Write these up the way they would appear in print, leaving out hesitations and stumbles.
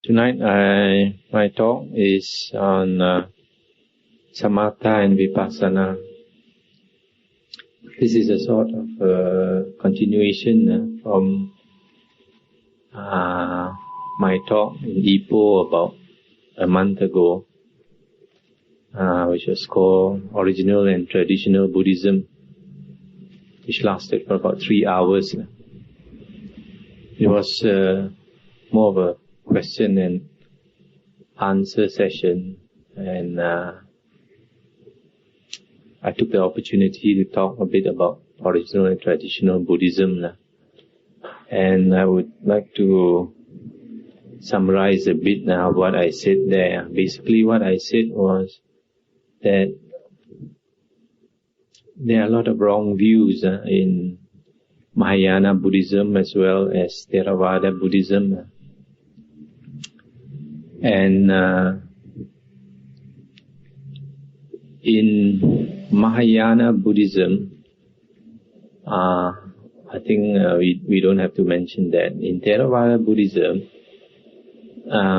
Tonight, my talk is on Samatha and Vipassana. This is a sort of continuation from my talk in Ipoh about a month ago, which was called Original and Traditional Buddhism, which lasted for about 3 hours. It was more of a question and answer session, and I took the opportunity to talk a bit about original and traditional Buddhism, and I would like to summarize a bit now what I said there. Basically what I said was that there are a lot of wrong views in Mahayana Buddhism as well as Theravada Buddhism. And in Mahayana Buddhism, I think we don't have to mention that. In Theravada Buddhism,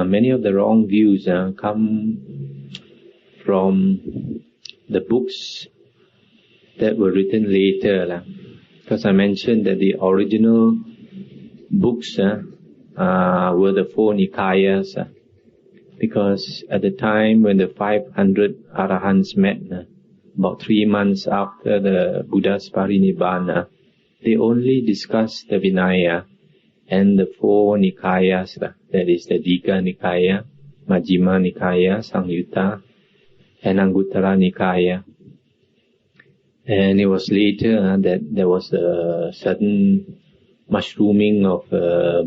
many of the wrong views come from the books that were written later. Because I mentioned that the original books were the Four Nikayas. Because at the time when the 500 Arahants met, about 3 months after the Buddha's Parinibbana, they only discussed the Vinaya and the Four Nikayas, that is the Digha Nikaya, Majjhima Nikaya, Samyutta, and Anguttara Nikaya. And it was later that there was a sudden mushrooming of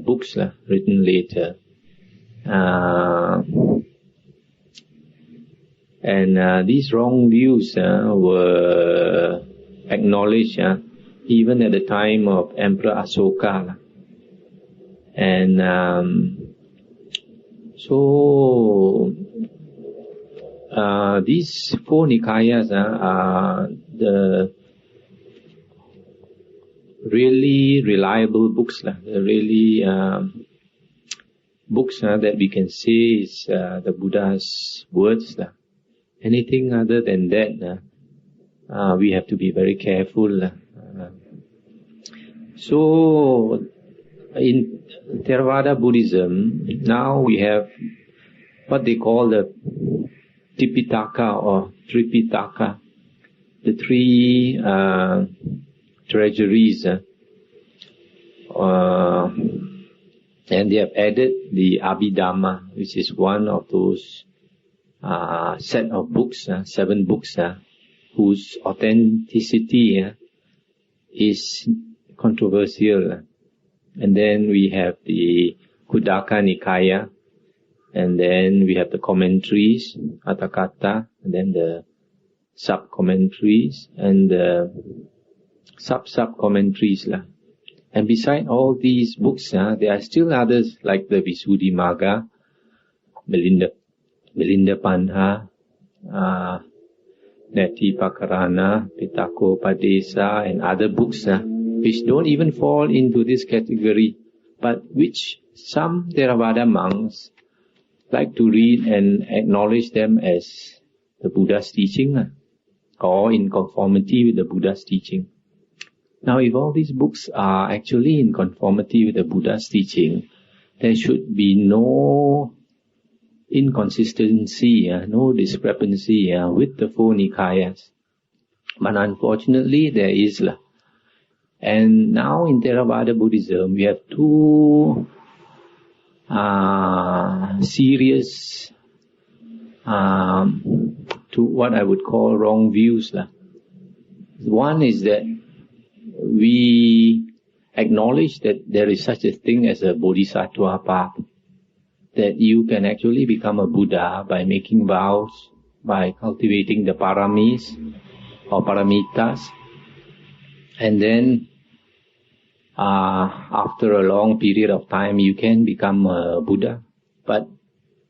books written later. And these wrong views were acknowledged even at the time of Emperor Asoka. And so these Four Nikayas are the really reliable books, the really books that we can say is the Buddha's words. Anything other than that, we have to be very careful. So, in Theravada Buddhism, now we have what they call the Tipitaka or Tripitaka, the three treasuries. And they have added the Abhidhamma, which is one of those set of books, 7 books, whose authenticity is controversial. And then we have the Khuddaka Nikaya, and then we have the commentaries, Atthakatha, and then the sub-commentaries, and the sub-commentaries. And beside all these books, there are still others like the Visuddhimagga, Milindapanha, Netipakarana, Pitakopadesa, and other books which don't even fall into this category, but which some Theravada monks like to read and acknowledge them as the Buddha's teaching, or in conformity with the Buddha's teaching. Now, if all these books are actually in conformity with the Buddha's teaching, there should be no inconsistency, no discrepancy with the Four Nikayas. But unfortunately, there is. And now in Theravada Buddhism, we have 2 serious, to what I would call wrong views. One is that we acknowledge that there is such a thing as a Bodhisattva path, that you can actually become a Buddha by making vows, by cultivating the paramis or paramitas, and then after a long period of time you can become a Buddha. But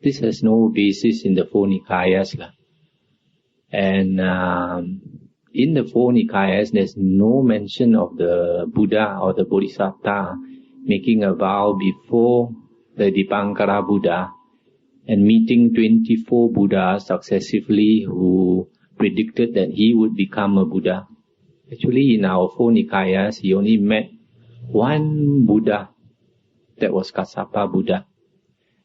this has no basis in the Four Nikayas. And in the Four Nikayas, there's no mention of the Buddha or the Bodhisatta making a vow before the Dipankara Buddha and meeting 24 Buddhas successively who predicted that he would become a Buddha. Actually, in our Four Nikayas, he only met one Buddha, that was Kassapa Buddha.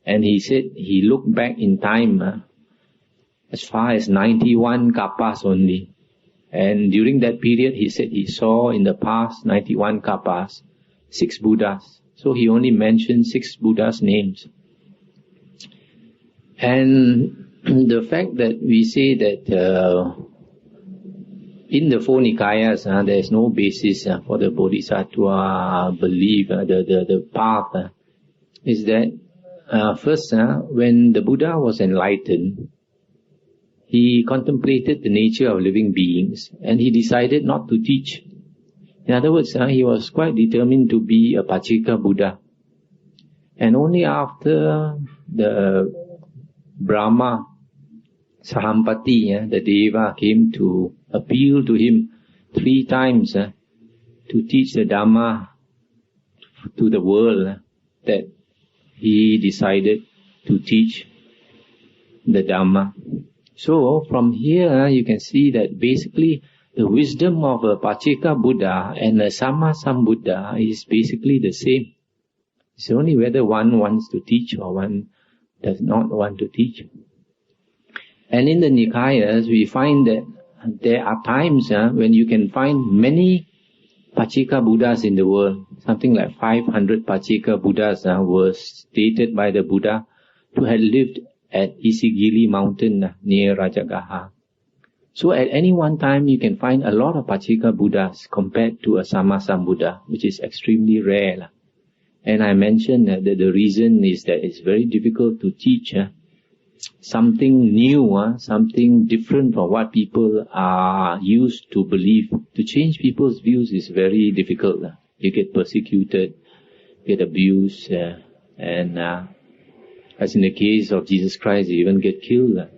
And he said he looked back in time as far as 91 Kappas only. And during that period, he said he saw in the past 91 Kappas, 6 Buddhas. So he only mentioned 6 Buddhas' names. And the fact that we say that in the Four Nikayas, there is no basis for the Bodhisattva belief, the path, is that first, when the Buddha was enlightened, he contemplated the nature of living beings and he decided not to teach. In other words, he was quite determined to be a Pachika Buddha. And only after the Brahma, Sahampati, the Deva, came to appeal to him 3 times to teach the Dhamma to the world, that he decided to teach the Dhamma. So from here you can see that basically the wisdom of a Pachika Buddha and a Sammasambuddha is basically the same. It's only whether one wants to teach or one does not want to teach. And in the Nikayas, we find that there are times when you can find many Pachika Buddhas in the world. Something like 500 Pachika Buddhas were stated by the Buddha to have lived at Isigili mountain near Rajagaha. So at any one time you can find a lot of Pachika Buddhas compared to a Sammasambuddha, which is extremely rare. And I mentioned that the reason is that it's very difficult to teach something new, something different from what people are used to believe. To change people's views is very difficult. You get persecuted, get abused, and as in the case of Jesus Christ, you even get killed.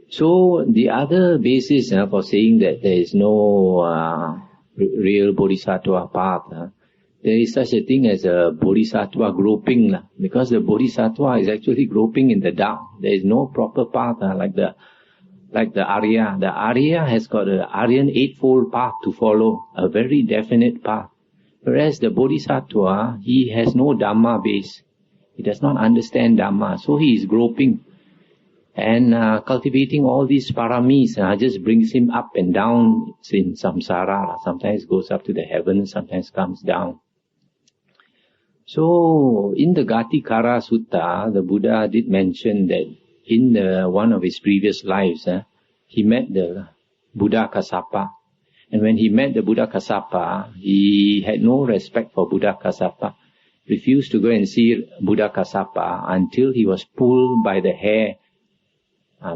So the other basis for saying that there is no real Bodhisattva path, there is such a thing as a Bodhisattva groping, because the Bodhisattva is actually groping in the dark. There is no proper path like the Ariya. The Ariya has got an Ariyan eightfold path to follow, a very definite path. Whereas the Bodhisattva, he has no Dhamma base. He does not understand Dhamma, so he is groping. And cultivating all these paramis just brings him up and down in samsara. Sometimes goes up to the heavens, sometimes comes down. So in the Gatikara Sutta, the Buddha did mention that in one of his previous lives, he met the Buddha Kassapa. And when he met the Buddha Kassapa, he had no respect for Buddha Kassapa. Refused to go and see Buddha Kassapa until he was pulled by the hair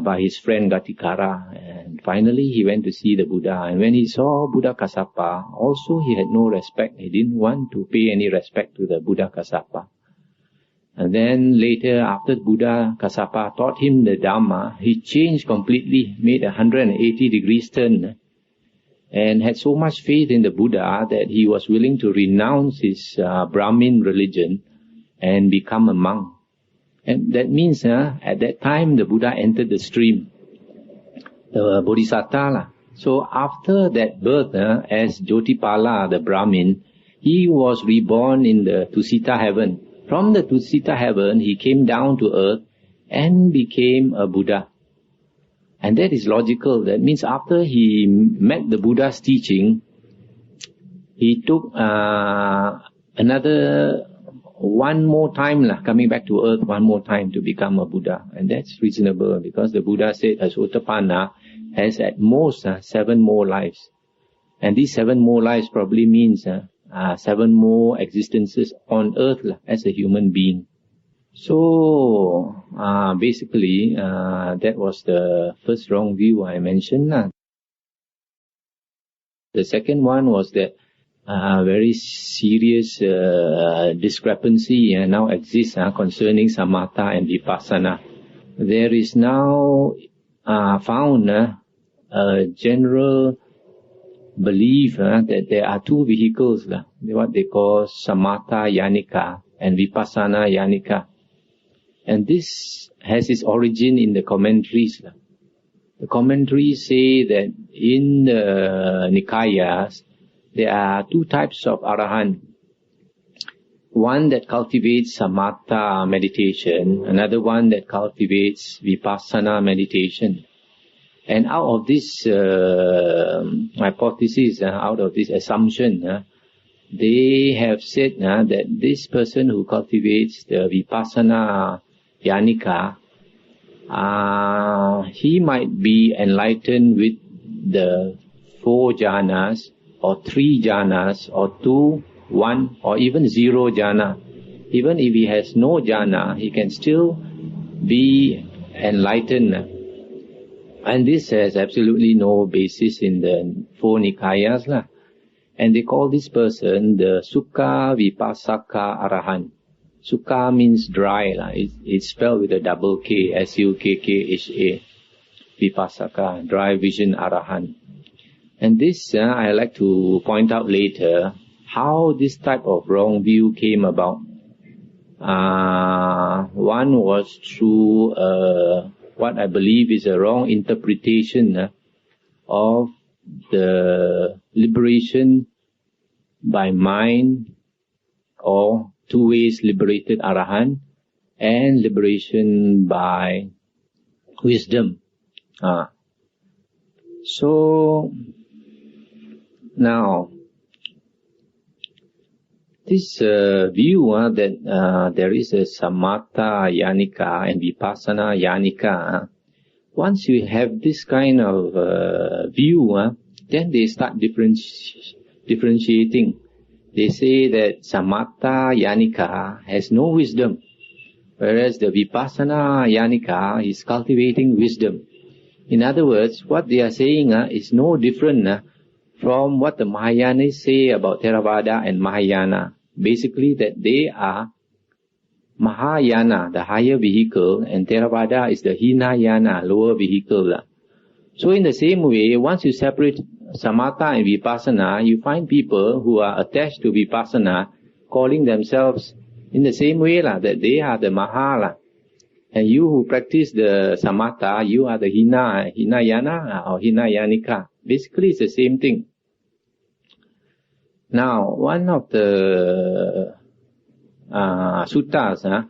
by his friend Gatikara, and finally he went to see the Buddha. And when he saw Buddha Kassapa, also he had no respect. He didn't want to pay any respect to the Buddha Kassapa. And then later, after Buddha Kassapa taught him the Dhamma, he changed completely, made a 180 degrees turn, and had so much faith in the Buddha that he was willing to renounce his Brahmin religion and become a monk. And that means at that time the Buddha entered the stream, the Bodhisatta. So after that birth, as Jyotipala, the Brahmin, he was reborn in the Tusita heaven. From the Tusita heaven, he came down to earth and became a Buddha. And that is logical. That means after he met the Buddha's teaching, he took another one more time, coming back to earth one more time to become a Buddha. And that's reasonable because the Buddha said a Sotapanna has at most 7 more lives. And these 7 more lives probably means 7 more existences on earth as a human being. So basically that was the first wrong view I mentioned. The second one was that very serious discrepancy now exists concerning Samatha and Vipassana. There is now found a general belief that there are 2 vehicles, what they call Samatha Yanika and Vipassana Yanika. And this has its origin in the commentaries. The commentaries say that in the Nikayas, there are two types of Arahant. One that cultivates Samatha meditation, another one that cultivates Vipassana meditation. And out of this hypothesis, out of this assumption, they have said that this person who cultivates the Vipassana Yanika, he might be enlightened with the 4 jhanas, or 3 jhanas, or 2, 1, or even 0 jhana. Even if he has no jhana, he can still be enlightened. And this has absolutely no basis in the 4 Nikayas. And they call this person the Sukha Vipassaka Arahant. Sukha means dry. It's spelled with a double K, S-U-K-K-H-A. Vipassaka, dry vision Arahant. And this, I like to point out later, how this type of wrong view came about. One was through what I believe is a wrong interpretation of the liberation by mind, or 2 ways liberated Arahant, and liberation by wisdom. So now this view that there is a Samatha Yanika and Vipassana Yanika, once you have this kind of view, then they start differentiating. They say that Samatha Yanika has no wisdom, whereas the Vipassana Yanika is cultivating wisdom. In other words, what they are saying is no different from what the Mahayanas say about Theravada and Mahayana. Basically, that they are Mahayana, the higher vehicle, and Theravada is the Hinayana, lower vehicle. So in the same way, once you separate Samatha and Vipassana, you find people who are attached to Vipassana calling themselves in the same way that they are the Maha. And you who practice the Samatha, you are the Hinayana or Hinayanika. Basically, it's the same thing. Now, one of the suttas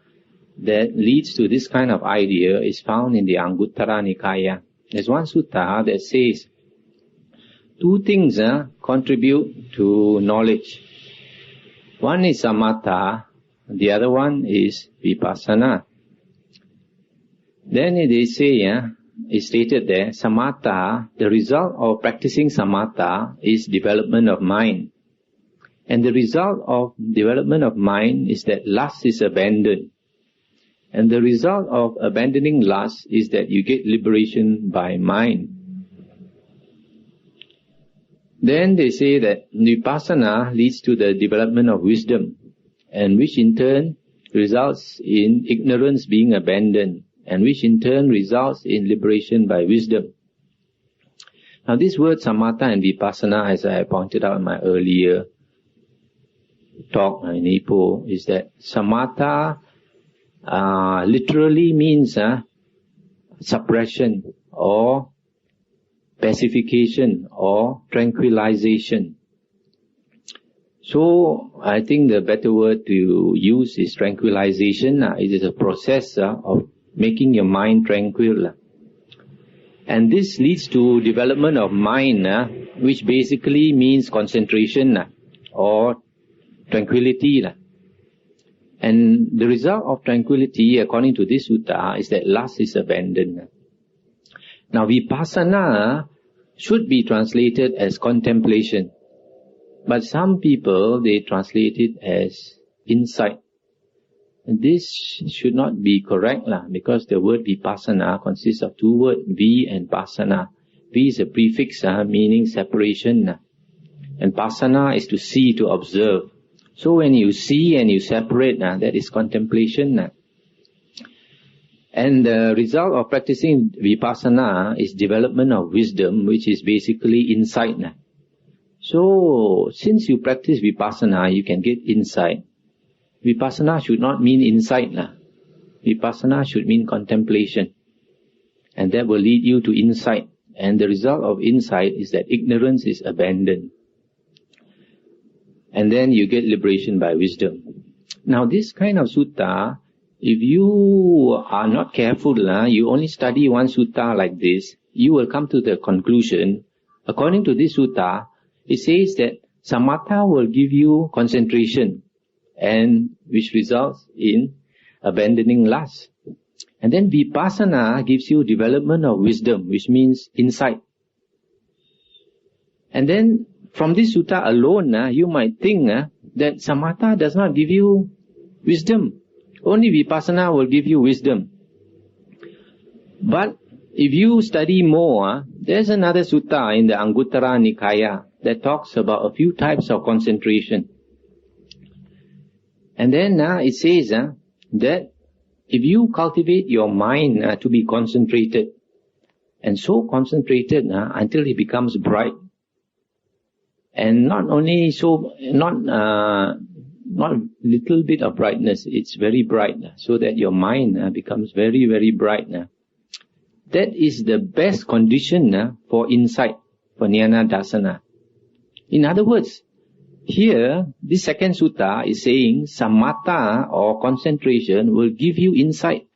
that leads to this kind of idea is found in the Anguttara Nikaya. There's one sutta that says, 2 things contribute to knowledge. One is Samatha, the other one is Vipassana. Then they say, it's stated there, Samatha, the result of practicing Samatha is development of mind. And the result of development of mind is that lust is abandoned. And the result of abandoning lust is that you get liberation by mind. Then they say that Vipassana leads to the development of wisdom, and which in turn results in ignorance being abandoned, and which in turn results in liberation by wisdom. Now this word Samatha and Vipassana, as I pointed out in my earlier talk in Ipoh, is that Samatha literally means suppression or pacification or tranquilization. So I think the better word to use is tranquilization. It is a process of making your mind tranquil. And this leads to development of mind, which basically means concentration or tranquility. And the result of tranquility, according to this sutta, is that lust is abandoned. Now, Vipassana should be translated as contemplation. But some people, they translate it as insight. And this should not be correct, because the word Vipassana consists of 2 words, Vi and Passana. Vi is a prefix meaning separation. And Passana is to see, to observe. So when you see and you separate, that is contemplation. And the result of practicing Vipassana is development of wisdom, which is basically insight. So, since you practice Vipassana, you can get insight. Vipassana should not mean insight. Vipassana should mean contemplation. And that will lead you to insight. And the result of insight is that ignorance is abandoned. And then you get liberation by wisdom. Now this kind of sutta, if you are not careful, you only study one sutta like this, you will come to the conclusion, according to this sutta, it says that samatha will give you concentration, and which results in abandoning lust. And then vipassana gives you development of wisdom, which means insight. And then from this sutta alone, you might think that samatha does not give you wisdom. Only vipassana will give you wisdom. But if you study more, there's another sutta in the Anguttara Nikaya that talks about a few types of concentration. And then it says that if you cultivate your mind to be concentrated, and so concentrated until it becomes bright, and not only so, not little bit of brightness, it's very bright, so that your mind becomes very, very bright. That is the best condition for insight, for jnana dasana. In other words, here, this second sutta is saying samatha or concentration will give you insight,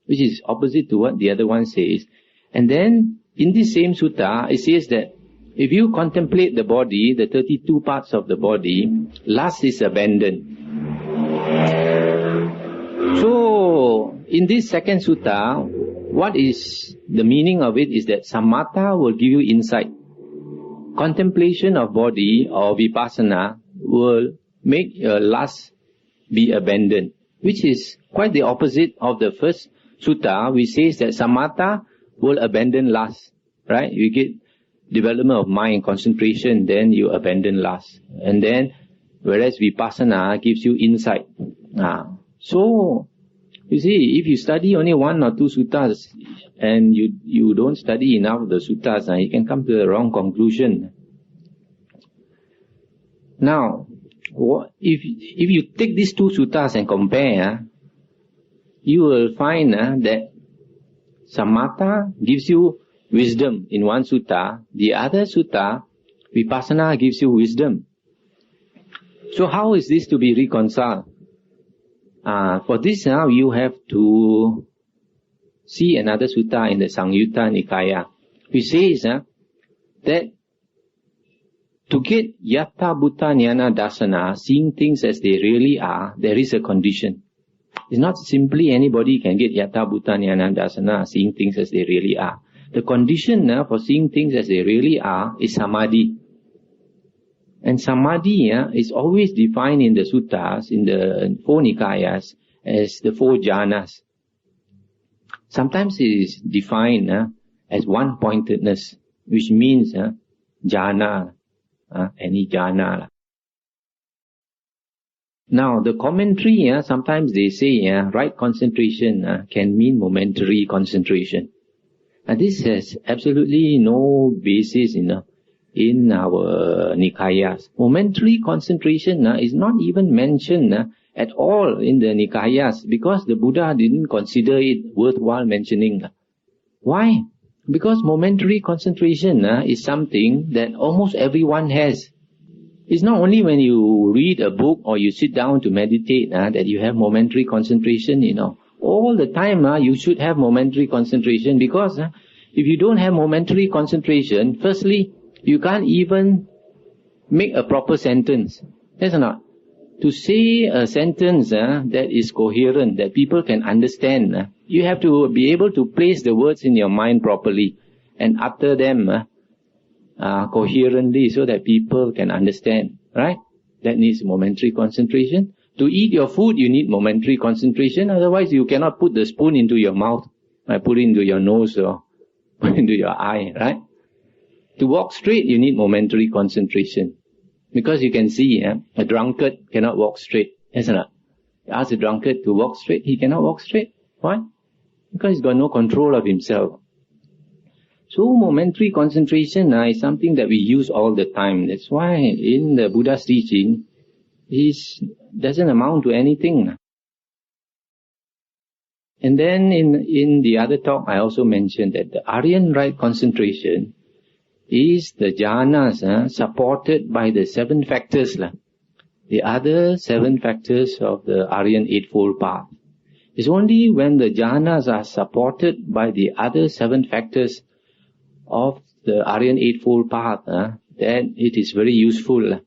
which is opposite to what the other one says. And then, in this same sutta, it says that if you contemplate the body, the 32 parts of the body, lust is abandoned. So, in this second sutta, what is the meaning of it is that samatha will give you insight. Contemplation of body or vipassana will make your lust be abandoned, which is quite the opposite of the first sutta, which says that samatha will abandon lust, right? You get development of mind, concentration, then you abandon lust. And then, whereas vipassana gives you insight. So, you see, if you study only one or two suttas, and you don't study enough of the suttas, you can come to the wrong conclusion. Now, if you take these two suttas and compare, you will find that samatha gives you wisdom in one sutta, the other sutta, vipassana gives you wisdom. So how is this to be reconciled? For this now, you have to see another sutta in the Samyutta Nikaya, which says that to get yatta bhutta jnana dasana, seeing things as they really are, there is a condition. It's not simply anybody can get yatta bhutta jnana dasana, seeing things as they really are. The condition for seeing things as they really are is samadhi. And samadhi is always defined in the suttas, in the Four Nikayas, as the four jhanas. Sometimes it is defined as one-pointedness, which means jhana, any jhana. Now, the commentary, sometimes they say right concentration can mean momentary concentration. And this has absolutely no basis in our Nikayas. Momentary concentration is not even mentioned at all in the Nikayas, because the Buddha didn't consider it worthwhile mentioning. Why? Because momentary concentration is something that almost everyone has. It's not only when you read a book or you sit down to meditate that you have momentary concentration, All the time you should have momentary concentration, because if you don't have momentary concentration, firstly, you can't even make a proper sentence. That's not. To say a sentence that is coherent, that people can understand, you have to be able to place the words in your mind properly and utter them coherently so that people can understand, right? That needs momentary concentration. To eat your food, you need momentary concentration. Otherwise, you cannot put the spoon into your mouth, put it into your nose or into your eye, right? To walk straight, you need momentary concentration. Because you can see, a drunkard cannot walk straight, isn't it? You ask a drunkard to walk straight, he cannot walk straight. Why? Because he's got no control of himself. So momentary concentration is something that we use all the time. That's why in the Buddha's teaching, it doesn't amount to anything. And then in the other talk, I also mentioned that the Ariyan right concentration is the jhanas supported by the 7 factors. The other 7 factors of the Ariyan Eightfold Path. It's only when the jhanas are supported by the other 7 factors of the Ariyan Eightfold Path that it is very useful.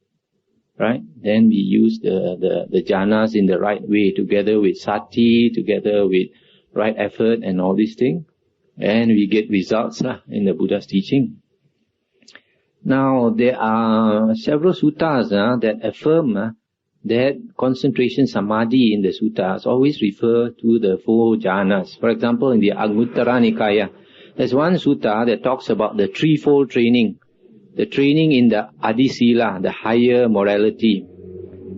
Right? Then we use the jhanas in the right way, together with sati, together with right effort and all these things. And we get results in the Buddha's teaching. Now, there are several suttas that affirm that concentration samadhi in the suttas always refer to the 4 jhanas. For example, in the Anguttara Nikaya, there's one sutta that talks about the threefold training. The training in the Adi-sila, the higher morality,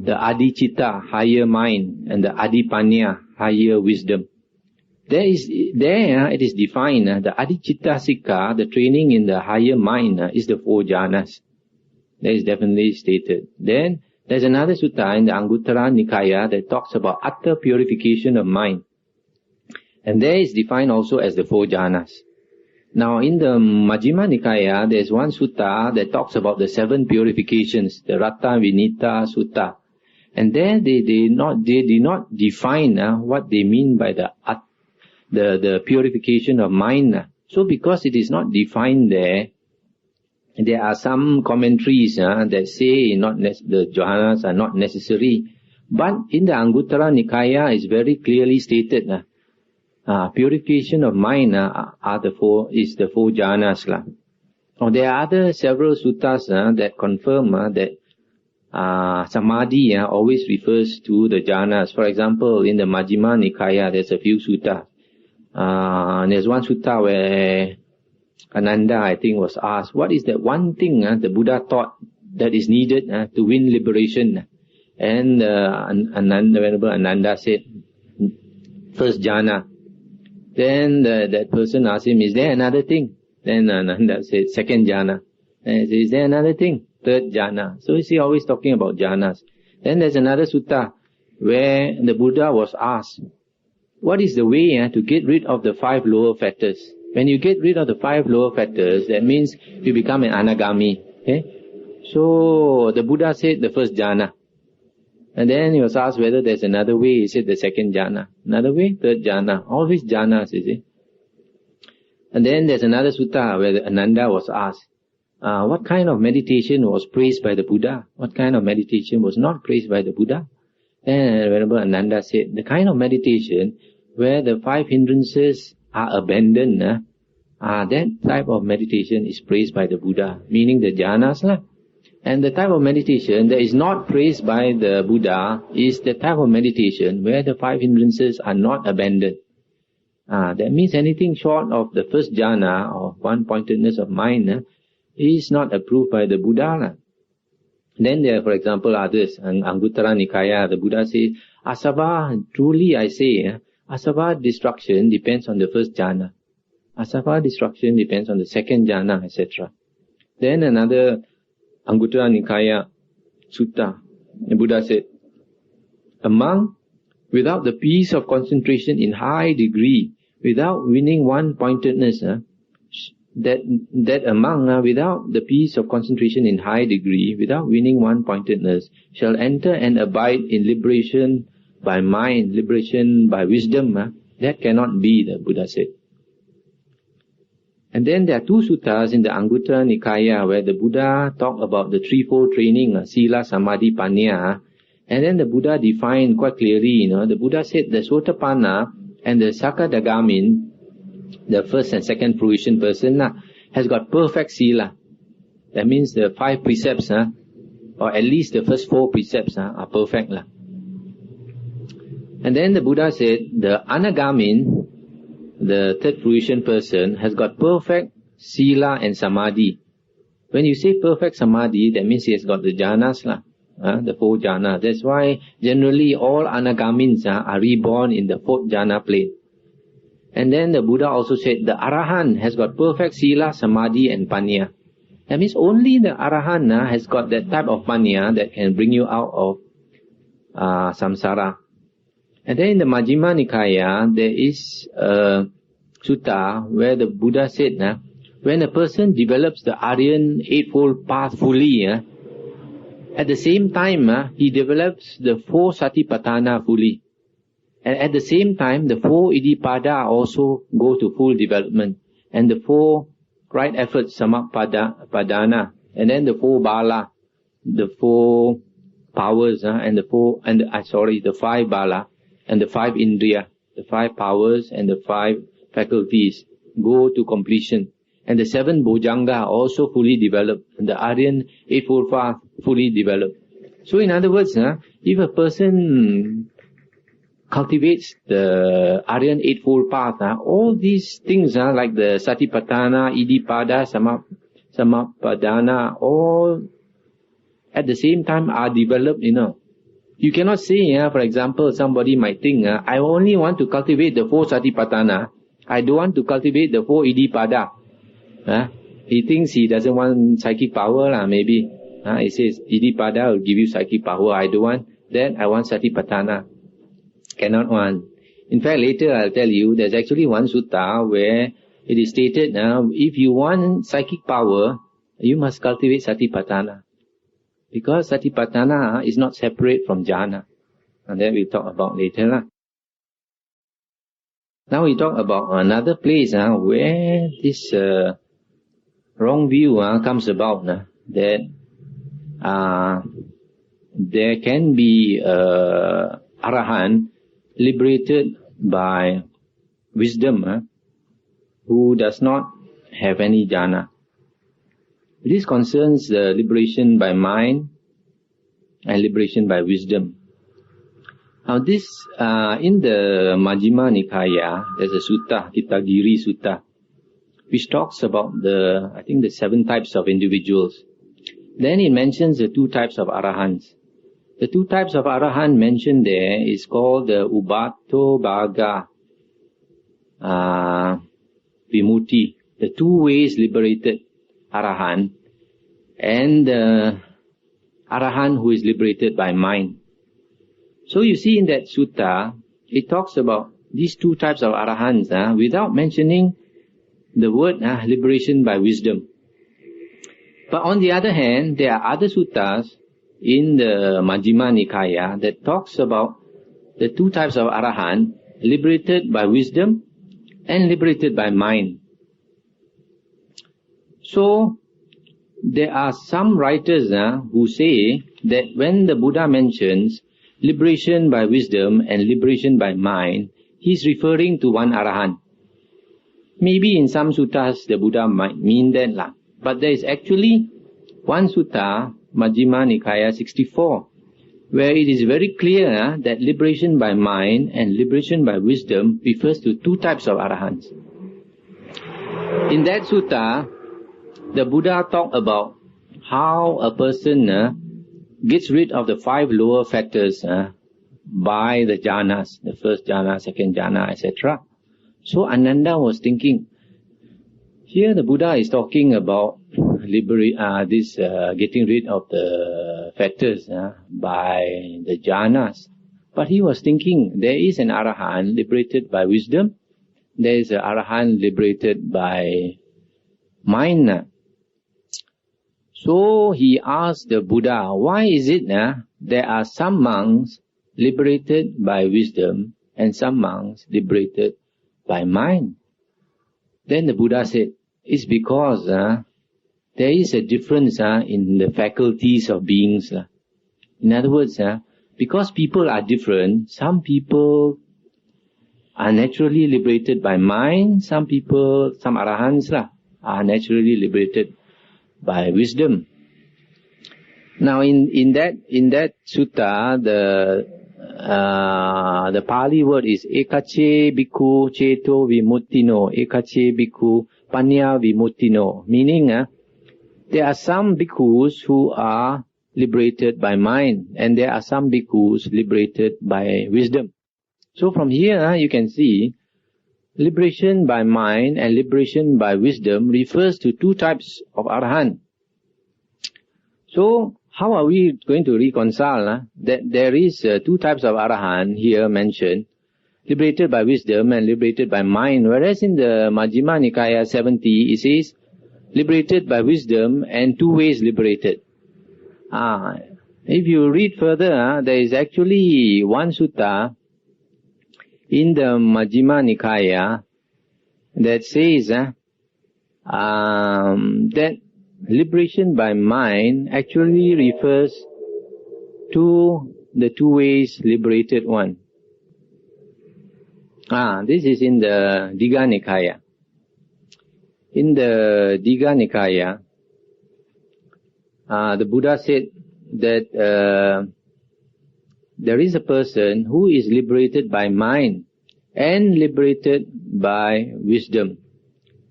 the Adi-chitta, higher mind, and the Adi-panya, higher wisdom. There it is defined, the Adi-chitta sikha, the training in the higher mind, is the 4 jhanas. That is definitely stated. Then, there's another sutta in the Anguttara Nikaya that talks about utter purification of mind. And there is defined also as the 4 jhanas. Now, in the Majjhima Nikaya, there's one sutta that talks about the 7 purifications, the Ratta Vinita Sutta. And there they did not define what they mean by the purification of mind. So because it is not defined there are some commentaries that say the jhanas are not necessary. But in the Anguttara Nikaya is very clearly stated. Purification of mind is the 4 jhanas. Now, there are other several suttas that confirm that samadhi always refers to the jhanas. For example, in the Majjhima Nikaya, there's a few suttas. There's one sutta where Ananda, I think, was asked, what is that one thing the Buddha taught that is needed to win liberation? And Venerable Ananda said, first jhana. Then that person asked him, is there another thing? Then Ananda said, second jhana. And he said, is there another thing? Third jhana. So is he always talking about jhanas? Then there's another sutta where the Buddha was asked, what is the way to get rid of the 5 lower fetters? When you get rid of the 5 lower fetters, that means you become an anagami. Okay? So the Buddha said the first jhana. And then he was asked whether there's another way. He said the second jhana. Another way? Third jhana. Always jhanas, you see. And then there's another sutta where Ananda was asked, what kind of meditation was praised by the Buddha? What kind of meditation was not praised by the Buddha? And Venerable Ananda said, the kind of meditation where the 5 hindrances are abandoned, that type of meditation is praised by the Buddha, meaning the jhanas. And the type of meditation that is not praised by the Buddha is the type of meditation where the 5 hindrances are not abandoned. That means anything short of the first jhana, or one-pointedness of mind, is not approved by the Buddha. Then there are, for example, others. In Anguttara Nikaya, the Buddha says, asava, truly I say, asava destruction depends on the first jhana. Asava destruction depends on the second jhana, etc. Then another Anguttara Nikaya Sutta, the Buddha said, a monk without the peace of concentration in high degree, without winning one-pointedness, that a monk without the peace of concentration in high degree, without winning one-pointedness, shall enter and abide in liberation by mind, liberation by wisdom. That cannot be, the Buddha said. And then there are 2 suttas in the Anguttara Nikaya where the Buddha talked about the threefold training, sila, samadhi, panya. And then the Buddha defined quite clearly, the Buddha said the Sotapanna and the Sakadagamin, the first and second fruition person, has got perfect sila. That means the 5 precepts, or at least the first 4 precepts are perfect. And then the Buddha said the Anagamin, the third fruition person, has got perfect sila and samadhi. When you say perfect samadhi, that means he has got the jhanas, the 4 jhana. That's why generally all anagamins are reborn in the 4th jhana plane. And then the Buddha also said the Arahant has got perfect sila, samadhi and panya. That means only the Arahant has got that type of panya that can bring you out of samsara. And then in the Majjhima Nikaya, there is a sutta where the Buddha said, when a person develops the Ariyan Eightfold Path fully, at the same time, he develops the four Satipatthana fully. And at the same time, the four Iddhipada also go to full development. And the four right efforts, Samappadana, and then the four Bala, the four powers, the five Bala, and the five Indriya, the five powers and the five faculties go to completion. And the seven Bojjhanga also fully developed, and the Ariyan Eightfold Path fully developed. So in other words, if a person cultivates the Ariyan Eightfold Path, all these things like the Satipatthana, Iddhipada, Samappadana, all at the same time are developed, You cannot say, for example, somebody might think, I only want to cultivate the four Satipatthana, I don't want to cultivate the four Iddhipada. He thinks he doesn't want psychic power, maybe. He says, Iddhipada will give you psychic power, I don't want that, I want Satipatthana. Cannot want. In fact, later I'll tell you, there's actually one sutta where it is stated, if you want psychic power, you must cultivate Satipatthana. Because Satipatthana is not separate from jhana. And that we'll talk about later. Now we talk about another place where this wrong view comes about, that there can be Arahant liberated by wisdom who does not have any jhana. This concerns the liberation by mind and liberation by wisdom. Now this, in the Majjhima Nikaya, there's a sutta, Kittagiri Sutta, which talks about the 7 types of individuals. Then it mentions the 2 types of Arahants. The 2 types of Arahant mentioned there is called the Ubato Bhaga Vimutti, the 2 ways liberated Arahant, and the Arahant who is liberated by mind. So you see in that sutta, it talks about these 2 types of Arahants without mentioning the word liberation by wisdom. But on the other hand, there are other suttas in the Majjhima Nikaya that talks about the 2 types of Arahant, liberated by wisdom and liberated by mind. So, there are some writers who say that when the Buddha mentions liberation by wisdom and liberation by mind, he is referring to one Arahant. Maybe in some suttas the Buddha might mean that, but there is actually one sutta, Majjhima Nikaya 64, where it is very clear that liberation by mind and liberation by wisdom refers to 2 types of Arahants. In that sutta, the Buddha talked about how a person gets rid of the 5 lower factors by the jhanas, the first jhana, second jhana, etc. So Ananda was thinking, here the Buddha is talking about getting rid of the factors by the jhanas. But he was thinking, there is an Arahant liberated by wisdom, there is an Arahant liberated by mind. So he asked the Buddha, why is it there are some monks liberated by wisdom and some monks liberated by mind? Then the Buddha said, it's because there is a difference in the faculties of beings. In other words, because people are different, some people are naturally liberated by mind, some Arahants are naturally liberated by wisdom. Now in that sutta, the Pali word is ekache bhikkhu ceto vimuttino, ekache bhikkhu panya vimuttino, meaning there are some bhikkhus who are liberated by mind and there are some bhikkhus liberated by wisdom. So from here you can see liberation by mind and liberation by wisdom refers to 2 types of Arahant. So how are we going to reconcile that there is two types of Arahant here mentioned, liberated by wisdom and liberated by mind, whereas in the Majjhima Nikaya 70 it says liberated by wisdom and two ways liberated. If you read further, there is actually one sutta in the Majjhima Nikaya that says that liberation by mind actually refers to the two ways liberated one. This is in the Digha Nikaya. In the Digha Nikaya, the Buddha said that there is a person who is liberated by mind and liberated by wisdom.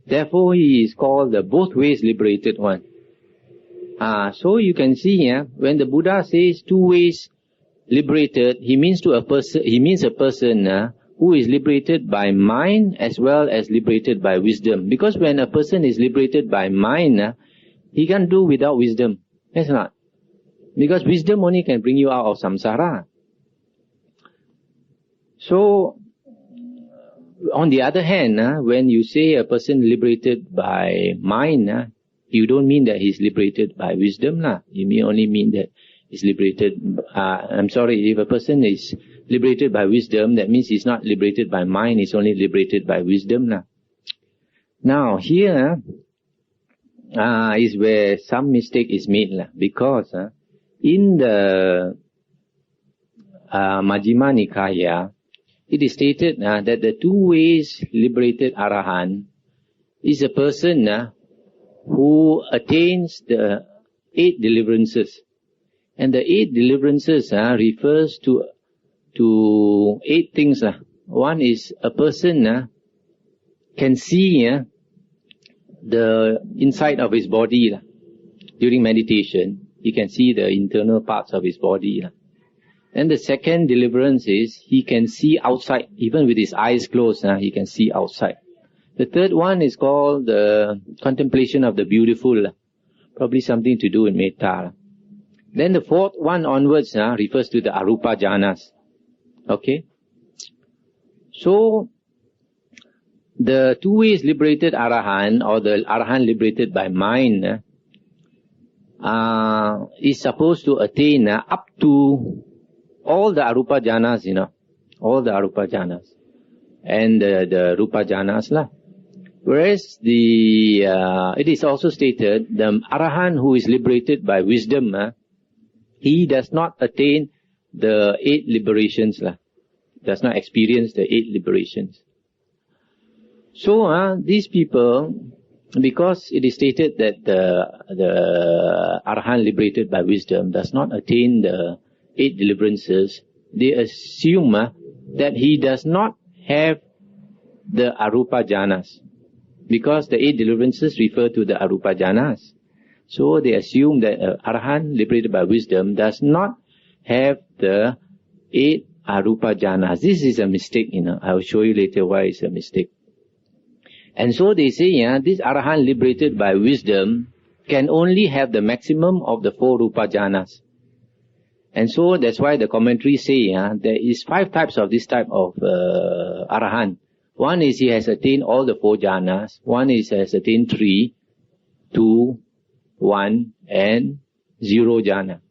Therefore, he is called the both ways liberated one. So you can see when the Buddha says two ways liberated, he means a person who is liberated by mind as well as liberated by wisdom. Because when a person is liberated by mind, he can't do without wisdom. That's not. Because wisdom only can bring you out of samsara. So, on the other hand, when you say a person liberated by mind, you don't mean that he's liberated by wisdom. You may only mean that he's liberated, if a person is liberated by wisdom, that means he's not liberated by mind, he's only liberated by wisdom. Now, here is where some mistake is made, because in the Majjhima Nikaya, it is stated that the two ways liberated Arahant is a person who attains the 8 deliverances. And the 8 deliverances refers to 8 things. One is a person can see the inside of his body. During meditation, he can see the internal parts of his body. And the second deliverance is he can see outside, even with his eyes closed, he can see outside. The third one is called the contemplation of the beautiful, probably something to do with metta. Then the fourth one onwards refers to the arupa jhanas. Okay? So, the two ways liberated Arahant, or the Arahant liberated by mind, is supposed to attain up to all the arupa jhanas, all the arupa jhanas, and the rupa jhanas Whereas it is also stated, the Arahant who is liberated by wisdom, he does not attain the 8 liberations, does not experience the 8 liberations. So these people, because it is stated that the Arahant liberated by wisdom does not attain the 8 deliverances, they assume that he does not have the arupa jhanas, because the 8 deliverances refer to the arupa jhanas. So they assume that Arahant liberated by wisdom does not have the 8 arupa jhanas. This is a mistake, I will show you later why it's a mistake. And so they say, this Arahant liberated by wisdom can only have the maximum of the 4 rupa jhanas. And so that's why the commentaries say there is 5 types of this type of Arahant. One is he has attained all the 4 jhanas. One is he has attained 3, 2, 1 and 0 jhana.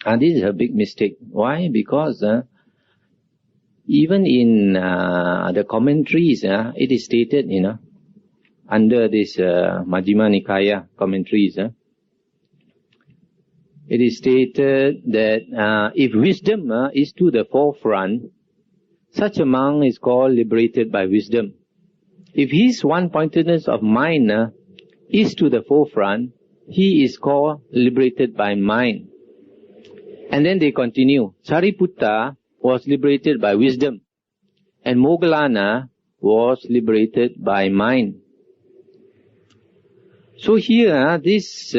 And this is a big mistake. Why? Because even in the commentaries, it is stated, under this Majjhima Nikaya commentaries, it is stated that if wisdom is to the forefront, such a monk is called liberated by wisdom. If his one-pointedness of mind is to the forefront, he is called liberated by mind. And then they continue. Sariputta was liberated by wisdom, and Moggallana was liberated by mind. So here, this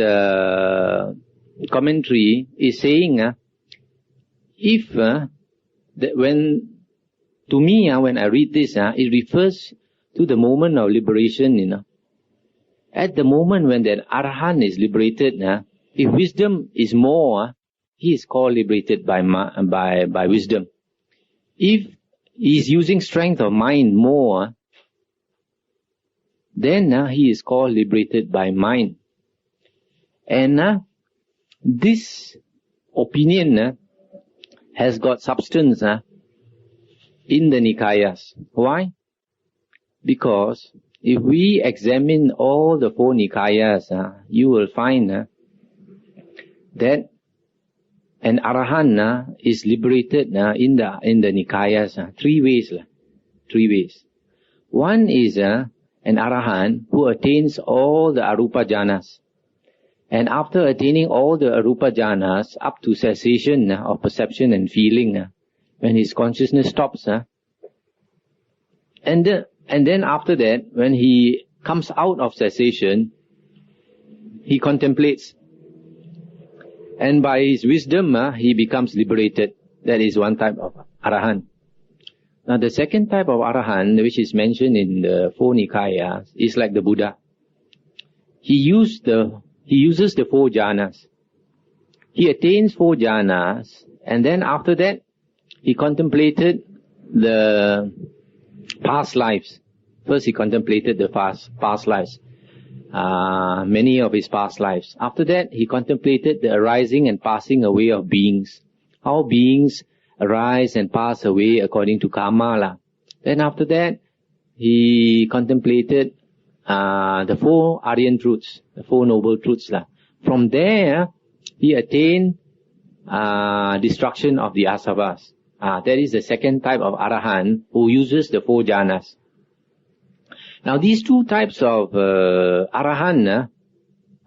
commentary is saying, when I read this, it refers to the moment of liberation, At the moment when that Arahant is liberated, If wisdom is more, he is called liberated by wisdom. If he is using strength of mind more, then he is called liberated by mind. And this opinion has got substance in the Nikayas. Why? Because if we examine all the four Nikayas, you will find that an Arahant is liberated in the Nikayas three ways. One is an Arahant who attains all the Arupa Jhanas. And after attaining all the Arupa Jhanas up to cessation of perception and feeling, when his consciousness stops, and then after that, when he comes out of cessation, he contemplates. And by his wisdom, he becomes liberated. That is one type of Arahant. Now the second type of Arahant, which is mentioned in the four Nikayas, is like the Buddha. He uses the four jhanas. He attains four jhanas, and then after that, he contemplated the past lives. First he contemplated the past lives. Many of his past lives. After that, he contemplated the arising and passing away of beings. How beings arise and pass away according to karma. Then after that, he contemplated the four Ariyan truths, the four noble truths. From there, he attained destruction of the asavas. That is the second type of Arahant who uses the four jhanas. Now these two types of Arahant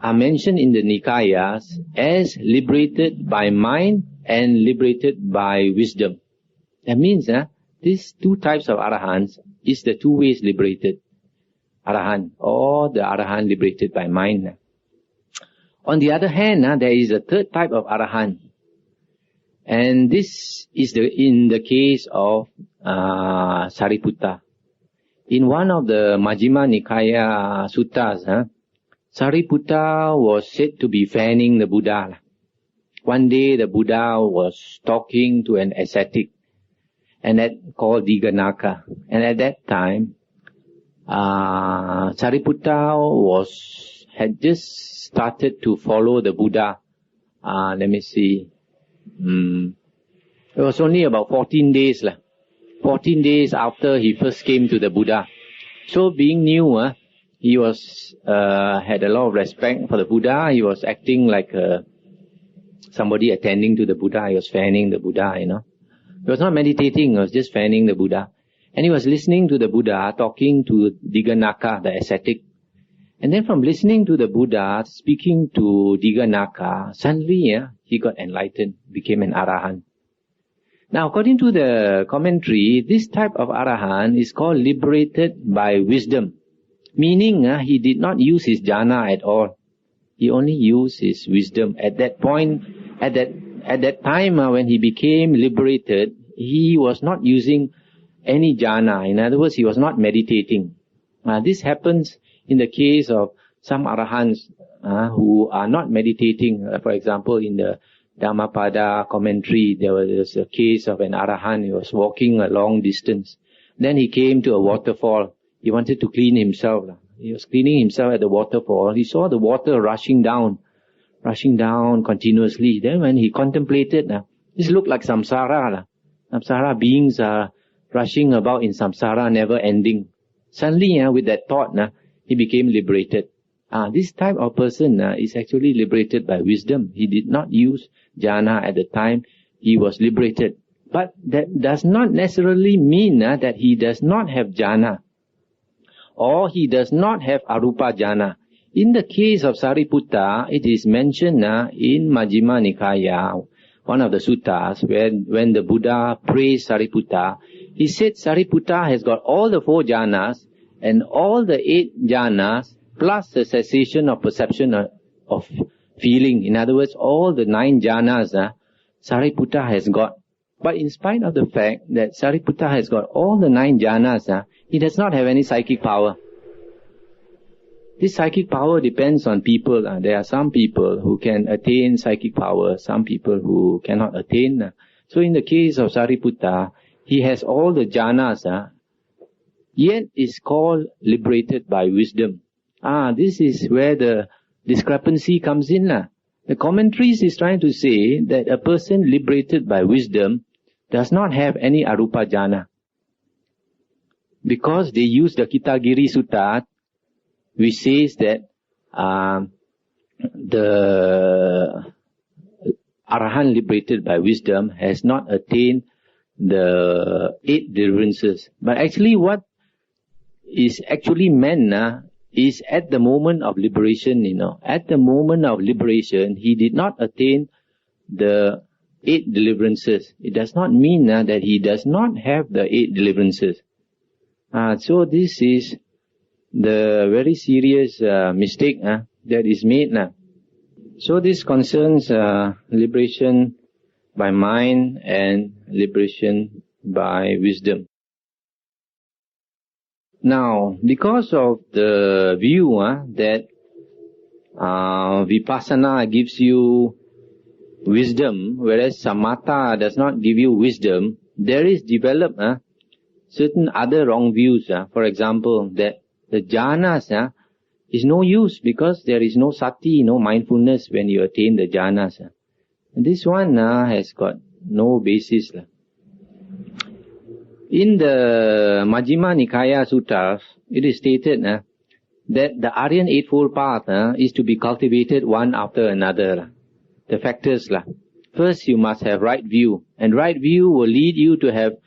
are mentioned in the Nikayas as liberated by mind and liberated by wisdom. That means these two types of Arahants is the two ways liberated Arahant, or the Arahant liberated by mind. On the other hand, there is a third type of Arahant. And this is in the case of Sariputta. In one of the Majjhima Nikaya suttas, Sariputta was said to be fanning the Buddha. One day the Buddha was talking to an ascetic, and that called Diganaka. And at that time, Sariputta had just started to follow the Buddha. Let me see. It was only about 14 days. 14 days after he first came to the Buddha. So being new, he was had a lot of respect for the Buddha. He was acting like somebody attending to the Buddha. He was fanning the Buddha, He was not meditating, he was just fanning the Buddha. And he was listening to the Buddha, talking to Diganaka, the ascetic. And then from listening to the Buddha, speaking to Diganaka, suddenly he got enlightened, became an Arahant. Now, according to the commentary, this type of Arahant is called liberated by wisdom. Meaning, he did not use his jhana at all. He only used his wisdom. At that point, at that time when he became liberated, he was not using any jhana. In other words, he was not meditating. This happens in the case of some Arahants who are not meditating. For example, in the Dhammapada commentary, there was a case of an Arahant. He was walking a long distance. Then he came to a waterfall. He wanted to clean himself. He was cleaning himself at the waterfall. He saw the water rushing down continuously. Then when he contemplated, this looked like samsara. Samsara beings are rushing about in samsara, never ending. Suddenly, with that thought, he became liberated. This type of person is actually liberated by wisdom. He did not use jhana at the time he was liberated. But that does not necessarily mean that he does not have jhana, or he does not have arupa jhana. In the case of Sariputta, it is mentioned in Majjhima Nikaya, one of the suttas, when the Buddha praised Sariputta, he said Sariputta has got all the four jhanas and all the 8 jhanas plus the cessation of perception of feeling. In other words, all the 9 jhanas Sariputta has got. But in spite of the fact that Sariputta has got all the 9 jhanas, he does not have any psychic power. This psychic power depends on people. There are some people who can attain psychic power, some people who cannot attain. So in the case of Sariputta, he has all the jhanas, yet is called liberated by wisdom. This is where the discrepancy comes in. The commentaries is trying to say that a person liberated by wisdom does not have any arupa jhana. Because they use the Kitagiri Sutta, which says that the Arahant liberated by wisdom has not attained the 8 deliverances. But actually what is actually meant is at the moment of liberation, At the moment of liberation, he did not attain the 8 deliverances. It does not mean that he does not have the 8 deliverances. So this is the very serious mistake that is made. So this concerns liberation by mind and liberation by wisdom. Now, because of the view that Vipassana gives you wisdom, whereas Samatha does not give you wisdom, there is developed certain other wrong views. For example, that the jhanas is no use because there is no sati, no mindfulness when you attain the jhanas. And this one has got no basis. In the Majjhima Nikaya Suttas, it is stated that the Ariyan Eightfold Path is to be cultivated one after another. The factors. First, you must have right view. And right view will lead you to have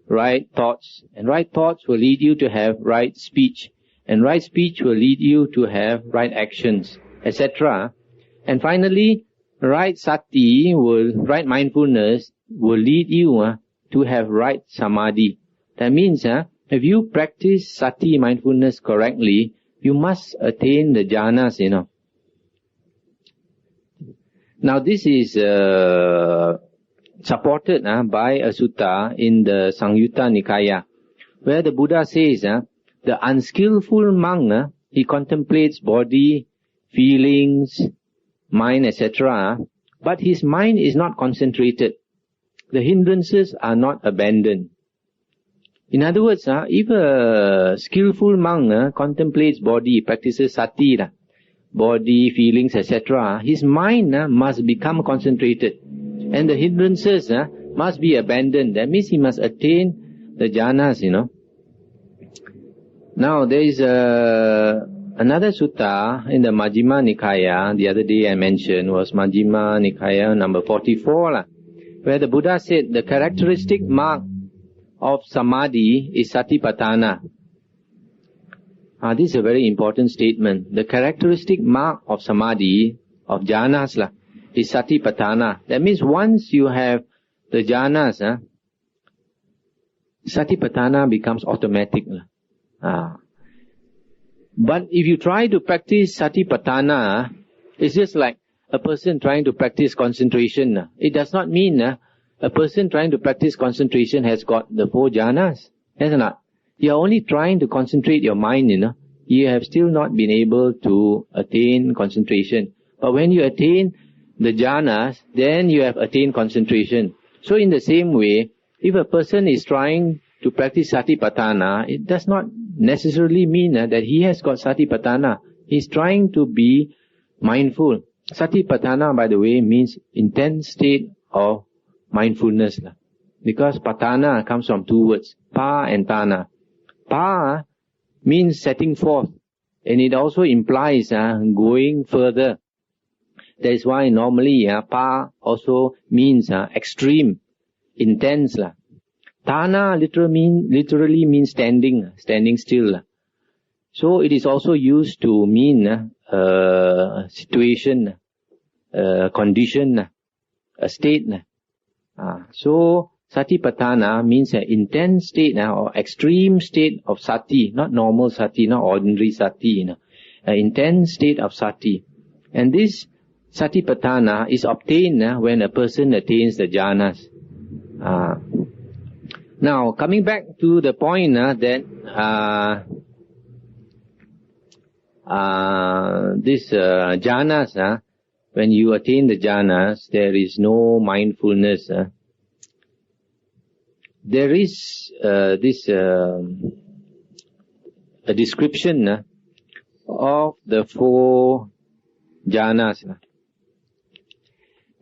right thoughts. And right thoughts will lead you to have right speech. And right speech will lead you to have right actions, etc. And finally, right sati, right mindfulness will lead you to have right samadhi. That means, if you practice sati mindfulness correctly, you must attain the jhanas, Now this is supported by a sutta in the Samyutta Nikaya, where the Buddha says, the unskillful monk, he contemplates body, feelings, mind, etc. But his mind is not concentrated. The hindrances are not abandoned. In other words, if a skillful monk contemplates body, practices sati, body, feelings, etc., his mind must become concentrated. And the hindrances must be abandoned. That means he must attain the jhanas, Now, there is another sutta in the Majjhima Nikaya, the other day I mentioned, was Majjhima Nikaya number 44, where the Buddha said the characteristic mark of samadhi is satipatthana. This is a very important statement. The characteristic mark of samadhi, of jhanas, is satipatthana. That means once you have the jhanas, satipatthana becomes automatic. But if you try to practice satipatthana, it's just like a person trying to practice concentration. It does not mean a person trying to practice concentration has got the 4 jhanas. Yes or not? You are only trying to concentrate your mind, You have still not been able to attain concentration. But when you attain the jhanas, then you have attained concentration. So in the same way, if a person is trying to practice satipatthana, it does not necessarily mean that he has got satipatthana. He's trying to be mindful. Satipatthana, by the way, means intense state of mindfulness. Because patthana comes from 2 words, pa and tana. Pa means setting forth, and it also implies going further. That is why normally pa also means extreme, intense. Tana literally means standing still. So it is also used to mean situation, condition, a state. So satipatthana means an intense state or extreme state of sati, not normal sati, not ordinary sati, an intense state of sati. And this satipatthana is obtained when a person attains the jhanas. Now, coming back to the point that This jhanas, when you attain the jhanas, there is no mindfulness. There is a description of the four jhanas.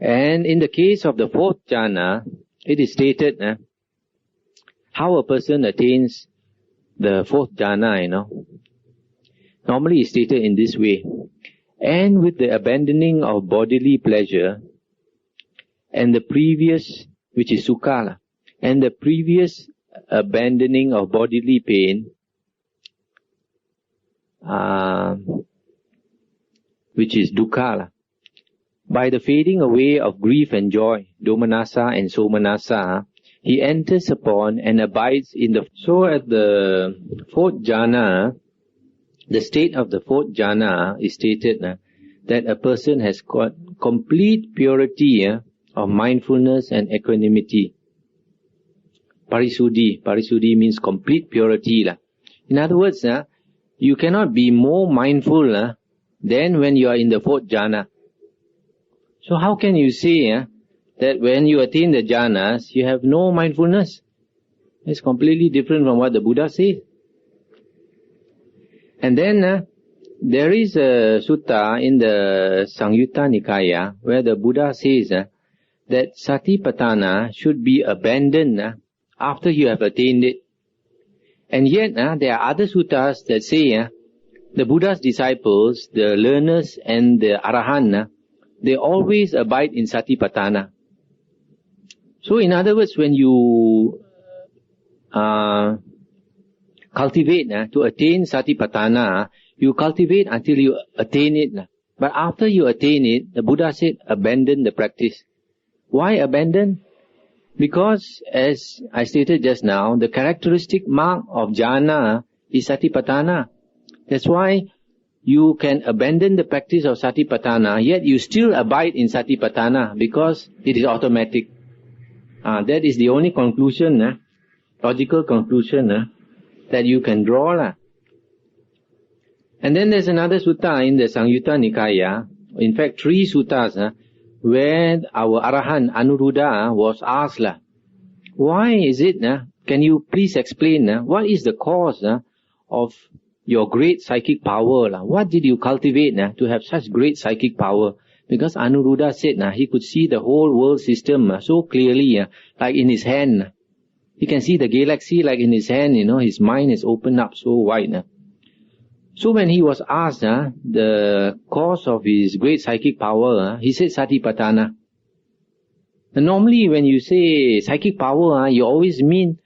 And in the case of the fourth jhana, it is stated how a person attains the fourth jhana, Normally it's stated in this way. And with the abandoning of bodily pleasure, and the previous, which is sukha, and the previous abandoning of bodily pain, which is dukkha, by the fading away of grief and joy, domanassa and somanassa, he enters upon and abides in the... So at the fourth jhana, the state of the fourth jhana is stated that a person has got complete purity of mindfulness and equanimity. Parisuddhi. Parisuddhi means complete purity. In other words, you cannot be more mindful than when you are in the fourth jhana. So how can you say that when you attain the jhanas, you have no mindfulness? It's completely different from what the Buddha says. And then there is a sutta in the Samyutta Nikaya where the Buddha says that satipatthana should be abandoned after you have attained it. And yet there are other suttas that say the Buddha's disciples, the learners and the Arahant, they always abide in satipatthana. So in other words, when you cultivate to attain satipatthana, you cultivate until you attain it. But after you attain it, the Buddha said, abandon the practice. Why abandon? Because, as I stated just now, the characteristic mark of jhana is satipatthana. That's why you can abandon the practice of satipatthana, yet you still abide in satipatthana because it is automatic. That is the only conclusion, logical conclusion that you can draw. And then there's another sutta in the Samyutta Nikaya, in fact 3 suttas, where our Arahant Anuruddha was asked, why is it, can you please explain, what is the cause of your great psychic power? What did you cultivate to have such great psychic power? Because Anuruddha said he could see the whole world system so clearly, like in his hand. He can see the galaxy like in his hand, his mind is opened up so wide. So when he was asked the cause of his great psychic power, he said satipatthana. And normally when you say psychic power, you always mean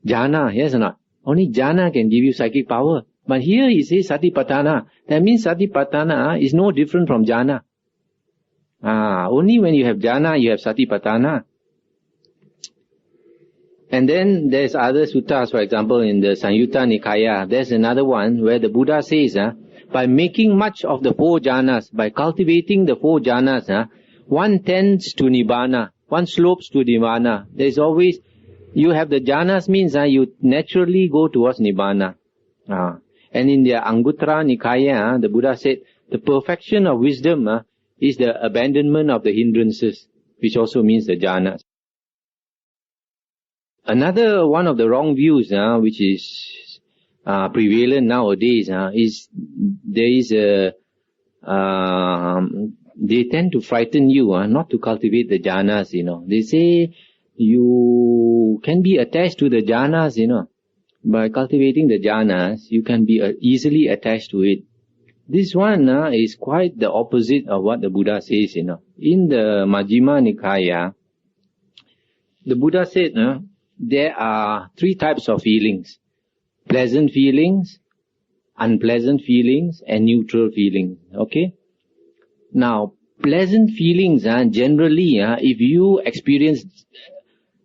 jhana, yes or not? Only jhana can give you psychic power. But here he says satipatthana. That means satipatthana is no different from jhana. Only when you have jhana, you have satipatthana. And then there's other suttas, for example, in the Samyutta Nikaya, there's another one where the Buddha says, by making much of the 4 jhanas, by cultivating the 4 jhanas, one tends to nibbana, one slopes to nibbana. There's always, you have the jhanas means you naturally go towards nibbana. And in the Anguttara Nikaya, the Buddha said, the perfection of wisdom is the abandonment of the hindrances, which also means the jhanas. Another one of the wrong views, which is prevalent nowadays, is there is a they tend to frighten you not to cultivate the jhanas. They say you can be attached to the jhanas. By cultivating the jhanas, you can be easily attached to it. This one is quite the opposite of what the Buddha says. In the Majjhima Nikaya, the Buddha said there are 3 types of feelings: pleasant feelings, unpleasant feelings, and neutral feelings. Okay? Now, pleasant feelings, generally, if you experience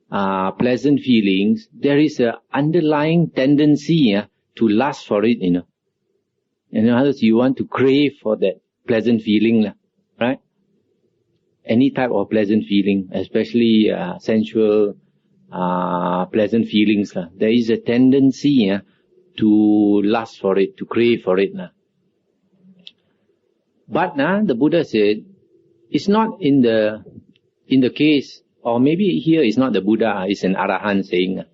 pleasant feelings, there is an underlying tendency to lust for it, In other words, you want to crave for that pleasant feeling, right? Any type of pleasant feeling, especially sensual, pleasant feelings. There is a tendency to lust for it, to crave for it. But the Buddha said, it's not in the case, or maybe here it's not the Buddha, it's an Arahant saying.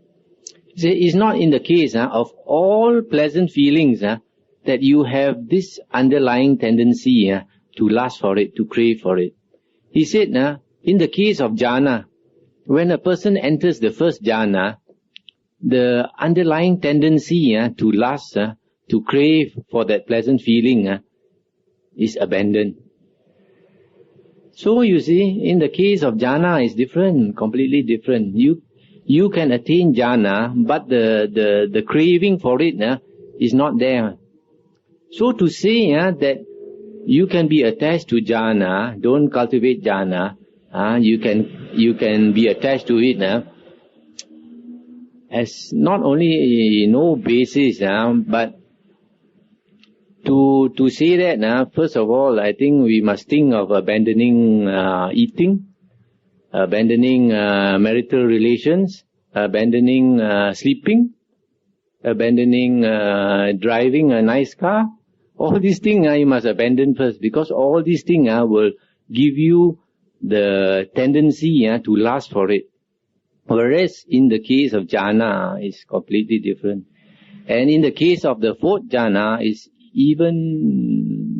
He said, it's not in the case of all pleasant feelings that you have this underlying tendency to lust for it, to crave for it. He said, in the case of jhana, when a person enters the first jhana, the underlying tendency to lust, to crave for that pleasant feeling is abandoned. So you see, in the case of jhana is different, completely different. You can attain jhana, but the craving for it is not there. So to say that you can be attached to jhana, don't cultivate jhana, you can be attached to it has not only no basis, but to say that, first of all, I think we must think of abandoning eating, abandoning marital relations, abandoning sleeping, abandoning driving a nice car. All these things you must abandon first, because all these things will give you the tendency to lust for it. Whereas in the case of jhana, it's completely different. And in the case of the fourth jhana, is even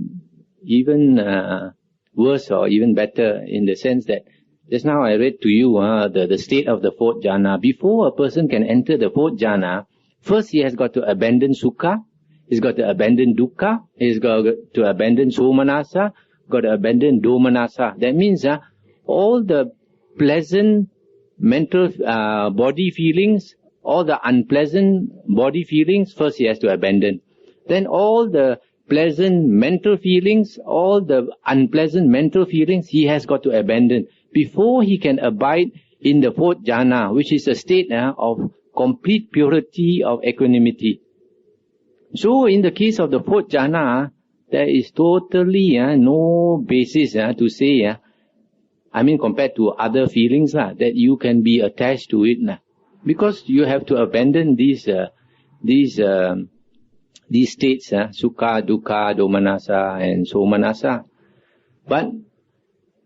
worse or even better, in the sense that just now I read to you the state of the fourth jhana. Before a person can enter the fourth jhana, first he has got to abandon sukha, he's got to abandon dukkha, he's got to abandon somanasa, got to abandon domanasa. That means all the pleasant mental body feelings, all the unpleasant body feelings, first he has to abandon. Then all the pleasant mental feelings, all the unpleasant mental feelings, he has got to abandon before he can abide in the fourth jhana, which is a state of complete purity of equanimity. So in the case of the fourth jhana, there is totally no basis to say, compared to other feelings, that you can be attached to it. Because you have to abandon these states, sukha, dukkha, domanasa and somanasa. But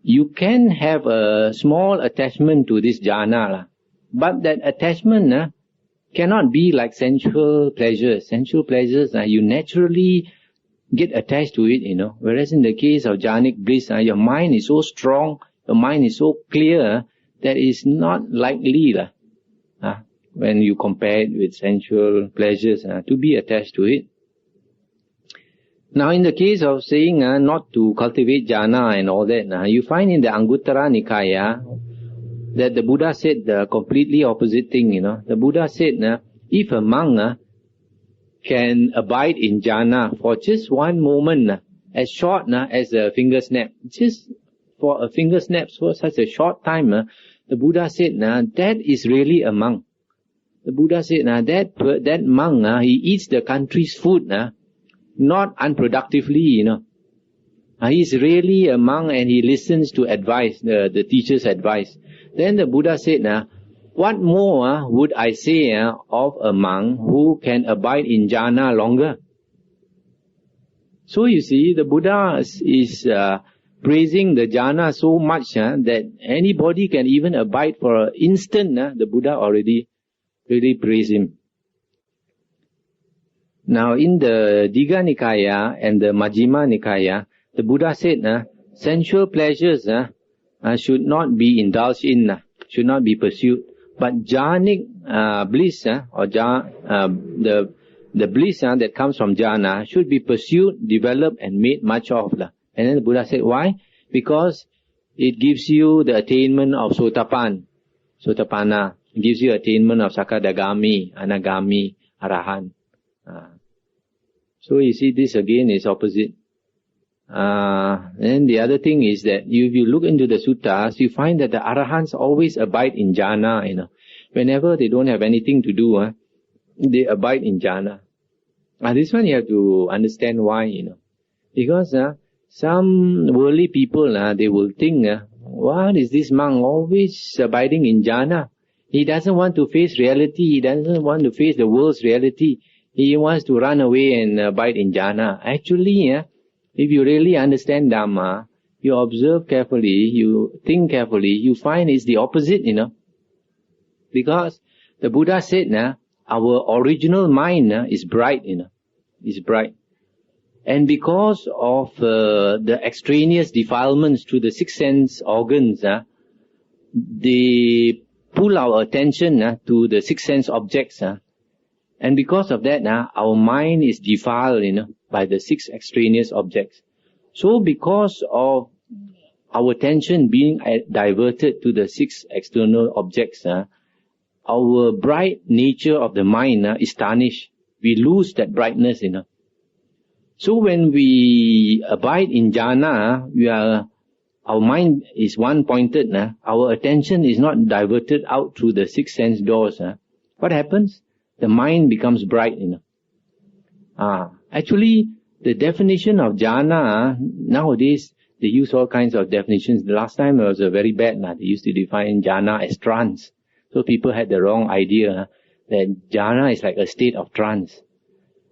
you can have a small attachment to this jhana. But that attachment cannot be like sensual pleasures. Sensual pleasures, you naturally get attached to it, Whereas in the case of jhanic bliss, your mind is so strong, your mind is so clear, that it's not likely, when you compare it with sensual pleasures, to be attached to it. Now in the case of saying not to cultivate jhana and all that, you find in the Anguttara Nikaya that the Buddha said the completely opposite thing, The Buddha said, if a monk can abide in jhana for just one moment, as short as a finger snap, just for a finger snap, for such a short time, the Buddha said, that is really a monk. The Buddha said, that monk, he eats the country's food, not unproductively, He's really a monk and he listens to advice, the teacher's advice. Then the Buddha said, what more would I say of a monk who can abide in jhana longer? So you see, the Buddha is praising the jhana so much that anybody can even abide for an instant. The Buddha already really praised him. Now in the Digha Nikaya and the Majjhima Nikaya, the Buddha said, sensual pleasures should not be indulged in, should not be pursued. But jhanic bliss, or the bliss that comes from jhana, should be pursued, developed and made much of. And then the Buddha said, why? Because it gives you the attainment of Sotapanna. It gives you attainment of Sakadagami, Anagami, Arahant. So you see, this again is opposite. And the other thing is that if you look into the suttas, you find that the Arahants always abide in jhana, Whenever they don't have anything to do, they abide in jhana. This one you have to understand why, Because some worldly people, they will think, what is this monk always abiding in jhana? He doesn't want to face reality. He doesn't want to face the world's reality. He wants to run away and abide in jhana. Actually, if you really understand Dhamma, you observe carefully, you think carefully, you find it's the opposite, Because the Buddha said, our original mind is bright, is bright. And because of the extraneous defilements through the six sense organs, they pull our attention to the six sense objects. And because of that, our mind is defiled, by the six extraneous objects. So because of our attention being diverted to the six external objects, our bright nature of the mind is tarnished. We lose that brightness, So when we abide in jhana, our mind is one-pointed. Our attention is not diverted out through the six sense doors. What happens? The mind becomes bright. Actually, the definition of jhana, nowadays, they use all kinds of definitions. The last time it was very bad. They used to define jhana as trance. So people had the wrong idea that jhana is like a state of trance.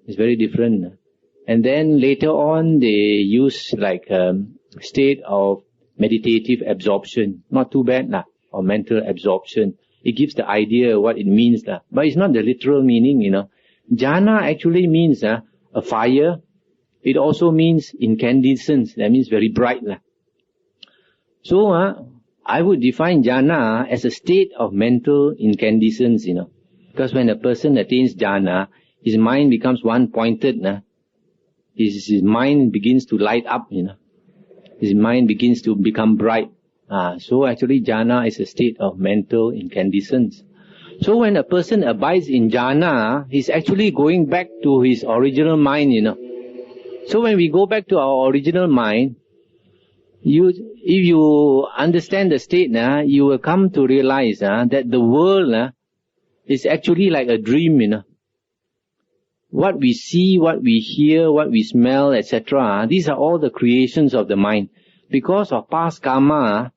It's very different. And then later on, they use like state of meditative absorption. Not too bad, or mental absorption. It gives the idea what it means. But it's not the literal meaning, Jhana actually means a fire. It also means incandescence. That means very bright. So, I would define jhana as a state of mental incandescence, Because when a person attains jhana, his mind becomes one-pointed, His mind begins to light up, His mind begins to become bright. So actually jhana is a state of mental incandescence. So when a person abides in jhana, he's actually going back to his original mind, So when we go back to our original mind, if you understand the state, you will come to realize that the world is actually like a dream, What we see, what we hear, what we smell, etc., these are all the creations of the mind. Because of past karma,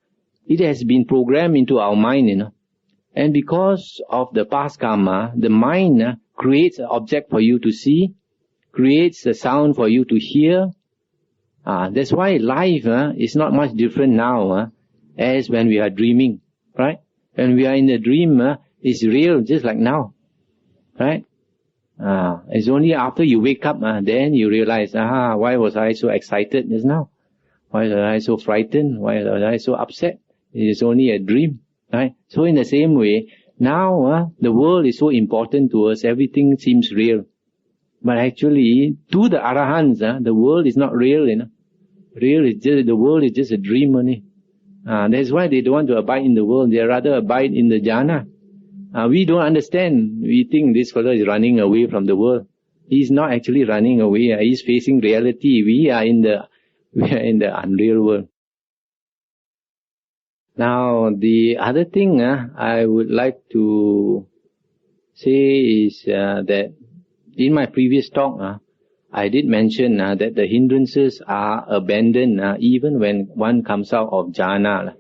it has been programmed into our mind, And because of the past karma, the mind creates an object for you to see, creates a sound for you to hear. That's why life is not much different now as when we are dreaming, right? When we are in the dream, it's real just like now, right? It's only after you wake up, then you realize, why was I so excited just now? Why was I so frightened? Why was I so upset? It is only a dream, right? So in the same way, now the world is so important to us, everything seems real. But actually, to the Arahants, the world is not real, the world is just a dream only. That's why they don't want to abide in the world, they rather abide in the jhana. We don't understand. We think this fellow is running away from the world. He's not actually running away. He's facing reality. We are in the unreal world. Now, the other thing I would like to say is that in my previous talk, I did mention that the hindrances are abandoned even when one comes out of jhana.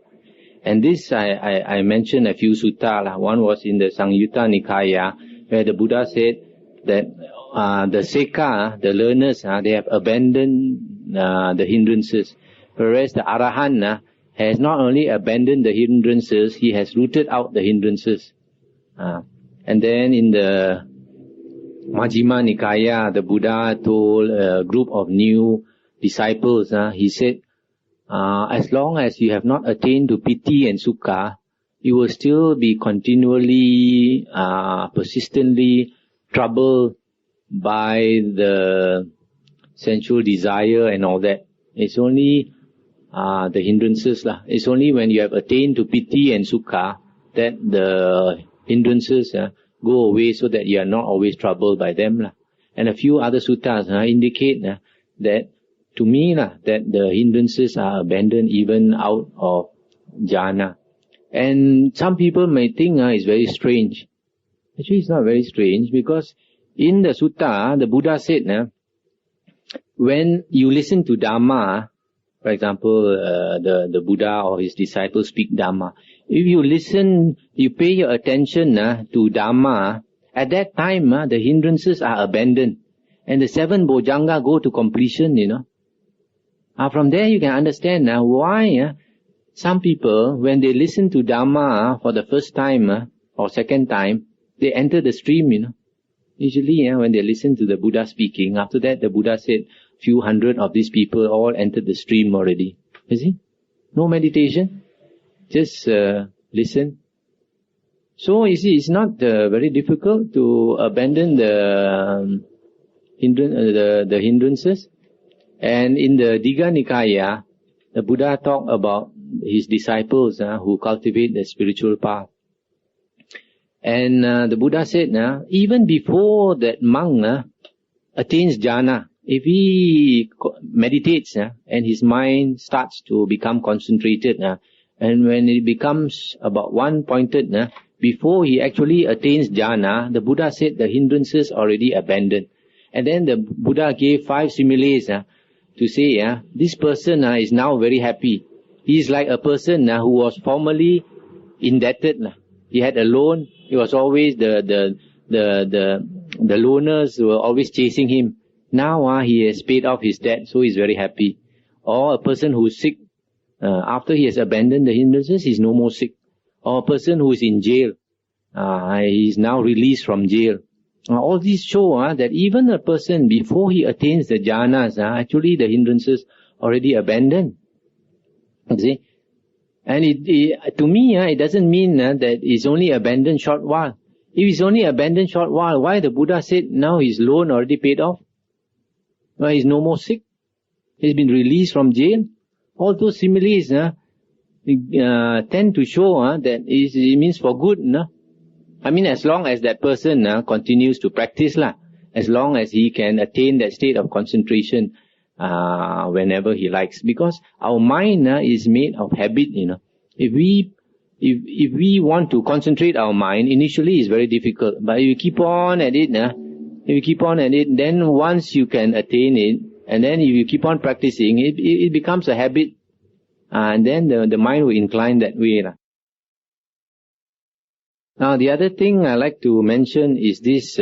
And this, I mentioned a few sutta. One was in the Samyutta Nikaya, where the Buddha said that the seka, the learners, they have abandoned the hindrances. Whereas the Arahant has not only abandoned the hindrances, he has rooted out the hindrances. And then in the Majjhima Nikaya, the Buddha told a group of new disciples, he said, as long as you have not attained to piti and sukha, you will still be continually, persistently troubled by the sensual desire and all that. It's only the hindrances. It's only when you have attained to piti and sukha that the hindrances go away so that you are not always troubled by them. And a few other suttas indicate that to me that the hindrances are abandoned even out of jhana. And some people may think it's very strange. Actually, it's not very strange, because in the sutta, the Buddha said, when you listen to Dhamma, for example, the Buddha or his disciples speak Dhamma, if you listen, you pay your attention to Dhamma, at that time the hindrances are abandoned. And the 7 bojjhanga go to completion, From there you can understand why some people, when they listen to Dhamma for the first time or second time, they enter the stream, Usually when they listen to the Buddha speaking, after that the Buddha said, few hundred of these people all entered the stream already. You see? No meditation. Just listen. So you see, it's not very difficult to abandon the hindrances. And in the Digha Nikaya, the Buddha talked about his disciples who cultivate the spiritual path. And the Buddha said, even before that monk attains jhana, if he meditates and his mind starts to become concentrated, and when it becomes about one-pointed, before he actually attains jhana, the Buddha said the hindrances already abandoned. And then the Buddha gave 5 similes to say, this person is now very happy. He is like a person who was formerly indebted. He had a loan. It was always the loaners were always chasing him. Now he has paid off his debt, so he's very happy. Or a person who is sick, after he has abandoned the hindrances, he's no more sick. Or a person who is in jail, he is now released from jail. All these show that even a person, before he attains the jhanas, actually the hindrances already abandoned. You see? And to me, it doesn't mean that it's only abandoned short while. If it's only abandoned short while, why the Buddha said now his loan already paid off? Well, he's no more sick. He's been released from jail. All those similes tend to show that it means for good. I mean, as long as that person continues to practice, as long as he can attain that state of concentration whenever he likes. Because our mind is made of habit. If we want to concentrate our mind, initially it's very difficult. But if you keep on at it, then once you can attain it, and then if you keep on practicing, it becomes a habit. And then the mind will incline that way. Now the other thing I like to mention is this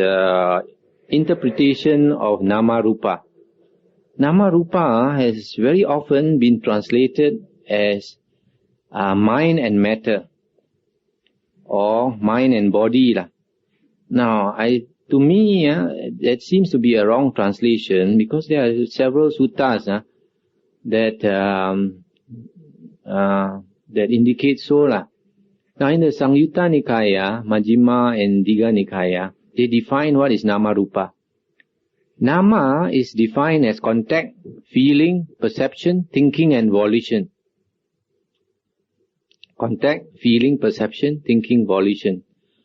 interpretation of Nama Rupa. Nama Rupa has very often been translated as mind and matter, or mind and body. Now, to me, that seems to be a wrong translation, because there are several suttas that indicate so. Now, in the Samyutta Nikaya, Majjhima and Digha Nikaya, they define what is Nama Rupa. Nama is defined as contact, feeling, perception, thinking and volition. Contact, feeling, perception, thinking, volition.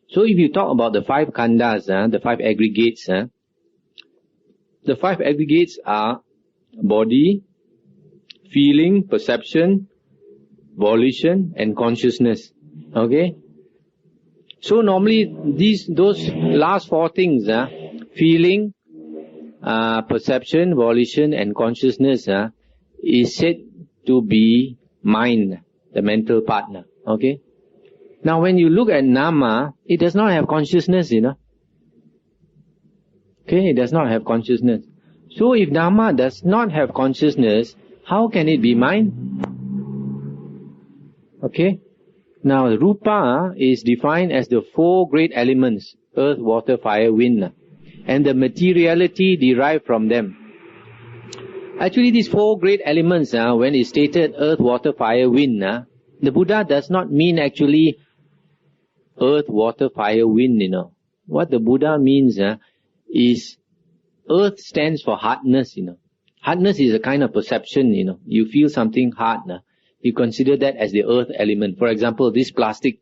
So if you talk about the 5 khandhas, the 5 aggregates, the 5 aggregates are body, feeling, perception, volition and consciousness. Okay? So normally those last 4 things, feeling, perception, volition and consciousness is said to be mind, the mental partner. Okay? Now when you look at Nama, it does not have consciousness, Okay, it does not have consciousness. So if Nama does not have consciousness, how can it be mind? Okay? Now Rupa is defined as the 4 great elements, earth, water, fire, wind, and the materiality derived from them. Actually, these 4 great elements, when it's stated earth, water, fire, wind, the Buddha does not mean actually earth, water, fire, wind, What the Buddha means is earth stands for hardness, Hardness is a kind of perception, You feel something hard, you consider that as the earth element. For example, this plastic,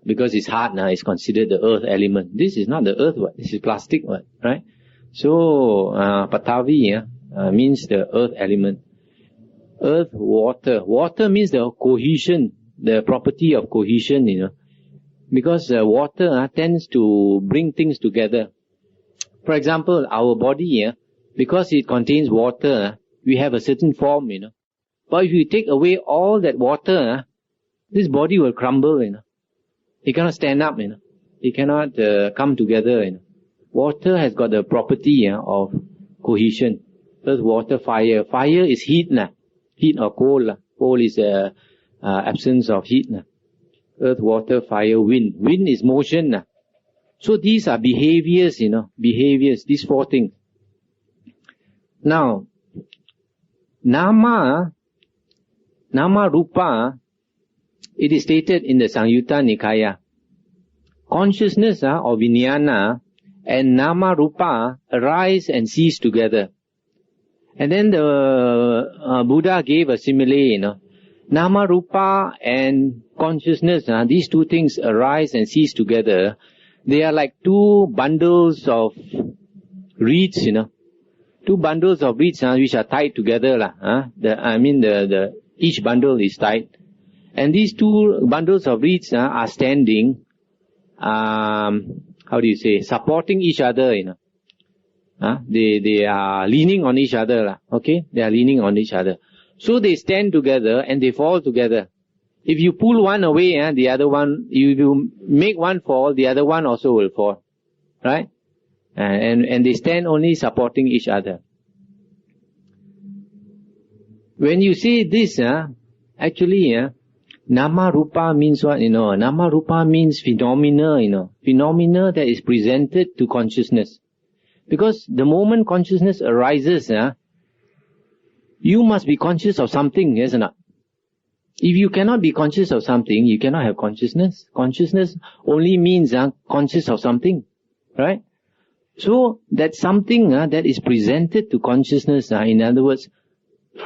because it's hard, is considered the earth element. This is not the earth, this is plastic, right? So, Patavi means the earth element. Earth, water. Water means the cohesion, the property of cohesion, Because water tends to bring things together. For example, our body, because it contains water, we have a certain form, But if you take away all that water, this body will crumble, It cannot stand up, It cannot come together, Water has got the property of cohesion. Earth, water, fire. Fire is heat, Heat or cold. Cold is absence of heat. Earth, water, fire, wind. Wind is motion. So these are behaviors, behaviors, these four things. Now, Nama Rupa, it is stated in the Samyutta Nikaya. Consciousness or Vijnana and Nama Rupa arise and cease together. And then the Buddha gave a simile, Nama Rupa and consciousness, these two things arise and cease together. They are like two bundles of reeds, two bundles of reeds which are tied together. Each bundle is tied. And these two bundles of reeds are standing, supporting each other, They are leaning on each other, okay? They are leaning on each other. So they stand together and they fall together. If you pull one away, the other one, you make one fall, the other one also will fall. Right? And they stand only supporting each other. When you say this, actually, Nama Rupa means what, Nama Rupa means phenomena, Phenomena that is presented to consciousness. Because the moment consciousness arises, you must be conscious of something, yes or not? If you cannot be conscious of something, you cannot have consciousness. Consciousness only means conscious of something, right? So that something that is presented to consciousness, in other words,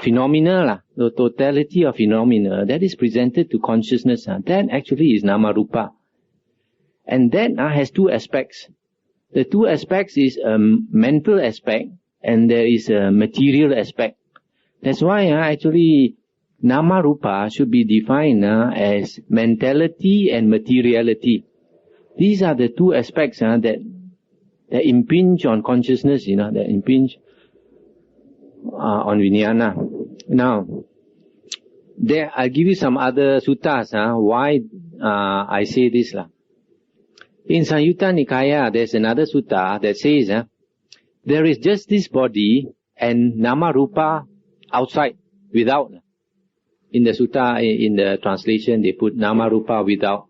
phenomena, the totality of phenomena that is presented to consciousness, that actually is Nama Rupa. And that has two aspects. The two aspects is a mental aspect and there is a material aspect. That's why actually Nama Rupa should be defined as mentality and materiality. These are the two aspects that impinge on consciousness, that impinge on Vijnana. Now, I'll give you some other suttas why I say this. In Samyutta Nikaya, there's another sutta that says there is just this body and Nama Rupa outside, without. In the sutta, in the translation, they put Nama Rupa without.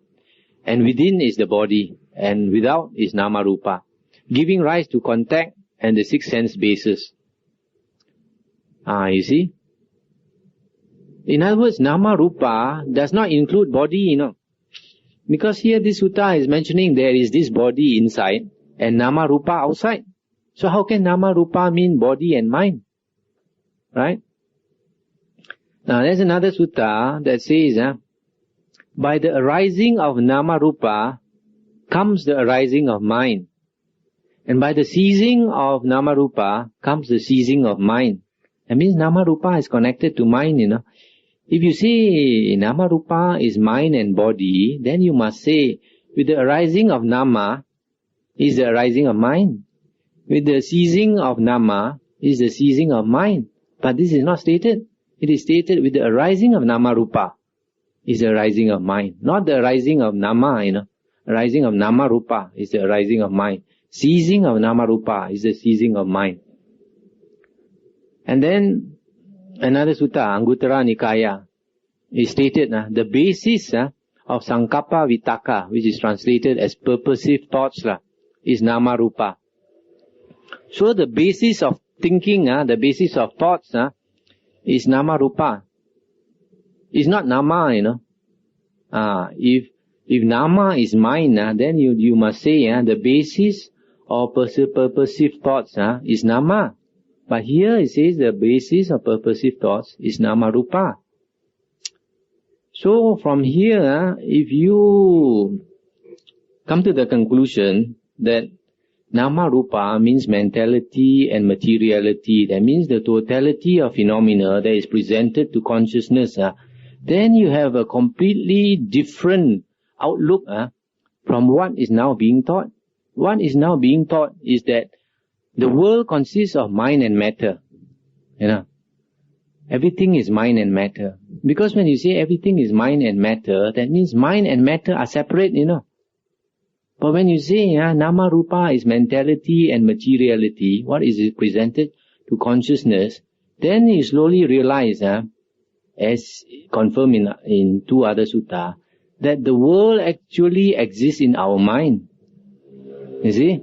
And within is the body, and without is Nama Rupa, giving rise to contact and the six sense bases. You see? In other words, Nama Rupa does not include body, Because here this sutta is mentioning there is this body inside and Nama Rupa outside. So how can Nama Rupa mean body and mind? Right? Now there's another sutta that says, by the arising of Nama Rupa comes the arising of mind. And by the ceasing of Nama Rupa comes the ceasing of mind. That means Nama Rupa is connected to mind, If you say Nama Rupa is mind and body, then you must say, with the arising of Nama is the arising of mind. With the ceasing of Nama is the ceasing of mind. But this is not stated. It is stated with the arising of Nama Rupa is the arising of mind. Not the arising of Nama, Arising of Nama Rupa is the arising of mind. Ceasing of Nama Rupa is the ceasing of mind. And then another sutta, Anguttara Nikaya, is stated the basis of Sankappa Vitaka, which is translated as purposive thoughts, is Nama Rupa. So the basis of thinking, the basis of thoughts is Nama Rupa. It's not Nama, If Nama is mind, then you must say the basis of purposive thoughts is Nama. But here it says the basis of purposive thoughts is Nama Rupa. So from here, if you come to the conclusion that Nama Rupa means mentality and materiality, that means the totality of phenomena that is presented to consciousness, then you have a completely different outlook from what is now being taught. What is now being taught is that the world consists of mind and matter. Everything is mind and matter. Because when you say everything is mind and matter, that means mind and matter are separate, But when you say Nama Rupa is mentality and materiality, what is it presented to consciousness, then you slowly realize as confirmed in two other sutta, that the world actually exists in our mind. You see?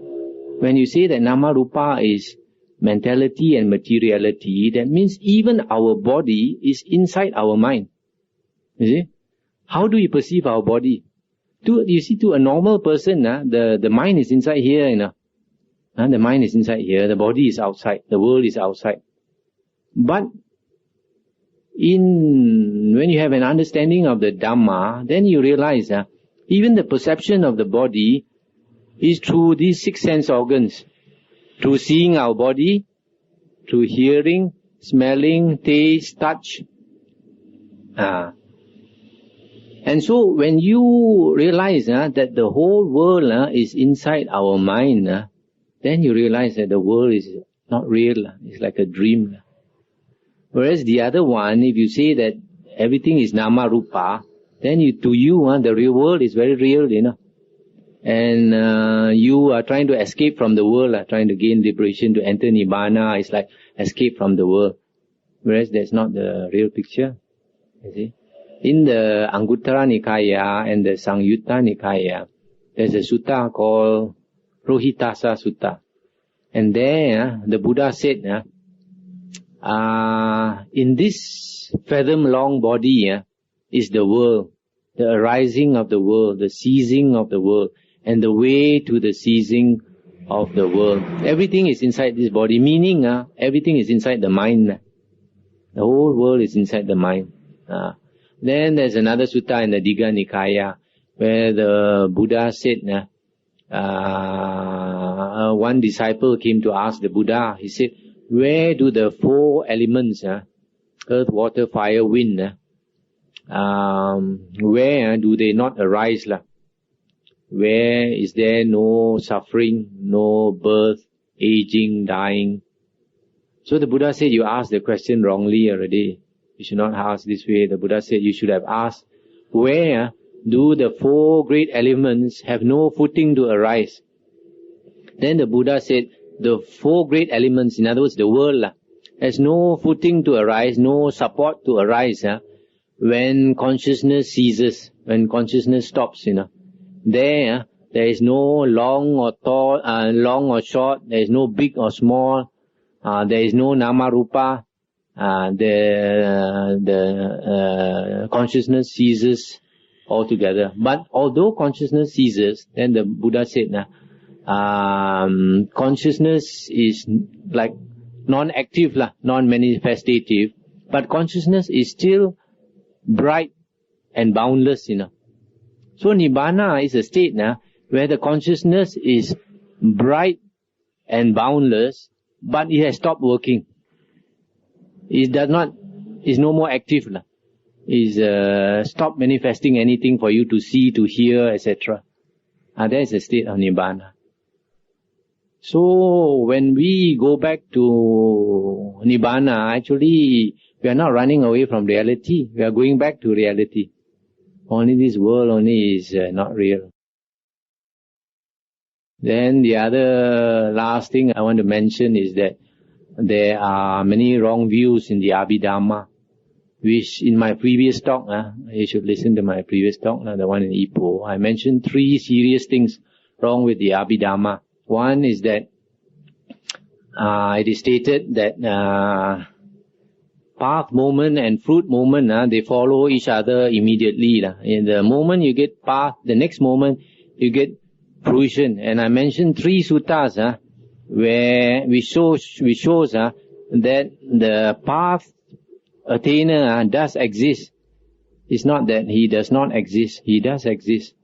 When you say that Nama Rupa is mentality and materiality, that means even our body is inside our mind. You see? How do we perceive our body? You see, to a normal person, the mind is inside here, the mind is inside here, the body is outside, the world is outside. But when you have an understanding of the Dhamma, then you realize even the perception of the body is through these six sense organs. Through seeing our body, through hearing, smelling, taste, touch. And so when you realize that the whole world is inside our mind, then you realize that the world is not real. It's like a dream. Whereas the other one, if you say that everything is Nama Rupa, then to you, the real world is very real, And you are trying to escape from the world, trying to gain liberation, to enter Nibbana. It's like escape from the world. Whereas that's not the real picture. You see? In the Anguttara Nikaya and the Sangyutta Nikaya, there's a sutta called Rohitassa Sutta. And there, the Buddha said, in this fathom-long body is the world, the arising of the world, the ceasing of the world, and the way to the ceasing of the world. Everything is inside this body, meaning everything is inside the mind. The whole world is inside the mind. Then there's another sutta in the Digha Nikaya where the Buddha said, one disciple came to ask the Buddha, he said, where do the four elements, earth, water, fire, wind, where do they not arise? Where is there no suffering, no birth, aging, dying? So the Buddha said, you asked the question wrongly already. You should not ask this way. The Buddha said, you should have asked, where do the four great elements have no footing to arise? Then the Buddha said, the four great elements, in other words, the world, has no footing to arise, no support to arise, when consciousness ceases, when consciousness stops, There is no long or tall, long or short, there is no big or small, there is no Nama Rupa, the consciousness ceases altogether. But although consciousness ceases, then the Buddha said, consciousness is like non-active, non-manifestative, but consciousness is still bright and boundless, So Nibbana is a state where the consciousness is bright and boundless, but it has stopped working. It is no more active. Is stopped manifesting anything for you to see, to hear, etc. That is a state of Nibbana. So when we go back to Nibbana, actually we are not running away from reality. We are going back to reality. Only this world only is not real. Then the other last thing I want to mention is that there are many wrong views in the Abhidhamma, which in my previous talk, you should listen to my previous talk, the one in Ipoh, I mentioned three serious things wrong with the Abhidhamma. One is that it is stated that path moment and fruit moment, they follow each other immediately. In the moment you get path, the next moment you get fruition. And I mentioned three suttas where we shows that the path attainer does exist. It's not that he does not exist. He does exist.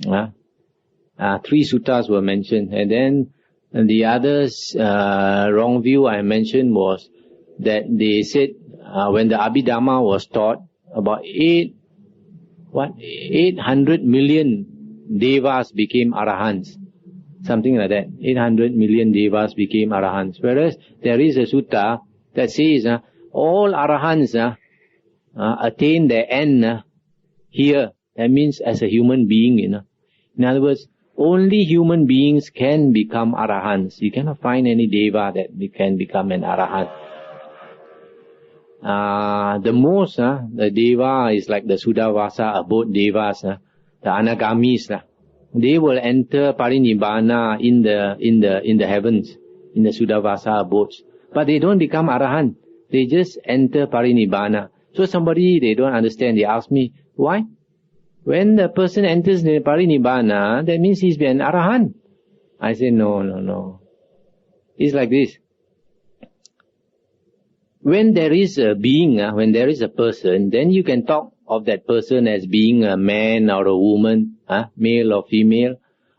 Three suttas were mentioned. And then the others wrong view I mentioned was that they said when the Abhidhamma was taught, about 800 million devas became Arahants. Something like that. 800 million devas became Arahants. Whereas there is a sutta that says all Arahants attain their end here. That means as a human being. In other words, only human beings can become Arahants. You cannot find any deva that can become an Arahant. The most, the Deva is like the Sudavasa abode Devas, the Anagamis, they will enter Parinibbana in the heavens, in the Sudavasa abodes. But they don't become Arahant. They just enter Parinibbana. So somebody, they don't understand, they ask me, why? When the person enters the Parinibbana, that means he's been Arahant. I say, no. It's like this. When there is a being, when there is a person, then you can talk of that person as being a man or a woman, male or female,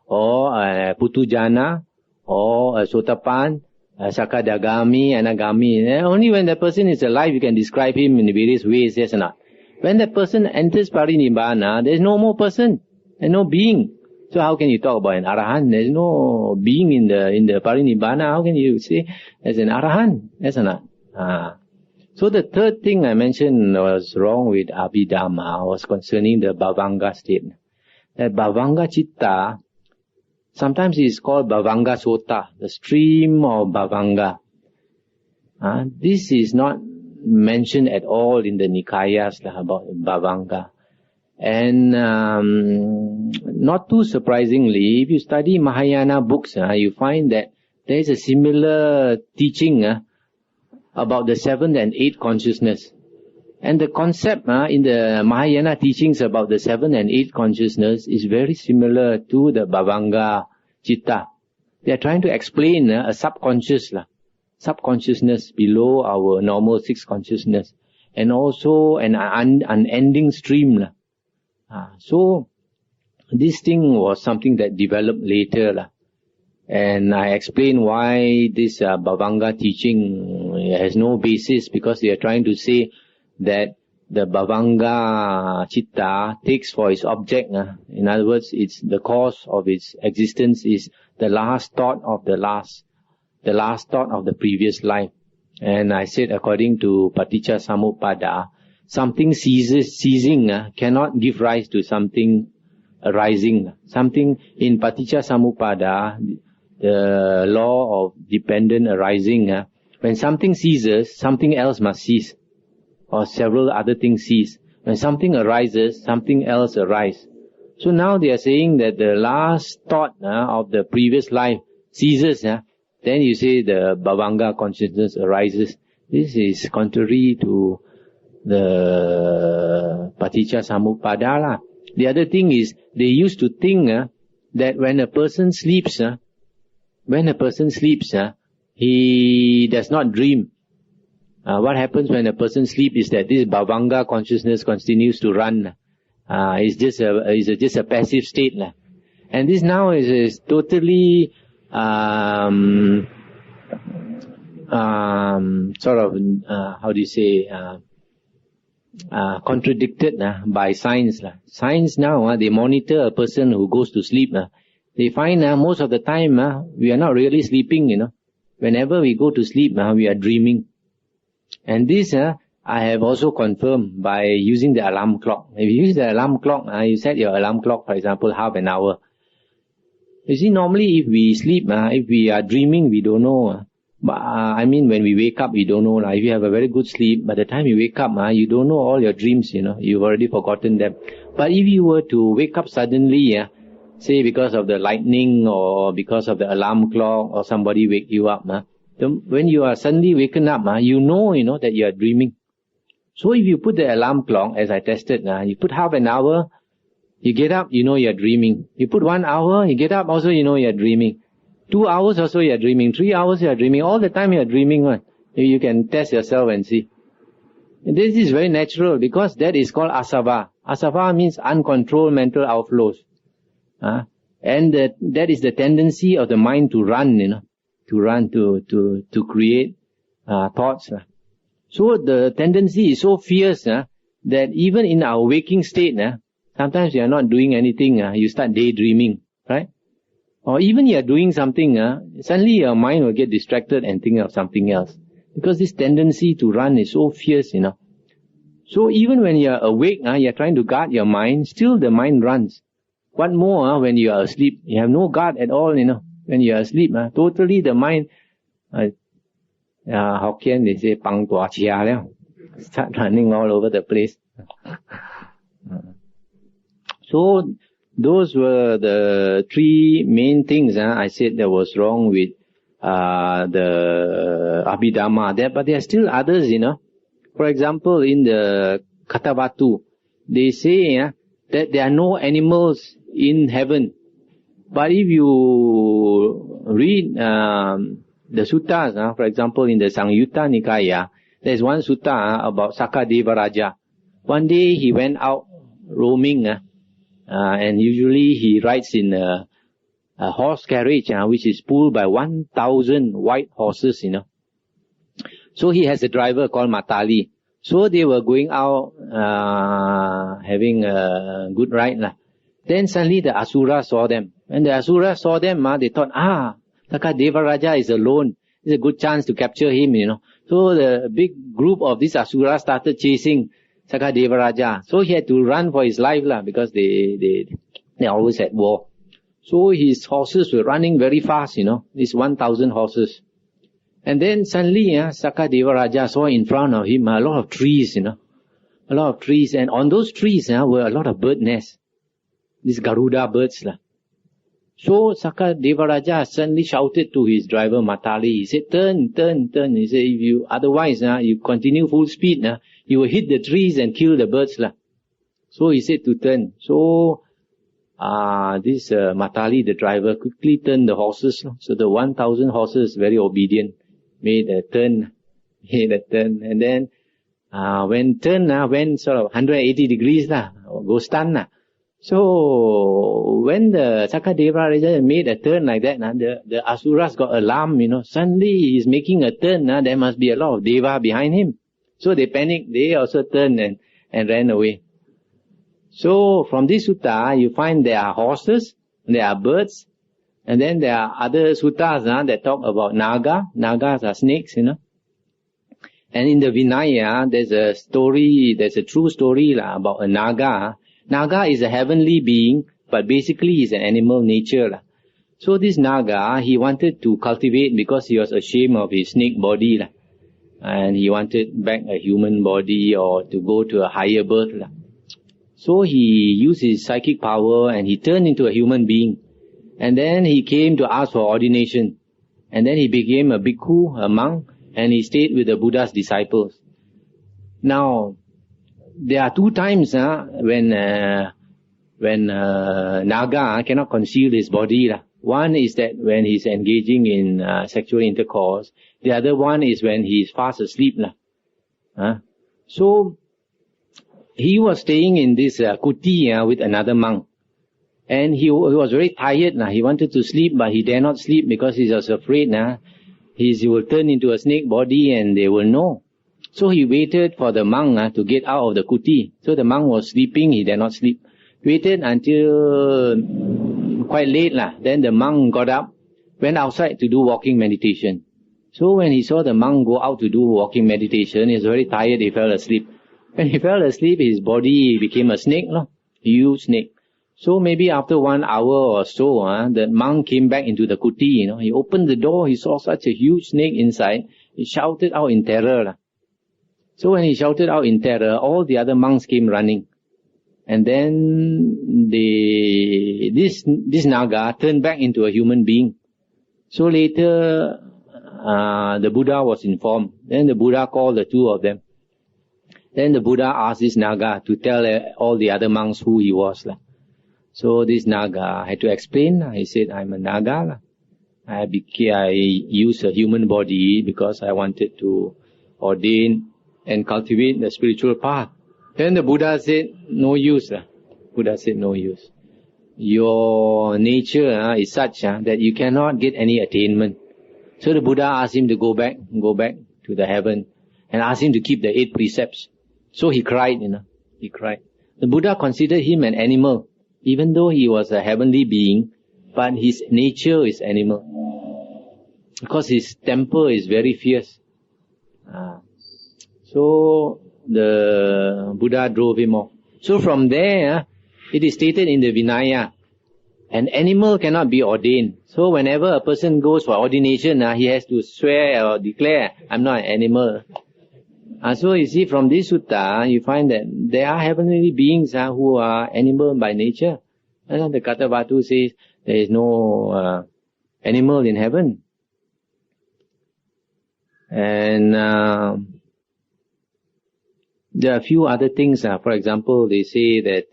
or a Putujana, or a Sotapan, a Sakadagami, Anagami. Only when the person is alive you can describe him in various ways, yes or not. When the person enters Parinibbana, there is no more person and no being. So how can you talk about an Arahant? There is no being in the Parinibbana. How can you say as an Arahant? Yes or not? So the third thing I mentioned was wrong with Abhidhamma was concerning the Bhavanga state. That Bhavanga Chitta, sometimes it is called Bhavanga Sota, the stream of Bhavanga. This is not mentioned at all in the Nikayas about Bhavanga. And not too surprisingly, if you study Mahayana books, you find that there is a similar teaching about the seventh and eighth consciousness. And the concept in the Mahayana teachings about the seventh and eighth consciousness is very similar to the Bhavanga Chitta. They are trying to explain a subconsciousness below our normal sixth consciousness, and also an unending stream. So this thing was something that developed later. And I explain why this Bhavanga teaching has no basis, because they are trying to say that the Bhavanga Chitta takes for its object. In other words, it's the cause of its existence is the last thought of the last thought of the previous life. And I said, according to Paticca Samuppada, something ceasing cannot give rise to something arising. Something in Paticca Samuppada, the law of dependent arising, when something ceases, something else must cease, or several other things cease. When something arises, something else arises. So now they are saying that the last thought of the previous life ceases, then you say the Bhavanga consciousness arises. This is contrary to the Paticca Samuppada. The other thing is, they used to think that when a person sleeps, he does not dream. What happens when a person sleeps is that this Bhavanga consciousness continues to run. It's just a passive state. And this now is totally contradicted by science. Science now, they monitor a person who goes to sleep. They find most of the time we are not really sleeping. Whenever we go to sleep, we are dreaming. And this I have also confirmed by using the alarm clock. If you use the alarm clock, you set your alarm clock, for example, half an hour. You see, normally if we sleep, if we are dreaming, we don't know. But when we wake up, we don't know. If you have a very good sleep, by the time you wake up, you don't know all your dreams, You've already forgotten them. But if you were to wake up suddenly, say because of the lightning or because of the alarm clock or somebody wake you up, when you are suddenly waken up, you know that you are dreaming. So if you put the alarm clock, as I tested, you put half an hour, you get up, you are dreaming. You put 1 hour, you get up, also you are dreaming. 2 hours also you are dreaming. 3 hours you are dreaming. All the time you are dreaming. You can test yourself and see. And this is very natural, because that is called asava. Asava means uncontrolled mental outflows. And that is the tendency of the mind to run, to create thoughts. So the tendency is so fierce that even in our waking state, sometimes you are not doing anything, you start daydreaming, right? Or even you are doing something, suddenly your mind will get distracted and think of something else. Because this tendency to run is so fierce, So even when you are awake, you are trying to guard your mind, still the mind runs. What more when you are asleep? You have no guard at all, When you are asleep, totally the mind, Hokkien they say, pang tua chia liao. Start running all over the place. So those were the three main things I said that was wrong with the Abhidhamma. But there are still others, For example, in the Kathavatu, they say that there are no animals in heaven. But if you read the suttas, for example, in the Sangyutta Nikaya, there's one sutta about Sakadeva Raja. One day he went out roaming, and usually he rides in a horse carriage, which is pulled by 1,000 white horses, So he has a driver called Matali. So they were going out, having a good ride. Then suddenly the Asura saw them. When the Asura saw them, they thought, Sakadeva Raja is alone. It's a good chance to capture him, So the big group of these Asura started chasing Sakadeva Raja. So he had to run for his life, because they always at war. So his horses were running very fast, these 1,000 horses. And then suddenly, Sakadeva Raja saw in front of him a lot of trees, a lot of trees. And on those trees were a lot of bird nests. These Garuda birds. So Sakadeva Raja suddenly shouted to his driver Matali. He said, turn, turn, turn. He said, otherwise you continue full speed, you will hit the trees and kill the birds. So he said to turn. So this Matali, the driver, quickly turned the horses. So the 1,000 horses, very obedient, made a turn. And then when turn went sort of 180 degrees, go stun. So when the Sakadeva Raja made a turn like that, the Asuras got alarmed, Suddenly he's making a turn, there must be a lot of Deva behind him. So they panicked, they also turned and ran away. So from this sutta, you find there are horses, there are birds, and then there are other suttas that talk about Naga. Nagas are snakes, And in the Vinaya, there's a true story about a Naga. Naga is a heavenly being, but basically is an animal nature. So this Naga, he wanted to cultivate because he was ashamed of his snake body. And he wanted back a human body or to go to a higher birth. So he used his psychic power and he turned into a human being. And then he came to ask for ordination. And then he became a bhikkhu, a monk, and he stayed with the Buddha's disciples. Now, there are two times when Naga cannot conceal his body. One is that when he's engaging in sexual intercourse. The other one is when he's fast asleep. So he was staying in this kuti with another monk. And he was very tired. He wanted to sleep, but he dare not sleep because he was afraid he will turn into a snake body and they will know. So he waited for the monk to get out of the kuti. So the monk was sleeping, he dare not sleep. Waited until quite late. Then the monk got up, went outside to do walking meditation. So when he saw the monk go out to do walking meditation, he was very tired, he fell asleep. When he fell asleep, his body became a snake, huge snake. So maybe after 1 hour or so, the monk came back into the kuti, He opened the door, he saw such a huge snake inside. He shouted out in terror. So when he shouted out in terror, all the other monks came running. And then this Naga turned back into a human being. So later, the Buddha was informed. Then the Buddha called the two of them. Then the Buddha asked this Naga to tell all the other monks who he was. So this Naga had to explain. He said, I'm a Naga. I used a human body because I wanted to ordain and cultivate the spiritual path. Then the Buddha said, no use. Buddha said, no use. Your nature is such that you cannot get any attainment. So the Buddha asked him to go back to the heaven and asked him to keep the 8 precepts. So he cried, he cried. The Buddha considered him an animal, even though he was a heavenly being, but his nature is animal. Because his temper is very fierce. So the Buddha drove him off. So from there, it is stated in the Vinaya, an animal cannot be ordained. So whenever a person goes for ordination, he has to swear or declare, I'm not an animal. So you see, from this sutta, you find that there are heavenly beings who are animal by nature. And the Kathavatu says there is no animal in heaven. And there are a few other things. For example, they say that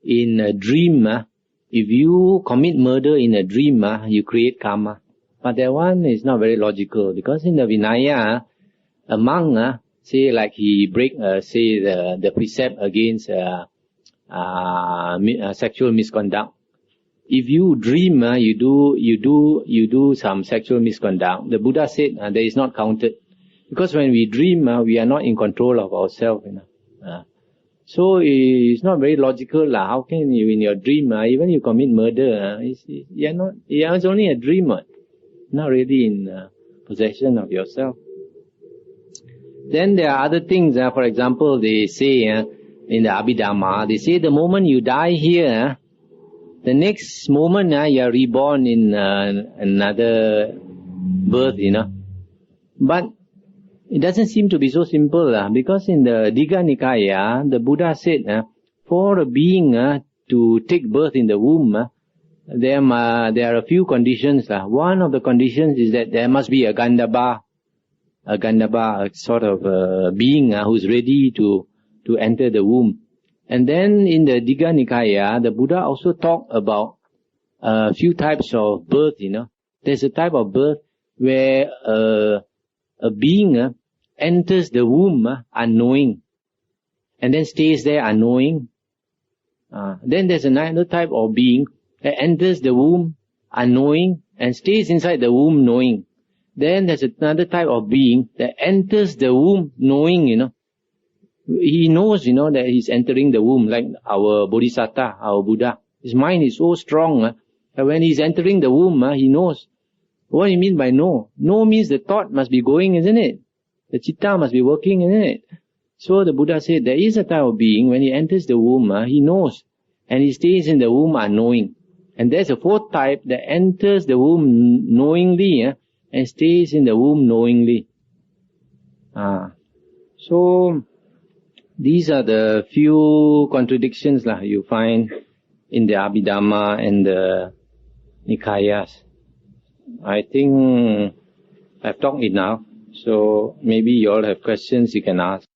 in a dream, if you commit murder in a dream, you create karma. But that one is not very logical, because in the Vinaya, a monk, say like he break, say the precept against sexual misconduct. If you dream, you do some sexual misconduct. The Buddha said that is not counted, because when we dream, we are not in control of ourselves. So it's not very logical. How can you, in your dream, even you commit murder, it's only a dream, not really in possession of yourself. Then there are other things. For example, they say in the Abhidhamma, they say the moment you die here, the next moment you are reborn in another birth, But it doesn't seem to be so simple, because in the Digha Nikaya, the Buddha said, for a being to take birth in the womb, there are a few conditions. One of the conditions is that there must be a Gandhabba, a sort of being who's ready to enter the womb. And then in the Digha Nikaya, the Buddha also talked about a few types of birth, There's a type of birth where a being enters the womb unknowing, and then stays there unknowing. Then there's another type of being that enters the womb unknowing and stays inside the womb knowing. Then there's another type of being that enters the womb knowing, He knows, that he's entering the womb, like our Bodhisatta, our Buddha. His mind is so strong that when he's entering the womb, he knows. What do you mean by know? Know means the thought must be going, isn't it? The citta must be working, isn't it? So the Buddha said there is a type of being, when he enters the womb, he knows. And he stays in the womb unknowing. And there's a fourth type that enters the womb knowingly and stays in the womb knowingly. So these are the few contradictions you find in the Abhidhamma and the Nikayas. I think I've talked enough, so maybe you all have questions you can ask.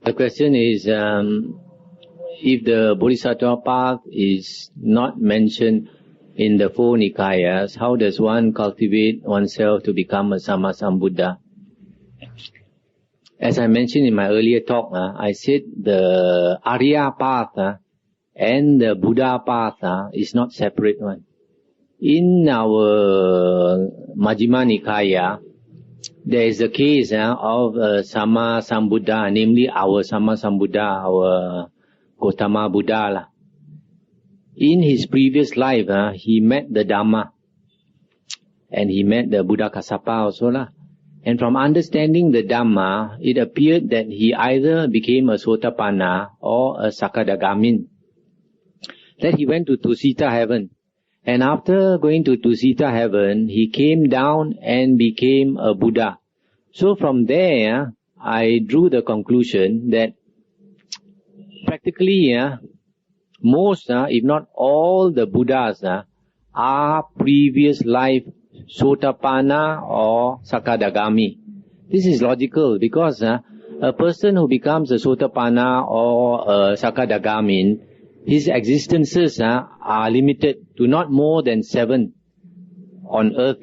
The question is, if the Bodhisattva path is not mentioned in the Four Nikayas, how does one cultivate oneself to become a Sammasambuddha? As I mentioned in my earlier talk, I said the Arya path and the Buddha path is not separate one. In our Majjhima Nikaya, there is a case of Sammasambuddha, namely our Sammasambuddha, our Gautama Buddha. In his previous life, he met the Dhamma, and he met the Buddha Kassapa also. And from understanding the Dhamma, it appeared that he either became a Sotapanna or a Sakadagamin. Then he went to Tusita heaven. And after going to Tusita heaven, he came down and became a Buddha. So from there, I drew the conclusion that practically, most, if not all the Buddhas are previous life Sotapanna or Sakadagami. This is logical because a person who becomes a Sotapanna or a Sakadagamin, his existences are limited to not more than 7 on earth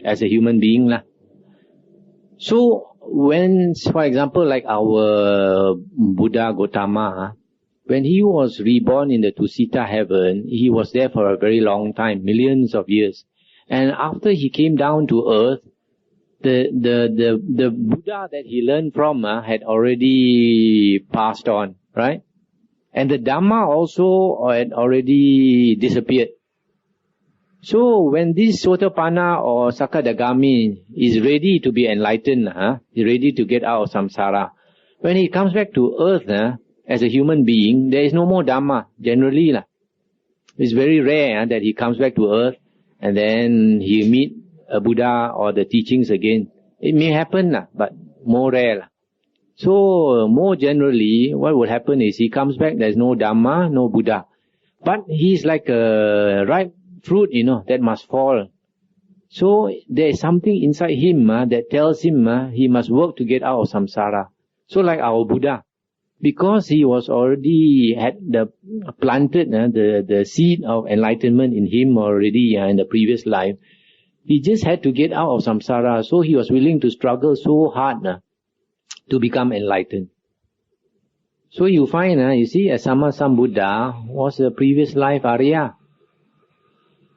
as a human being. So when, for example, like our Buddha Gautama, when he was reborn in the Tusita heaven, he was there for a very long time, millions of years. And after he came down to earth, the Buddha that he learned from had already passed on, right? And the Dhamma also had already disappeared. So when this Sotapanna or Sakadagami is ready to be enlightened, is ready to get out of samsara, when he comes back to earth as a human being, there is no more Dhamma, generally. It's very rare that he comes back to earth and then he meet a Buddha or the teachings again. It may happen, but more rare. So, more generally, what would happen is he comes back, there's no Dhamma, no Buddha. But he's like a ripe fruit, that must fall. So, there is something inside him that tells him he must work to get out of samsara. So, like our Buddha, because he was already planted the seed of enlightenment in him already in the previous life, he just had to get out of samsara. So, he was willing to struggle so hard to become enlightened. So you find, you see, a Sammasambuddha was a previous life Arya.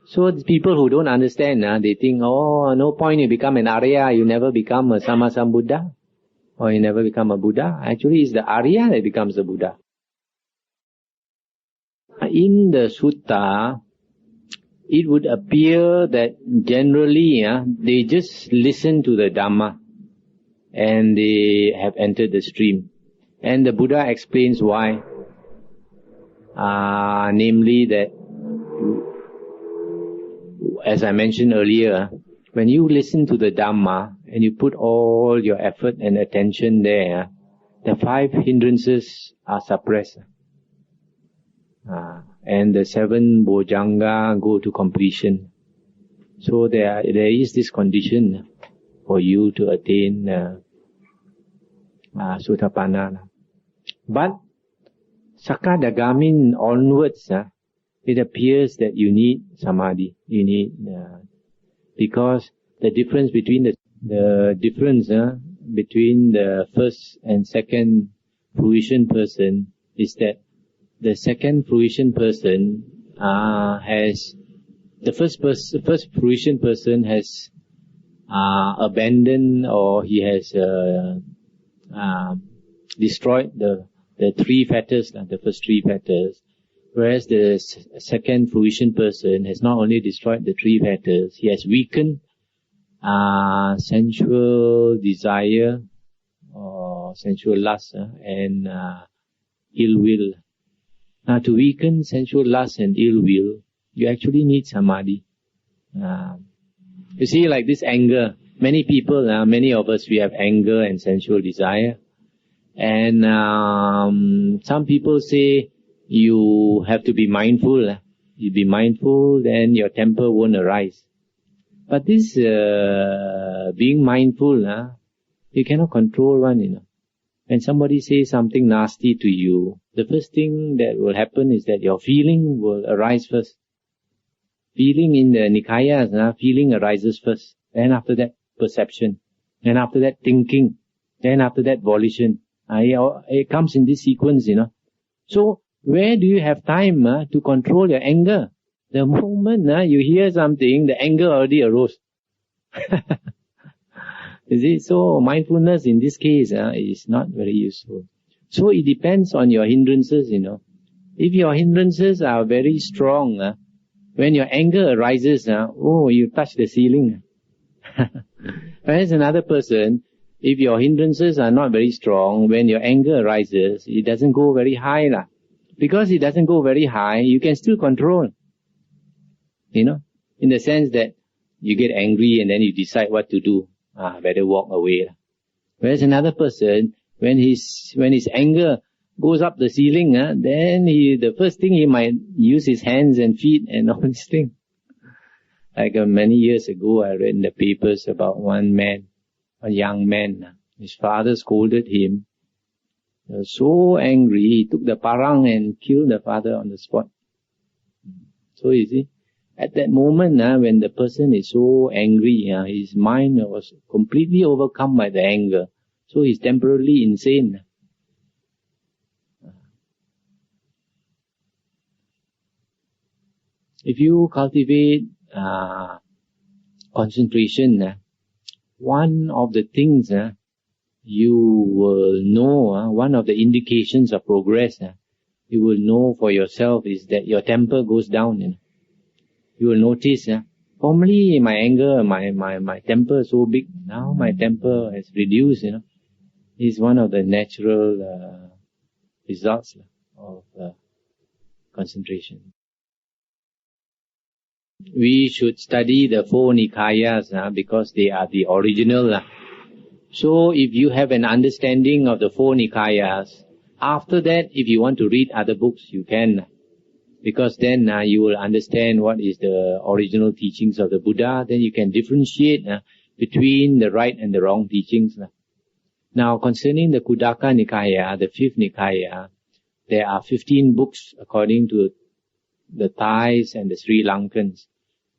So the people who don't understand, they think, oh, no point you become an Arya, you never become a Sammasambuddha, or you never become a Buddha. Actually, it's the Arya that becomes a Buddha. In the Sutta, it would appear that generally, they just listen to the Dhamma, and they have entered the stream. And the Buddha explains why. Namely that, as I mentioned earlier, when you listen to the Dhamma and you put all your effort and attention there, the 5 hindrances are suppressed. And the 7 bojjhanga go to completion. So there is this condition for you to attain Sotapanna. But Sakadagamin onwards, it appears that you need Samadhi. You need because the difference between between the first and second fruition person is that the second fruition person has the first fruition person has abandoned, or he has destroyed the 3 fetters, the first 3 fetters, whereas the second fruition person has not only destroyed the 3 fetters, he has weakened sensual desire or sensual lust and ill will. Now, to weaken sensual lust and ill will, you actually need Samadhi. You see, like this anger, many people, many of us, we have anger and sensual desire. And some people say you have to be mindful. You be mindful, then your temper won't arise. But this being mindful, you cannot control one, When somebody says something nasty to you, the first thing that will happen is that your feeling will arise first. Feeling in the Nikayas, feeling arises first. Then after that, perception. Then after that, thinking. Then after that, volition. It comes in this sequence, So, where do you have time to control your anger? The moment you hear something, the anger already arose. You see, so mindfulness in this case is not very useful. So it depends on your hindrances, If your hindrances are very strong, when your anger arises, you touch the ceiling. Whereas another person, if your hindrances are not very strong, when your anger arises, it doesn't go very high. Because it doesn't go very high, you can still control. In the sense that you get angry and then you decide what to do. Better walk away. Whereas another person, when his anger goes up the ceiling, then the first thing he might use his hands and feet and all these things. Like many years ago, I read in the papers about one man, a young man. His father scolded him. He was so angry, he took the parang and killed the father on the spot. So you see, at that moment, when the person is so angry, his mind was completely overcome by the anger. So he's temporarily insane. If you cultivate concentration, one of the things you will know, one of the indications of progress, you will know for yourself is that your temper goes down. You will notice, formerly my anger, my temper is so big. Now my temper has reduced, It's one of the natural results of concentration. We should study the Four Nikayas because they are the original So if you have an understanding of the Four Nikayas, after that, if you want to read other books, you can. Because then you will understand what is the original teachings of the Buddha. Then you can differentiate between the right and the wrong teachings. Now, concerning the Khuddaka Nikaya, the fifth Nikaya, there are 15 books according to the Thais and the Sri Lankans.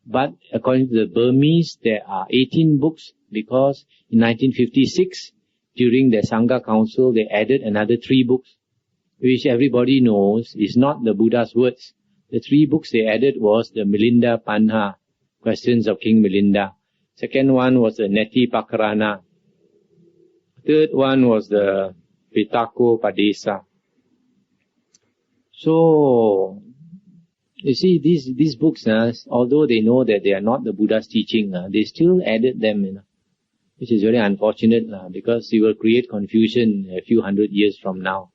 But according to the Burmese, there are 18 books because in 1956, during the Sangha Council, they added another 3 books, which everybody knows is not the Buddha's words. The 3 books they added was the Milinda Panha, Questions of King Milinda. Second one was the Neti Pakarana. Third one was the Pitako Padesa. So, you see, these books, although they know that they are not the Buddha's teaching, they still added them, which is very unfortunate, because it will create confusion a few hundred years from now.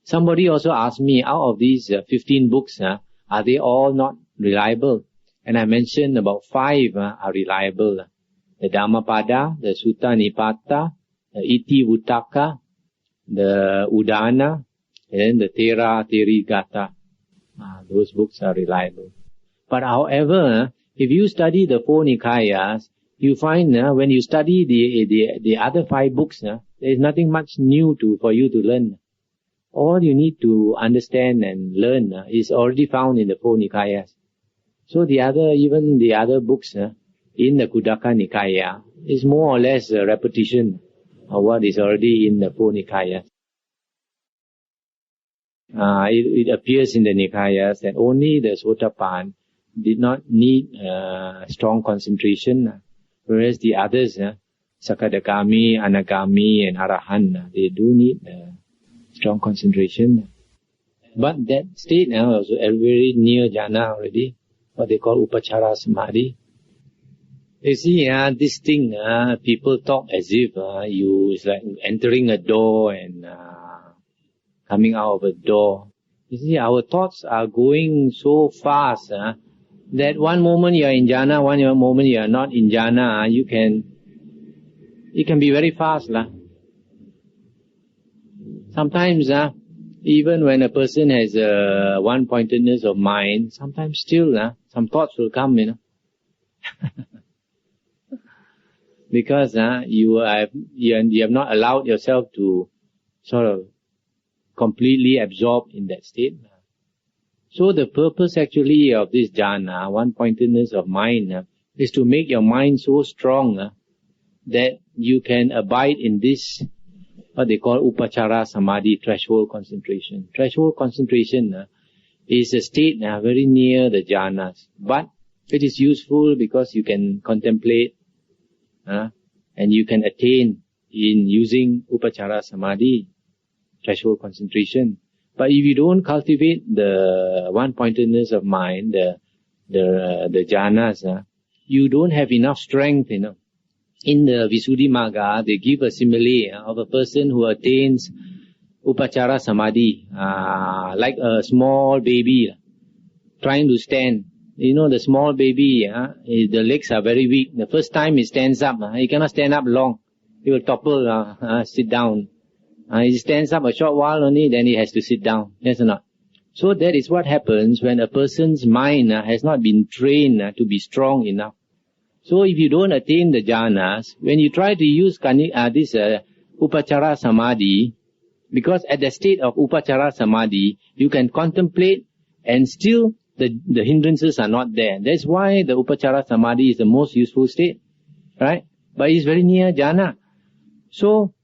Somebody also asked me, out of these 15 books, are they all not reliable? And I mentioned about 5 are reliable. The Dhammapada, the Sutta Nipata, the Iti Vuttaka, the Udana, and then the Tera Terigata. Those books are reliable. But however, if you study the Four Nikayas, you find when you study the other 5 books, there is nothing much new for you to learn. All you need to understand and learn is already found in the Four Nikayas. So even the other books in the Khuddaka Nikaya is more or less a repetition of what is already in the Four Nikayas. It appears in the Nikayas that only the Sotapanna did not need strong concentration, whereas the others, Sakadagami, Anagami, and Arahant, they do need strong concentration. But that state now also very near jhana already, what they call Upacara Samadhi. You see, this thing, people talk as if it's like entering a door and coming out of a door. You see, our thoughts are going so fast that one moment you are in jhana, one moment you are not in jhana. It can be very fast. Sometimes, even when a person has one-pointedness of mind, sometimes still some thoughts will come, because you have not allowed yourself to sort of completely absorb in that state. So the purpose actually of this jhana, one-pointedness of mind, is to make your mind so strong that you can abide in this, what they call Upacara Samadhi, threshold concentration. Threshold concentration is a state very near the jhanas, but it is useful because you can contemplate and you can attain in using Upacara Samadhi, threshold concentration. But if you don't cultivate the one-pointedness of mind, the jhanas, you don't have enough strength, In the Visuddhimagga, they give a simile of a person who attains Upacara Samadhi, like a small baby trying to stand. The small baby, the legs are very weak. The first time he stands up, he cannot stand up long. He will topple, sit down. He stands up a short while only, then he has to sit down. Yes or not? So that is what happens when a person's mind has not been trained to be strong enough. So if you don't attain the jhanas, when you try to use this Upacara Samadhi, because at the state of Upacara Samadhi, you can contemplate and still the hindrances are not there. That's why the Upacara Samadhi is the most useful state, right? But it's very near jhana. So,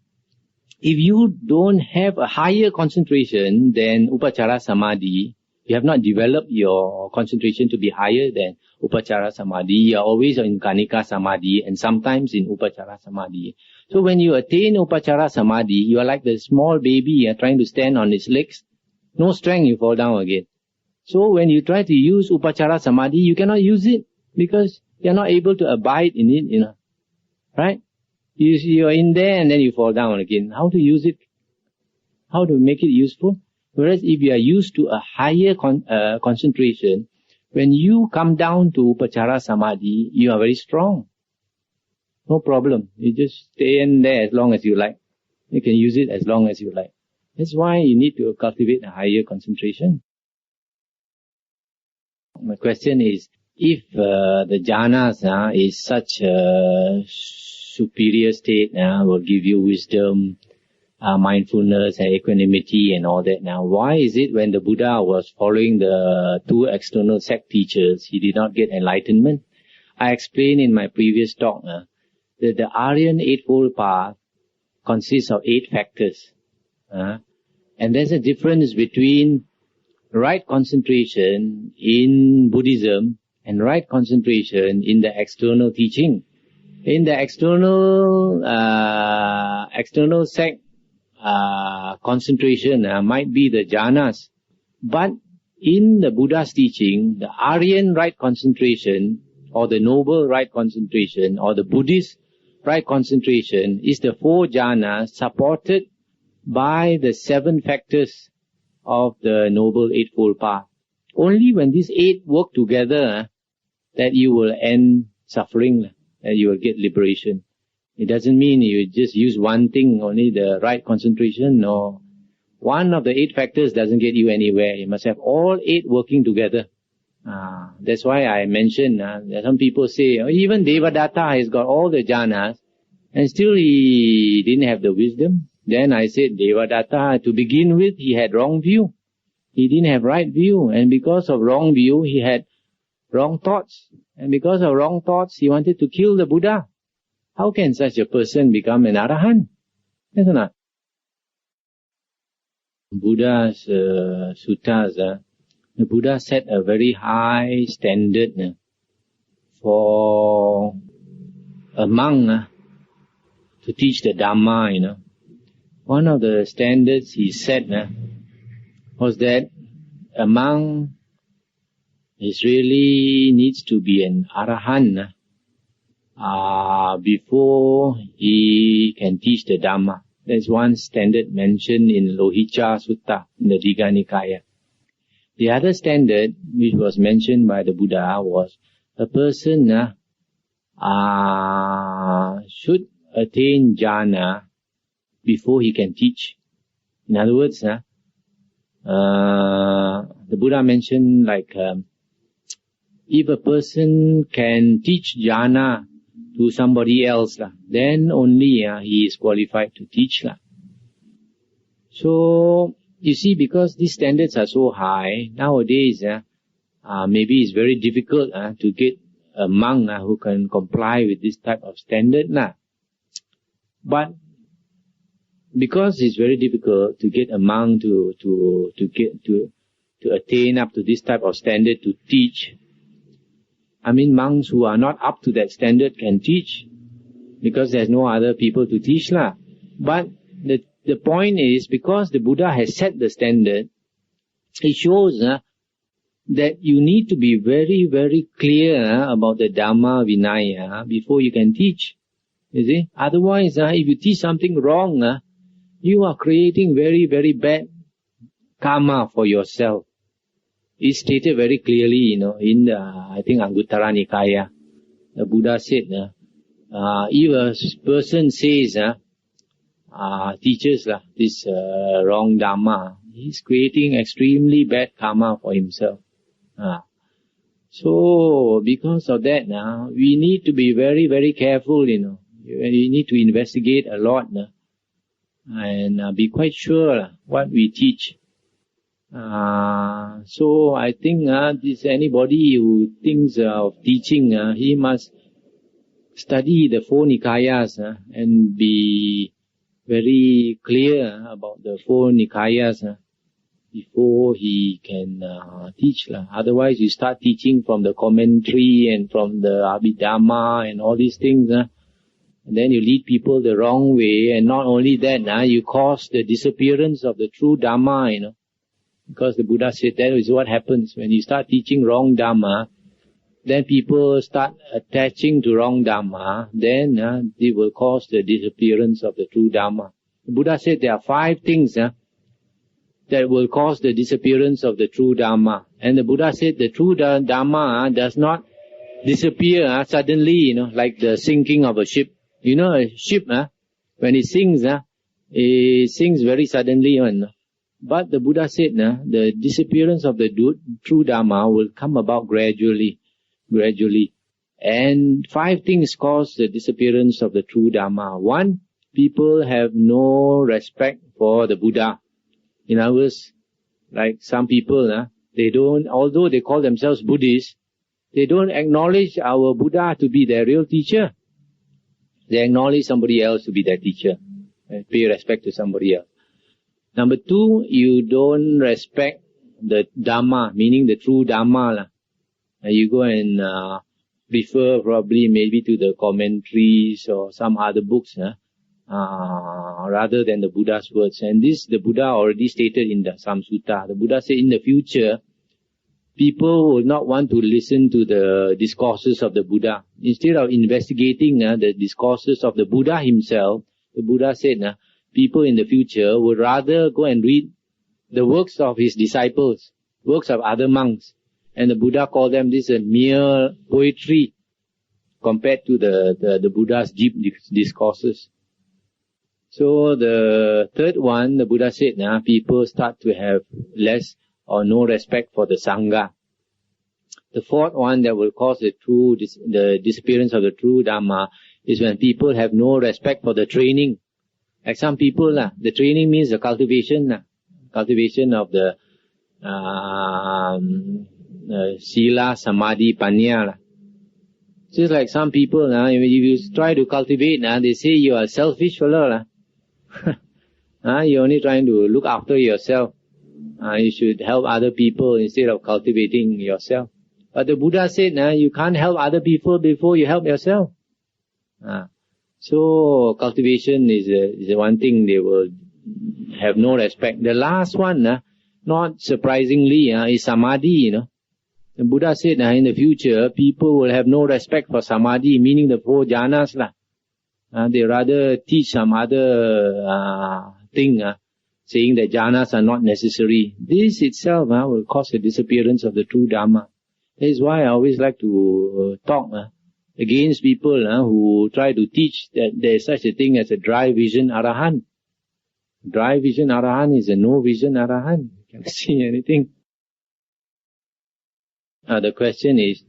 if you don't have a higher concentration than Upacara Samadhi, you have not developed your concentration to be higher than Upacara Samadhi, you are always in Kanika Samadhi and sometimes in Upacara Samadhi. So when you attain Upacara Samadhi, you are like the small baby trying to stand on its legs. No strength, you fall down again. So when you try to use Upacara Samadhi, you cannot use it because you are not able to abide in it, right? You are in there and then you fall down again. How to use it? How to make it useful? Whereas if you are used to a higher concentration, when you come down to Upacara Samadhi, you are very strong. No problem. You just stay in there as long as you like. You can use it as long as you like. That's why you need to cultivate a higher concentration. My question is, if the jhanas is such a superior state, will give you wisdom, mindfulness and equanimity and all that. Now, why is it when the Buddha was following the two external sect teachers, he did not get enlightenment? I explained in my previous talk that the Ariyan Eightfold Path consists of 8 factors. And there's a difference between right concentration in Buddhism and right concentration in the external teaching. In the external sect, concentration might be the jhanas, but in the Buddha's teaching, the Aryan right concentration, or the noble right concentration, or the Buddhist right concentration, is the 4 jhanas supported by the 7 factors of the Noble Eightfold Path. Only when these 8 work together that you will end suffering, that you will get liberation. It doesn't mean you just use one thing, only the right concentration. No. One of the 8 factors doesn't get you anywhere. You must have all 8 working together. That's why I mentioned that some people say, even Devadatta has got all the jhanas and still he didn't have the wisdom. Then I said, Devadatta, to begin with, he had wrong view. He didn't have right view. And because of wrong view, he had wrong thoughts. And because of wrong thoughts, he wanted to kill the Buddha. How can such a person become an Arahant? Yes or not? Buddha's suttas, the Buddha set a very high standard for a monk to teach the Dhamma, One of the standards he set was that a monk really needs to be an Arahant before he can teach the Dhamma. There's one standard mentioned in Lohicca Sutta in the Digha Nikaya. The other standard which was mentioned by the Buddha was a person should attain jhana before he can teach. In other words, the Buddha mentioned if a person can teach jhana to somebody else, then only he is qualified to teach. So, you see, because these standards are so high, nowadays, maybe it's very difficult to get a monk who can comply with this type of standard. But because it's very difficult to get a monk to attain up to this type of standard to teach, monks who are not up to that standard can teach, because there's no other people to teach. But the point is, because the Buddha has set the standard, it shows that you need to be very, very clear about the Dhamma Vinaya before you can teach. You see? Otherwise, if you teach something wrong, you are creating very, very bad karma for yourself. It's stated very clearly, in the, I think, Anguttara Nikaya. The Buddha said, if a person says, teaches this wrong Dhamma, he's creating extremely bad karma for himself. So, because of that, we need to be very, very careful, You need to investigate a lot, and be quite sure what we teach. So I think this anybody who thinks of teaching, he must study the Four Nikayas and be very clear about the Four Nikayas before he can teach. Otherwise, you start teaching from the commentary and from the Abhidhamma and all these things, and then you lead people the wrong way. And not only that, you cause the disappearance of the true Dhamma, Because the Buddha said that is what happens when you start teaching wrong Dhamma. Then people start attaching to wrong Dhamma. Then it will cause the disappearance of the true Dhamma. The Buddha said there are 5 things that will cause the disappearance of the true Dhamma. And the Buddha said the true Dhamma does not disappear suddenly, like the sinking of a ship. A ship, when it sinks very suddenly. But the Buddha said, the disappearance of the true Dhamma will come about gradually. And 5 things cause the disappearance of the true Dhamma. 1, people have no respect for the Buddha. In other words, like some people, they don't, although they call themselves Buddhists, they don't acknowledge our Buddha to be their real teacher. They acknowledge somebody else to be their teacher. Pay respect to somebody else. Number 2, you don't respect the Dhamma, meaning the true Dhamma. You go and refer probably maybe to the commentaries or some other books, rather than the Buddha's words. And this the Buddha already stated in some Sutta. The Buddha said in the future, people will not want to listen to the discourses of the Buddha. Instead of investigating the discourses of the Buddha himself, the Buddha said, people in the future would rather go and read the works of his disciples, works of other monks. And the Buddha called them this a mere poetry compared to the Buddha's deep discourses. So the third one, the Buddha said, people start to have less or no respect for the Sangha. The fourth one that will cause the disappearance of the true Dhamma is when people have no respect for the training. Like some people, the training means the cultivation of the Sila, Samadhi, Panya. Just like some people, if you try to cultivate, they say you are a selfish fellow. You're only trying to look after yourself. You should help other people instead of cultivating yourself. But the Buddha said, you can't help other people before you help yourself. So cultivation is one thing they will have no respect. The last one, not surprisingly, is Samadhi. The Buddha said, in the future, people will have no respect for Samadhi, meaning the 4 jhanas. They rather teach some other thing, saying that jhanas are not necessary. This itself will cause the disappearance of the true Dhamma. That is why I always like to talk against people who try to teach that there is such a thing as a dry vision Arahant. Dry vision Arahant is a no vision Arahant. You can't see anything. The question is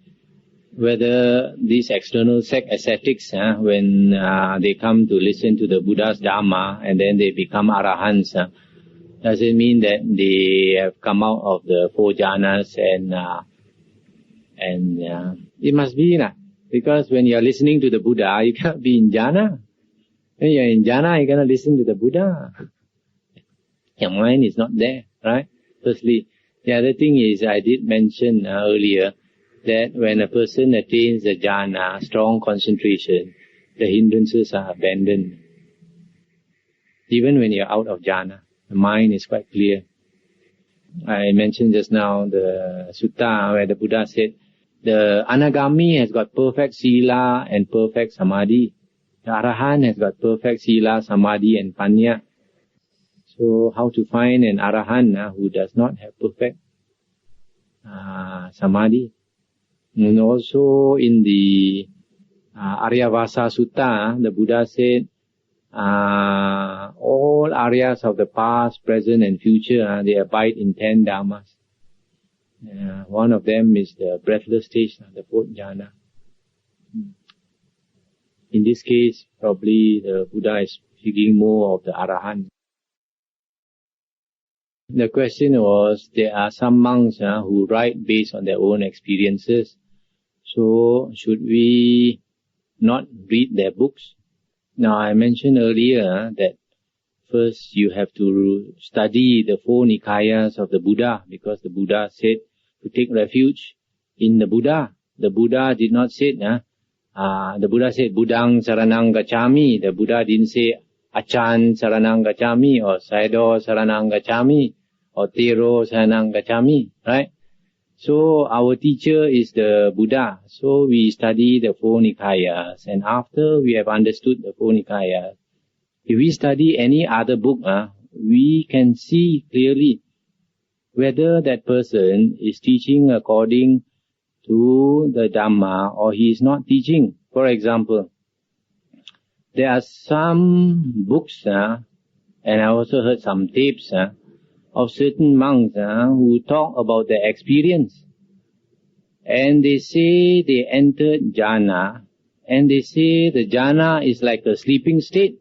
whether these external sect ascetics, when they come to listen to the Buddha's Dhamma and then they become Arahants, does it mean that they have come out of the 4 jhanas and it must be, because when you are listening to the Buddha, you can't be in jhana. When you are in jhana, you cannot listen to the Buddha. Your mind is not there, right? Firstly. The other thing is, I did mention earlier that when a person attains the jhana, strong concentration, the hindrances are abandoned. Even when you're out of jhana, the mind is quite clear. I mentioned just now the Sutta where the Buddha said, the Anagami has got perfect Sila and perfect Samadhi. The Arahant has got perfect Sila, Samadhi and Panya. So how to find an Arahant who does not have perfect Samadhi? And also in the Aryavasa Sutta, the Buddha said, all Aryas of the past, present and future, they abide in 10 Dhammas. One of them is the breathless stage, the 4th jhana. In this case, probably the Buddha is speaking more of the Arahant. The question was, there are some monks who write based on their own experiences. So, should we not read their books? Now, I mentioned earlier that first you have to study the 4 Nikayas of the Buddha, because the Buddha said to take refuge in the Buddha. The Buddha did not say, the Buddha said, Buddhang Saranang Gacchami. The Buddha didn't say, Achan Saranang Gacchami, or Sayadaw Saranang Gacchami, or Tero Saranang Gacchami, right? So our teacher is the Buddha. So we study the 4 Nikayas, and after we have understood the 4 Nikayas, if we study any other book, we can see clearly whether that person is teaching according to the Dhamma, or he is not teaching. For example, there are some books, and I also heard some tapes of certain monks who talk about their experience. And they say they entered jhana, and they say the jhana is like a sleeping state.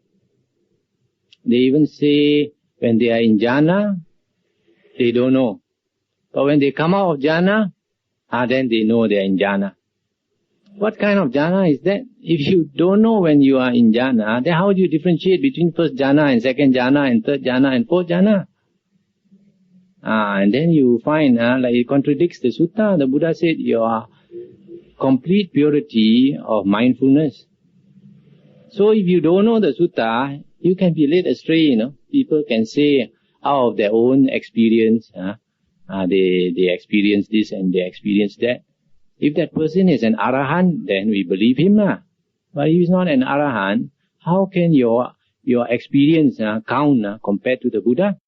They even say when they are in jhana, they don't know. But when they come out of jhana, then they know they are in jhana. What kind of jhana is that? If you don't know when you are in jhana, then how do you differentiate between first jhana and second jhana and third jhana and fourth jhana? And then you find like it contradicts the sutta. The Buddha said your complete purity of mindfulness. So if you don't know the sutta, you can be led astray. People can say out of their own experience, they experience this and they experience that. If that person is an Arahant, then we believe him. But if he's not an Arahant, how can your experience count compared to the Buddha?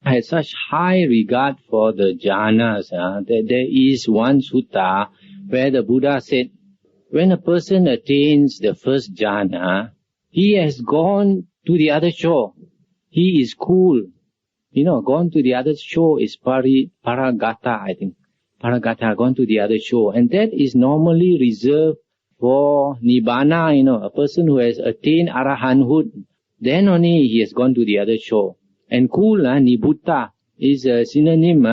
I had such high regard for the jhanas that there is one sutta where the Buddha said, when a person attains the first jhana, he has gone to the other shore. He is cool. Gone to the other shore is paragata, I think. Paragata, gone to the other shore. And that is normally reserved for nibbana, a person who has attained arahanthood. Then only he has gone to the other shore. And cool, nibbutta, is a synonym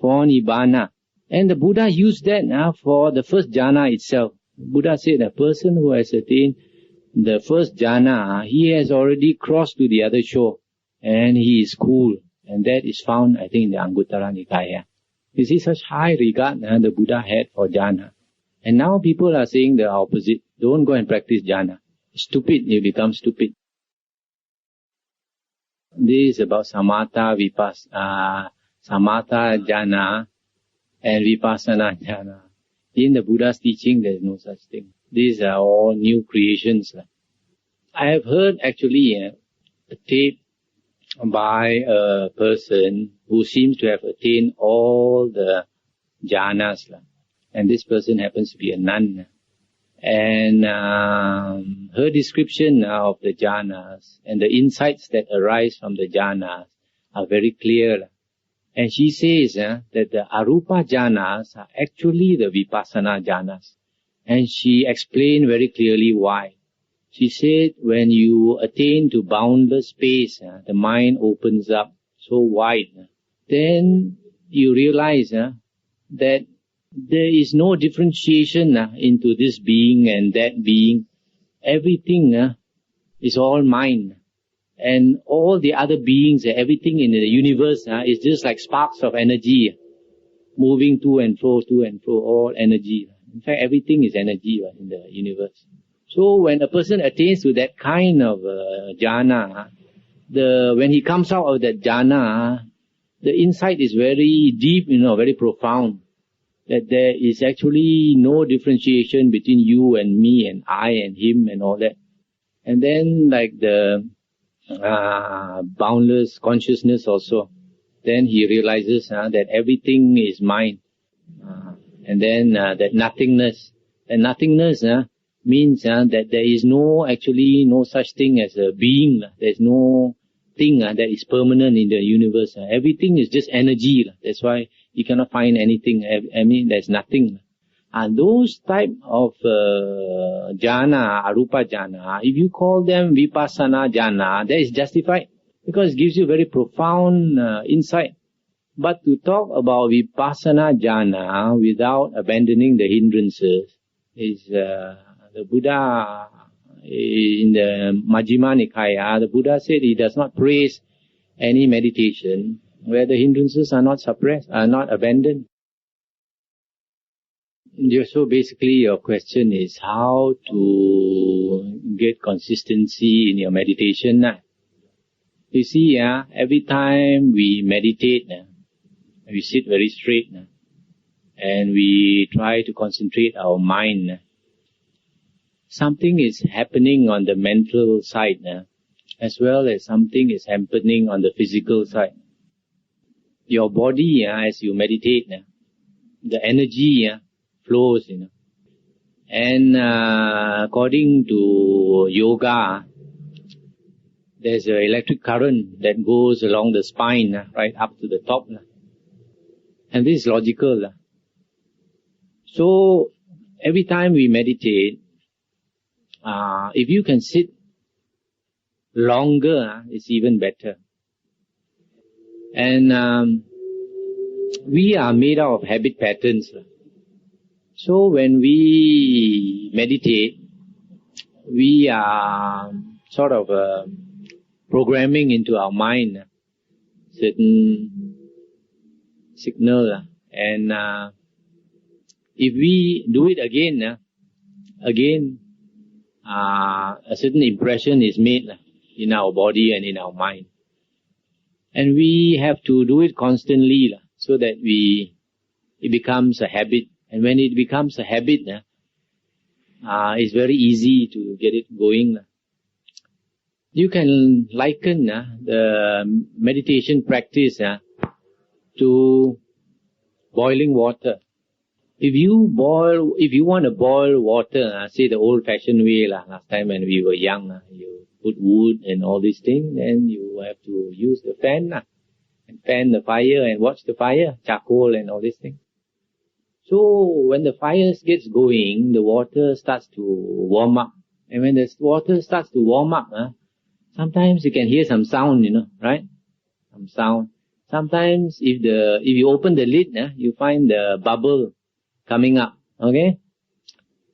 for nibbana. And the Buddha used that for the first jhana itself. Buddha said a person who has attained the first jhana, he has already crossed to the other shore. And he is cool. And that is found, I think, in the Anguttara Nikaya. You see, such high regard the Buddha had for jhana. And now people are saying the opposite. Don't go and practice jhana. Stupid, you become stupid. This is about Samatha, Samatha Jhana and Vipassana Jhana. In the Buddha's teaching, there is no such thing. These are all new creations. I have heard actually a tape by a person who seems to have attained all the jhanas. And this person happens to be a nun. And her description of the jhanas and the insights that arise from the jhanas are very clear. And she says that the arupa jhanas are actually the vipassana jhanas. And she explained very clearly why. She said when you attain to boundless space, the mind opens up so wide. Then you realize that there is no differentiation into this being and that being. Everything is all mind. And all the other beings, everything in the universe is just like sparks of energy, moving to and fro, all energy. In fact, everything is energy in the universe. So when a person attains to that kind of jhana, when he comes out of that jhana, the insight is very deep, very profound. That there is actually no differentiation between you and me and I and him and all that. And then like the boundless consciousness also, then he realizes that everything is mind. And then that nothingness. And nothingness means that there is no such thing as a being. There is no thing that is permanent in the universe. Everything is just energy. That's why you cannot find anything. There's nothing. And those type of jhana, arupa jhana, if you call them vipassana jhana, that is justified because it gives you very profound insight. But to talk about vipassana jhana without abandoning the hindrances is the Buddha in the Majjhima Nikaya. The Buddha said he does not praise any meditation where the hindrances are not suppressed, are not abandoned. So basically your question is how to get consistency in your meditation. You see, every time we meditate, we sit very straight and we try to concentrate our mind. Something is happening on the mental side as well as something is happening on the physical side. Your body, as you meditate, the energy flows, And according to yoga, there's an electric current that goes along the spine, right up to the top. And this is logical. So, every time we meditate, if you can sit longer, it's even better. And we are made out of habit patterns. So when we meditate, we are sort of programming into our mind certain signal. And if we do it again, a certain impression is made in our body and in our mind. And we have to do it constantly so that it becomes a habit. And when it becomes a habit, it's very easy to get it going. You can liken the meditation practice to boiling water. If you want to boil water, say the old-fashioned way, last time when we were young, you put wood and all these things, then you have to use the fan, and fan the fire and watch the fire, charcoal and all these things. So when the fire gets going, the water starts to warm up. And when the water starts to warm up, sometimes you can hear some sound, right? Some sound. Sometimes if you open the lid, you find the bubble coming up, okay?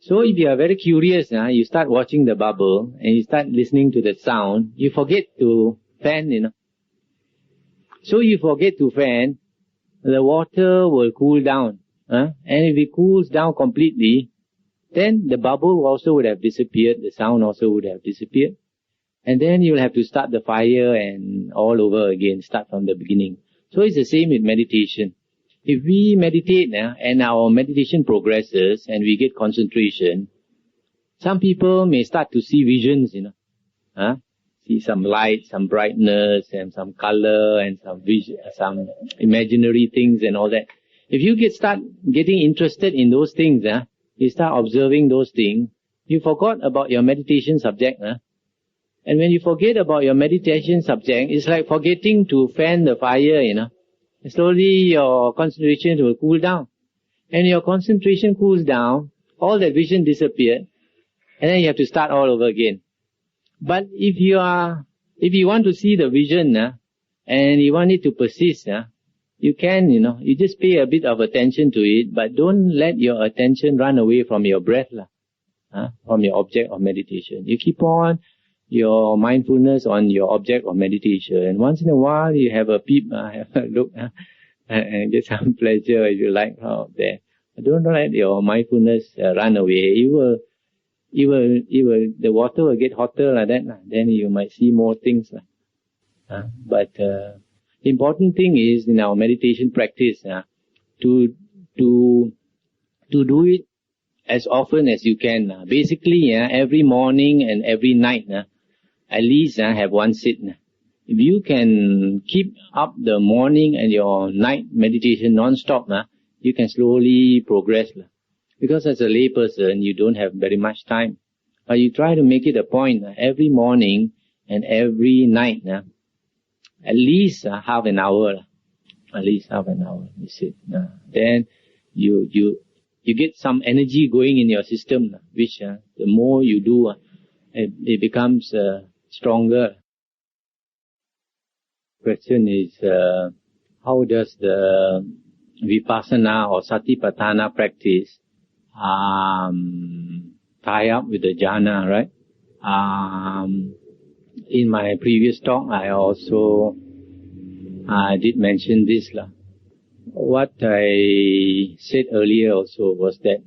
So if you are very curious, you start watching the bubble and you start listening to the sound, you forget to fan, So you forget to fan, the water will cool down. And if it cools down completely, then the bubble also would have disappeared, the sound also would have disappeared. And then you'll have to start the fire and all over again, start from the beginning. So it's the same with meditation. If we meditate and our meditation progresses and we get concentration, some people may start to see visions, see some light, some brightness, and some color, and some vision, some imaginary things and all that. If you start getting interested in those things, you start observing those things, you forgot about your meditation subject. And when you forget about your meditation subject, it's like forgetting to fan the fire, Slowly your concentration will cool down. And your concentration cools down, all that vision disappeared, and then you have to start all over again. But if you want to see the vision, and you want it to persist, you can, you just pay a bit of attention to it, but don't let your attention run away from your breath, from your object of meditation. You keep on your mindfulness on your object of meditation, and once in a while you have a peep, have a look, and get some pleasure if you like out there. But don't let your mindfulness run away. The water will get hotter like that, then you might see more things. But the important thing is in our meditation practice to do it as often as you can. Basically, every morning and every night, at least have one sit. If you can keep up the morning and your night meditation non-stop, you can slowly progress. Because as a lay person, you don't have very much time. But you try to make it a point every morning and every night, at least half an hour. At least half an hour, you sit. Then you get some energy going in your system, which the more you do, it becomes stronger. Question is, how does the Vipassana or Satipatthana practice tie up with the jhana, right? In my previous talk, I also did mention this. What I said earlier also was that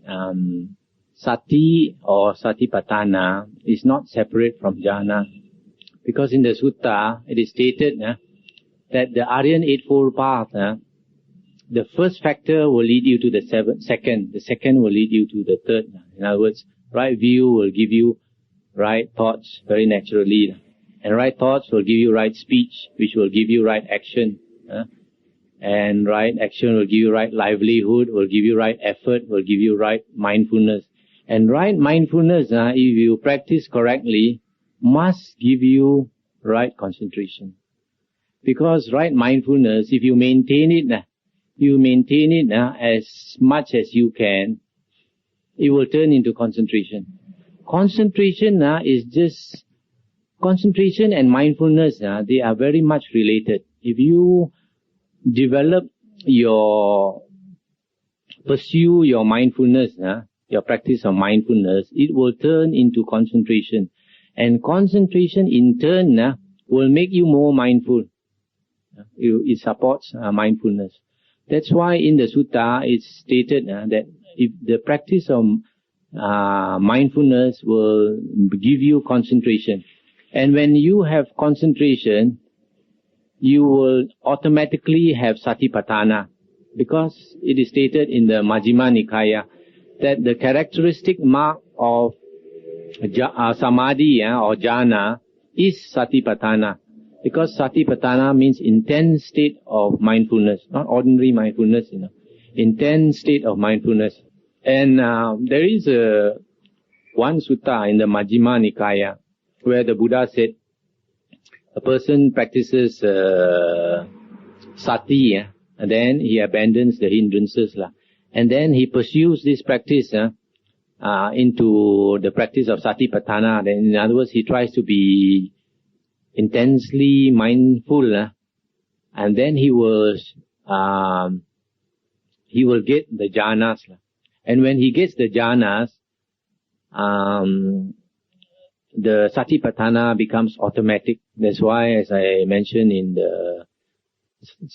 Sati or Satipatthana is not separate from jhana. Because in the Sutta, it is stated that the Ariyan Eightfold Path, the first factor will lead you to the second. The second will lead you to the third. In other words, right view will give you right thoughts very naturally. And right thoughts will give you right speech, which will give you right action. And right action will give you right livelihood, will give you right effort, will give you right mindfulness. And right mindfulness, if you practice correctly, must give you right concentration. Because right mindfulness, if you maintain it as much as you can, it will turn into concentration. Concentration and mindfulness, they are very much related. If you pursue your mindfulness, your practice of mindfulness, it will turn into concentration. And concentration in turn will make you more mindful. It supports mindfulness. That's why in the Sutta it's stated that if the practice of mindfulness will give you concentration. And when you have concentration, you will automatically have satipatthana, because it is stated in the Majjhima Nikaya that the characteristic mark of samadhi or jhana is satipatthana, because satipatthana means intense state of mindfulness, not ordinary mindfulness, intense state of mindfulness. And there is one sutta in the Majjhima Nikaya where the Buddha said, a person practices sati, and then he abandons the hindrances, and then he pursues this practice into the practice of satipatthana. Then, in other words, he tries to be intensely mindful, and then he will get the jhanas. And when he gets the jhanas, the satipatthana becomes automatic. That's why, as I mentioned in the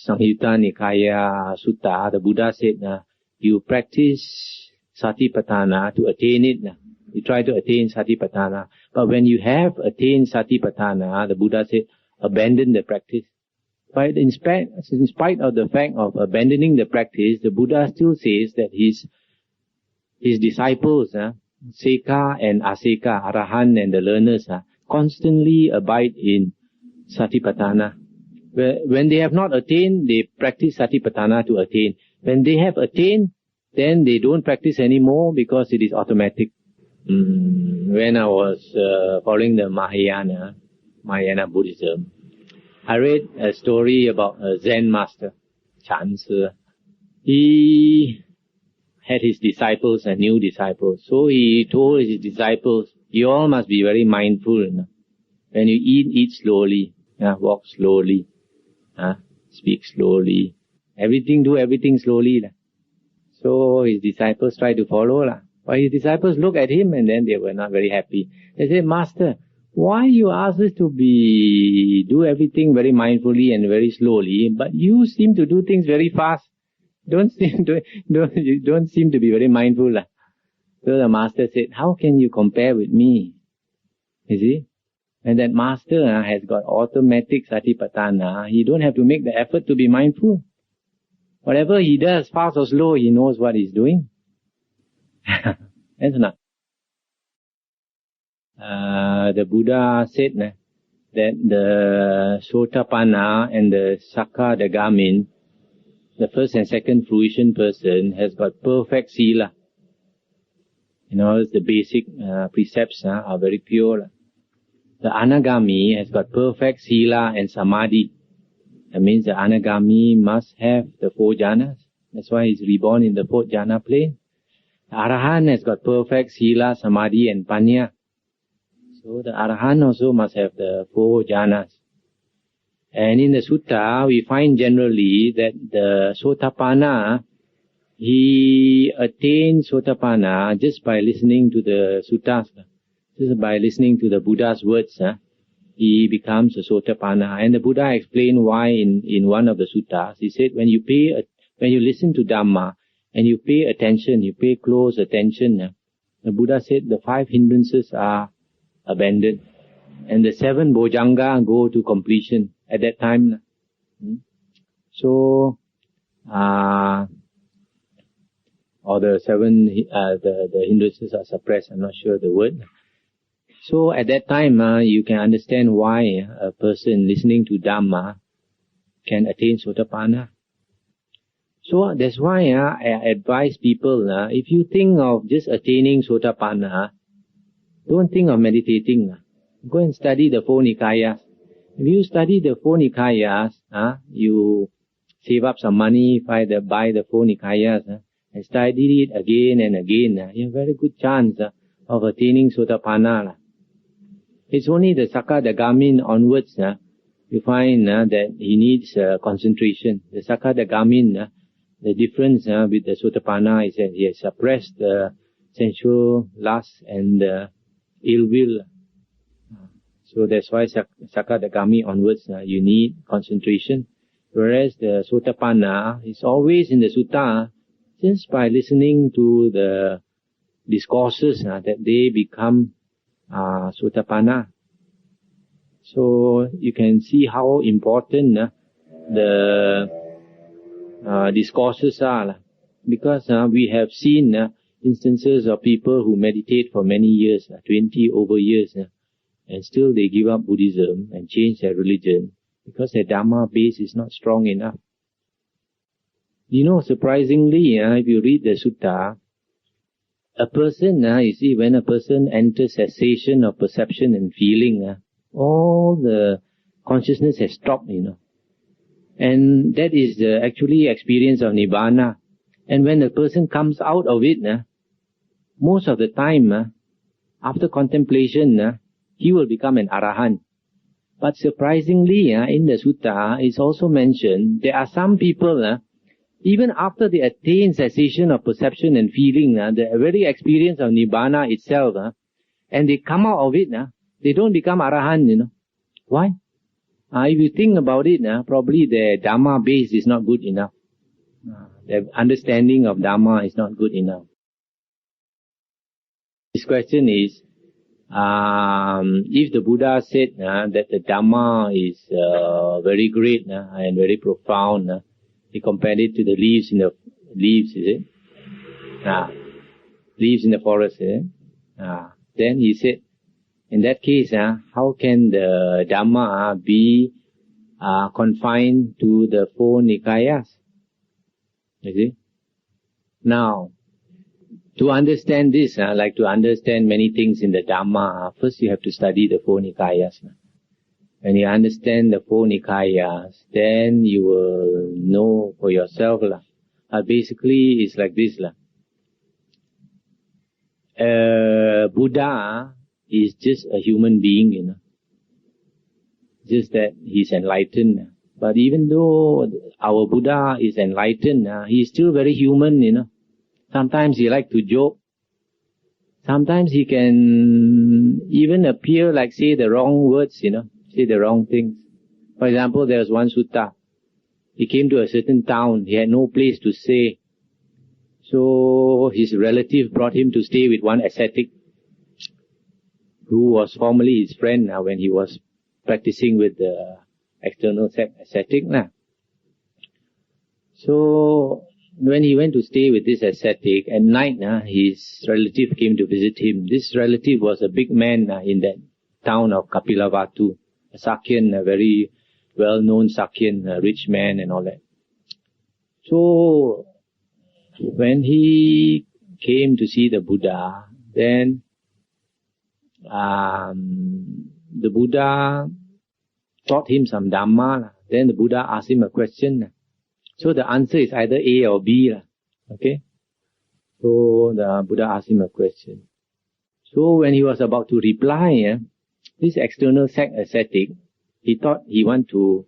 Samyutta Nikaya Sutta, the Buddha said, you practice satipatthana to attain it. You try to attain satipatthana. But when you have attained satipatthana, the Buddha said, abandon the practice. But in spite of the fact of abandoning the practice, the Buddha still says that his disciples, Seka and Aseka, Arahant and the learners, constantly abide in satipatthana. When they have not attained, they practice satipatthana to attain. When they have attained, then they don't practice anymore because it is automatic. When I was following the Mahayana Buddhism, I read a story about a Zen master, Chansi. He had his disciples and new disciples. So he told his disciples, you all must be very mindful. When you eat slowly. Walk slowly. Speak slowly. Do everything slowly. So his disciples tried to follow. But his disciples looked at him and then they were not very happy. They said, Master, why you ask us to do everything very mindfully and very slowly, but you seem to do things very fast. Don't seem to be very mindful. So the master said, how can you compare with me? You see? And that master has got automatic satipatthana. He don't have to make the effort to be mindful. Whatever he does, fast or slow, he knows what he's doing. That's not. The Buddha said that the Sotapanna and the Sakadagamin, the first and second fruition person, has got perfect sila. The basic precepts are very pure. The Anagami has got perfect sila and samadhi. That means the Anagami must have the 4 jhanas. That's why he's reborn in the 4th jhana plane. The Arahant has got perfect sila, samadhi and panya. So the Arahant also must have the 4 jhanas. And in the Sutta, we find generally that the Sotapanna, he attains Sotapanna just by listening to the Suttas. Just by listening to the Buddha's words, he becomes a Sotapanna. And the Buddha explained why in one of the Suttas. He said, when you listen to Dhamma, and you pay attention, you pay close attention, the Buddha said the 5 hindrances are abandoned. And the 7 bojjhanga go to completion at that time. So, or the 7, the hindrances are suppressed, I'm not sure the word. So at that time, you can understand why a person listening to Dhamma can attain Sotapanna. So that's why I advise people, if you think of just attaining Sotapanna, don't think of meditating. Go and study the Four Nikayas. If you study the Four Nikayas, you save up some money, buy the Four Nikayas, and study it again and again, you have a very good chance of attaining Sotapanna. It's only the Sakadagamin onwards, you find that he needs concentration. The Sakadagamin, the difference with the Sotapanna is that he has suppressed the sensual lust and ill will. So that's why Sakadagami onwards, you need concentration. Whereas the Sotapanna is always in the Sutta, just by listening to the discourses, that they become Sotapanna. So you can see how important the discourses are, because we have seen instances of people who meditate for many years, 20 over years, and still they give up Buddhism and change their religion because their Dhamma base is not strong enough. You know, surprisingly, if you read the Sutta, a person, you see, when a person enters cessation of perception and feeling, all the consciousness has stopped, And that is the actually experience of Nibbana. And when the person comes out of it, most of the time, after contemplation, he will become an Arahant. But surprisingly, in the Sutta, it's also mentioned, there are some people, even after they attain cessation of perception and feeling, the very experience of Nibbana itself, and they come out of it, they don't become Arahant, Why? If you think about it, probably their Dhamma base is not good enough. Their understanding of Dhamma is not good enough. This question is, if the Buddha said that the Dhamma is very great and very profound, he compared it to the leaves, is it? Leaves in the forest, is it? Then he said, in that case, how can the Dhamma be confined to the Four Nikayas? You see? Now, to understand this, like to understand many things in the Dhamma, first you have to study the Four Nikayas. When you understand the Four Nikayas, then you will know for yourself. Basically, it's like this. Buddha is just a human being, Just that he's enlightened. But even though our Buddha is enlightened, he's still very human, Sometimes he like to joke. Sometimes he can even appear like say the wrong words, say the wrong things. For example, there was one sutta. He came to a certain town. He had no place to stay. So his relative brought him to stay with one ascetic who was formerly his friend when he was practicing with the external sect ascetic. So when he went to stay with this ascetic, at night his relative came to visit him. This relative was a big man in that town of Kapilavatthu, a Sakyan, a very well-known Sakyan, a rich man and all that. So when he came to see the Buddha, then the Buddha taught him some Dhamma. Then the Buddha asked him a question. So the answer is either A or B. Okay? So the Buddha asked him a question. So when he was about to reply, this external sect ascetic, he thought he want to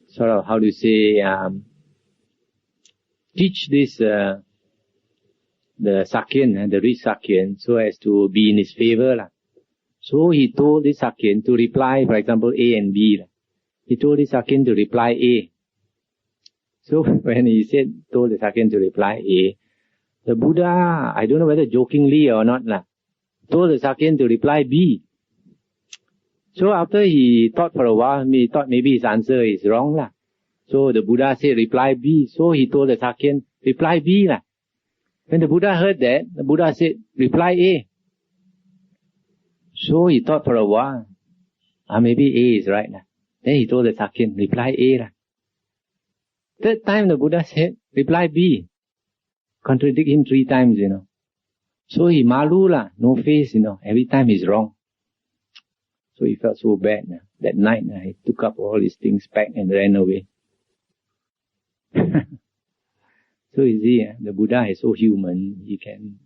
sort of, teach this, the Sakyan, the rich Sakyan, so as to be in his favor. So he told this Sakyan to reply, for example, A and B. He told this Sakyan to reply A. So when he told the Sakyan to reply A, the Buddha, I don't know whether jokingly or not, told the Sakyan to reply B. So after he thought for a while, he thought maybe his answer is wrong. So the Buddha said reply B. So he told the Sakyan, reply B. When the Buddha heard that, the Buddha said, reply A. So he thought for a while, maybe A is right. Then he told the Sakyan, reply A. Third time the Buddha said, reply B. Contradict him 3 times, So he malu lah, no face, every time he's wrong. So he felt so bad. That night, he took up all his things, packed and ran away. So you see, the Buddha is so human, he can,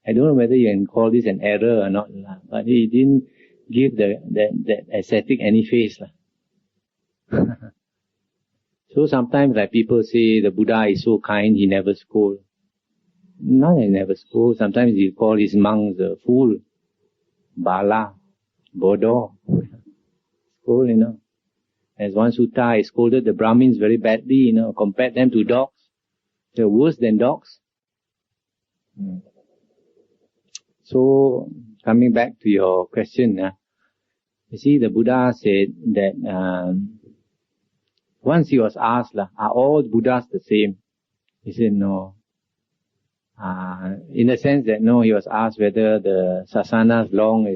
I don't know whether you can call this an error or not, but he didn't give that ascetic any face. So sometimes like people say the Buddha is so kind, he never scold. No, he never scold. Sometimes he call his monks a fool, bala, bodo, scold, As one sutta, he scolded the Brahmins very badly, compared them to dogs. They're worse than dogs. So, coming back to your question, you see, the Buddha said that once he was asked, are all Buddhas the same? He said no. In the sense that no, he was asked whether the sasana's life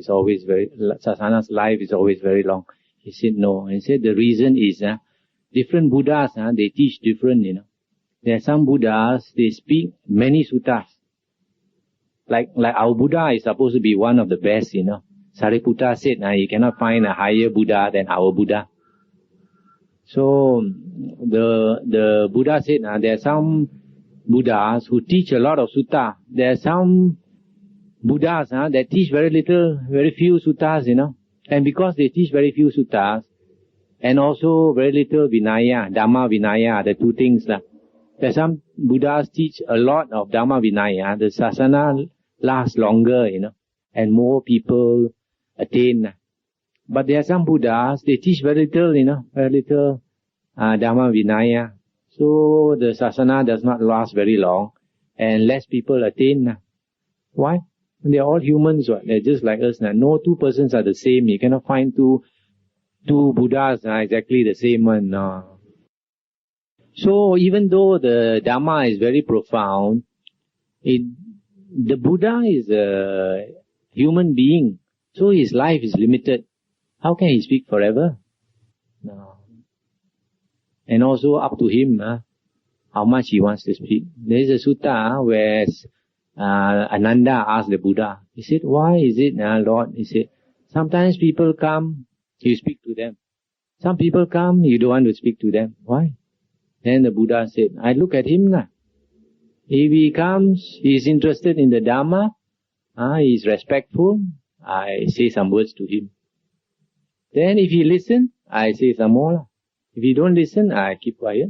is always very long. He said no. He said the reason is different Buddhas, they teach different, There are some Buddhas, they speak many suttas. Like our Buddha is supposed to be one of the best, Sariputta said, you cannot find a higher Buddha than our Buddha. So, the Buddha said, there are some Buddhas who teach a lot of sutta. There are some Buddhas that teach very few suttas, And because they teach very few suttas, and also very little Vinaya, Dhamma Vinaya, the 2 things. There are some Buddhas teach a lot of Dhamma Vinaya. The sasana lasts longer, and more people attain. But there are some Buddhas, they teach very little Dhamma Vinaya. So the sasana does not last very long, and less people attain. Why? They are all humans, they're just like us. No 2 persons are the same. You cannot find two Buddhas exactly the same one. No. So even though the Dhamma is very profound, the Buddha is a human being, so his life is limited. How can he speak forever? No. And also up to him, how much he wants to speak. There is a sutta where Ananda asked the Buddha, he said, why is it, Lord? He said, sometimes people come, you speak to them. Some people come, you don't want to speak to them. Why? Then the Buddha said, I look at him. If he comes, he is interested in the Dhamma, he is respectful, I say some words to him. Then if he listens, I say some more. If he don't listen, I keep quiet.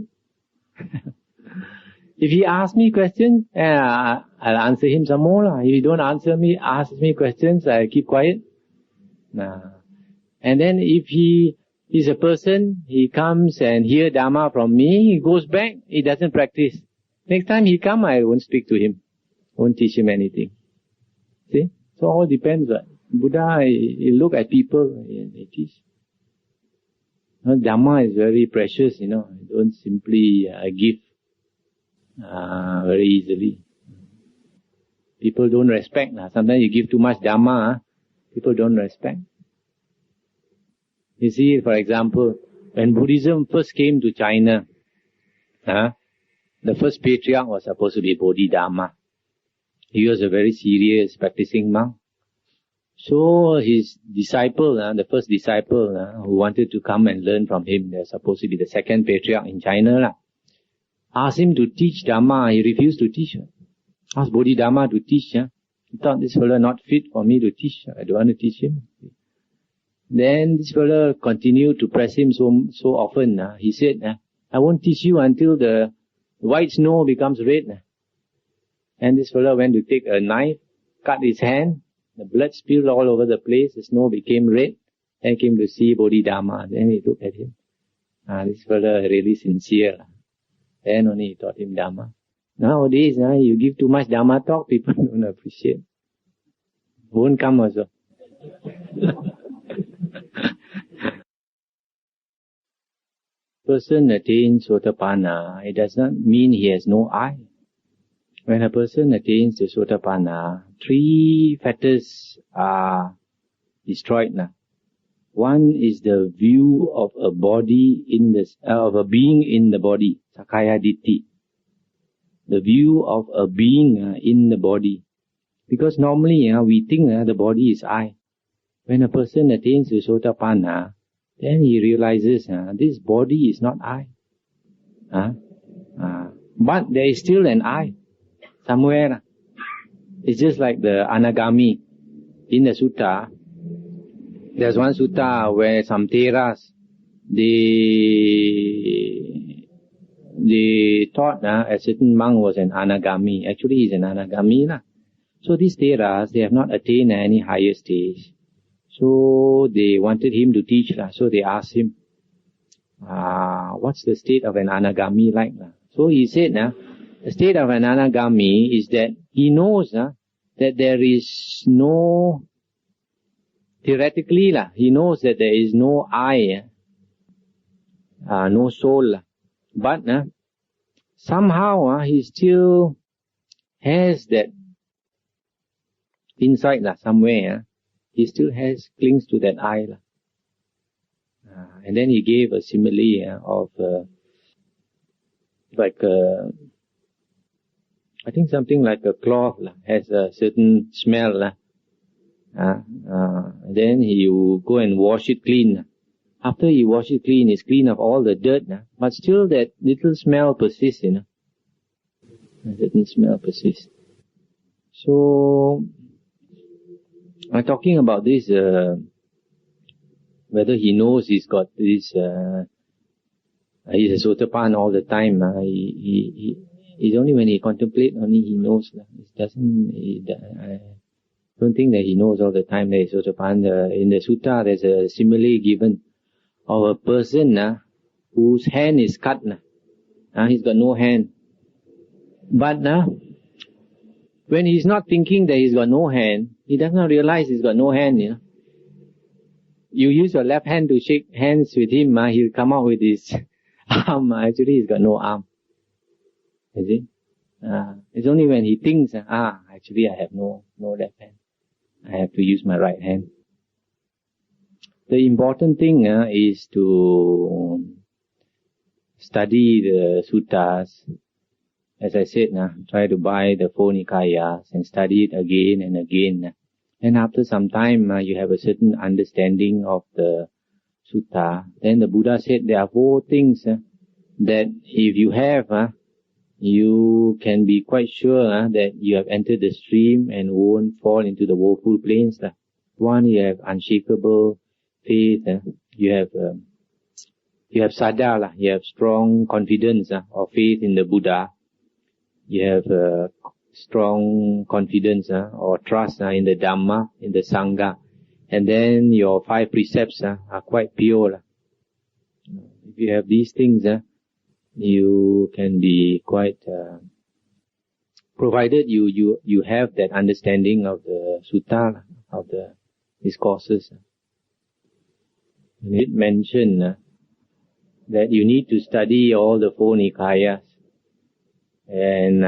If he asks me questions, I'll answer him some more. If he don't ask me questions, I keep quiet. And then if he is a person, he comes and hear Dhamma from me, he goes back, he doesn't practice. Next time he come, I won't speak to him. Won't teach him anything. See? So all depends. Buddha, he look at people and he teach. Dhamma is very precious, don't simply give very easily. People don't respect. Sometimes you give too much Dhamma, people don't respect. You see, for example, when Buddhism first came to China, the first patriarch was supposed to be Bodhidhamma. He was a very serious practicing monk. So his disciple, the first disciple who wanted to come and learn from him, they're supposed to be the second patriarch in China, asked him to teach Dhamma. He refused to teach. Asked Bodhidhamma to teach. He thought this fellow not fit for me to teach. I don't want to teach him. Then this fellow continued to press him so often. He said, I won't teach you until the white snow becomes red. And this fellow went to take a knife, cut his hand. The blood spilled all over the place. The snow became red. Then came to see Bodhidhamma. Then he looked at him. This fellow really sincere. Then only he taught him Dhamma. Nowadays, you give too much Dhamma talk, people don't appreciate. Won't come also. Person attains Sotapanna, it does not mean he has no eye. When a person attains the Sotapanna, 3 fetters are destroyed. One is the view of a body in of a being in the body, Sakaya Ditti. The view of a being in the body. Because normally we think the body is I. When a person attains to Sotapanna, then he realizes this body is not I. But there is still an I somewhere. It's just like the Anagami in the Sutta. There's one Sutta where some Theras, they thought a certain monk was an Anagami. Actually, he's an Anagami. So these Theras, they have not attained any higher stage. So they wanted him to teach. So they asked him, what's the state of an Anagami like? So he said, the state of an Anagami is that he knows that there is no, theoretically, he knows that there is no I, no soul. But somehow he still has that inside somewhere. He still clings to that I. And then he gave a simile of I think something like a cloth has a certain smell. Then he will go and wash it clean. After he wash it clean, it's clean of all the dirt. But still that little smell persists. A certain smell persists. So, I'm talking about this, whether he knows he's got this, he's a Sotapanna all the time. It's only when he contemplates, only he knows. I don't think that he knows all the time that he's Sotapanna. In the Sutta, there's a simile given of a person whose hand is cut. He's got no hand. But when he's not thinking that he's got no hand, he does not realize he's got no hand. You use your left hand to shake hands with him, he'll come out with his arm. Actually, he's got no arm. You see? It's only when he thinks, actually I have no left hand. I have to use my right hand. The important thing is to study the suttas. As I said, try to buy the Four Nikayas and study it again and again. And after some time, you have a certain understanding of the sutta. Then the Buddha said there are 4 things that if you have, you can be quite sure that you have entered the stream and won't fall into the woeful plains. One, you have unshakable faith. You have saddha. You have strong confidence or faith in the Buddha. You have strong confidence or trust in the Dhamma, in the Sangha. And then your 5 precepts are quite pure. If you have these things, you can be quite, provided you have that understanding of the sutta, of the discourses. It mentioned that you need to study all the 4 Nikayas and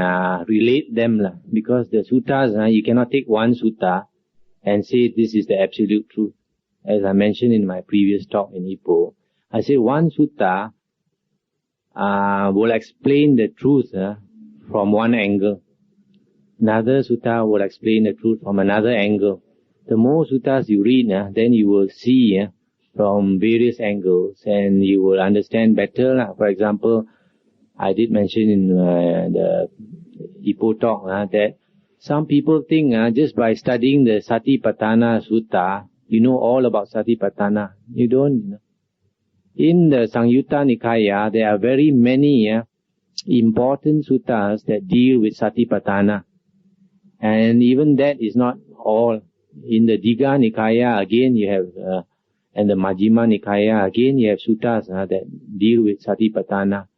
relate them, because the suttas, you cannot take one sutta and say this is the absolute truth. As I mentioned in my previous talk in Ipoh, I say one sutta will explain the truth from one angle. Another sutta will explain the truth from another angle. The more suttas you read, then you will see from various angles and you will understand better. For example, I did mention in the Ipoh talk that some people think just by studying the Satipatthana Sutta, you know all about Satipatthana. You don't. In the Sangyutta Nikaya, there are very many important suttas that deal with Satipatthana. And even that is not all. In the Digha Nikaya, again you have, and the Majjhima Nikaya, again you have suttas that deal with Satipatthana.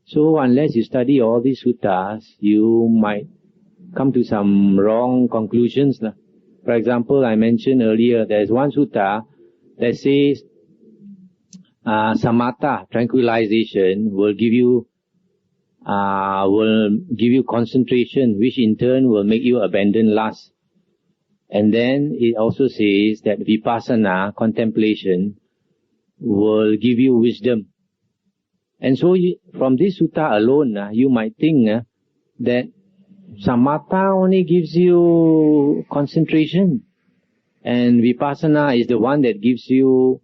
So unless you study all these suttas, you might come to some wrong conclusions. For example, I mentioned earlier, there is one sutta that says samatha, tranquilization, will give you concentration, which in turn will make you abandon lust. And then it also says that vipassana, contemplation, will give you wisdom. And so from this sutta alone, you might think that samatha only gives you concentration, and vipassana is the one that gives you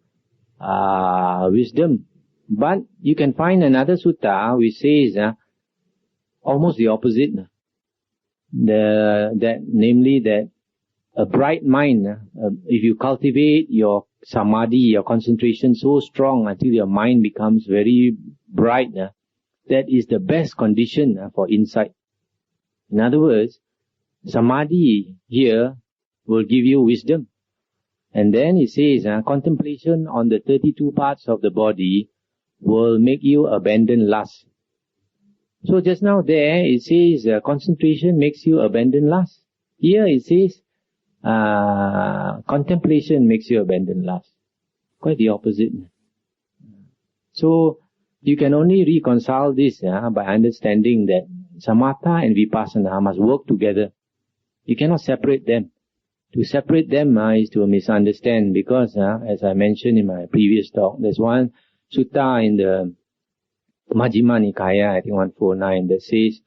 wisdom. But you can find another sutta which says almost the opposite. Namely that a bright mind, if you cultivate your samadhi, your concentration so strong until your mind becomes very bright, that is the best condition for insight. In other words, samadhi here will give you wisdom. And then it says, contemplation on the 32 parts of the body will make you abandon lust. So just now there it says concentration makes you abandon lust. Here it says contemplation makes you abandon lust. Quite the opposite. So you can only reconcile this by understanding that samatha and vipassana must work together. You cannot separate them. To separate them is to misunderstand, because as I mentioned in my previous talk, there's one sutta in the Majjhima Nikaya, I think 149, that says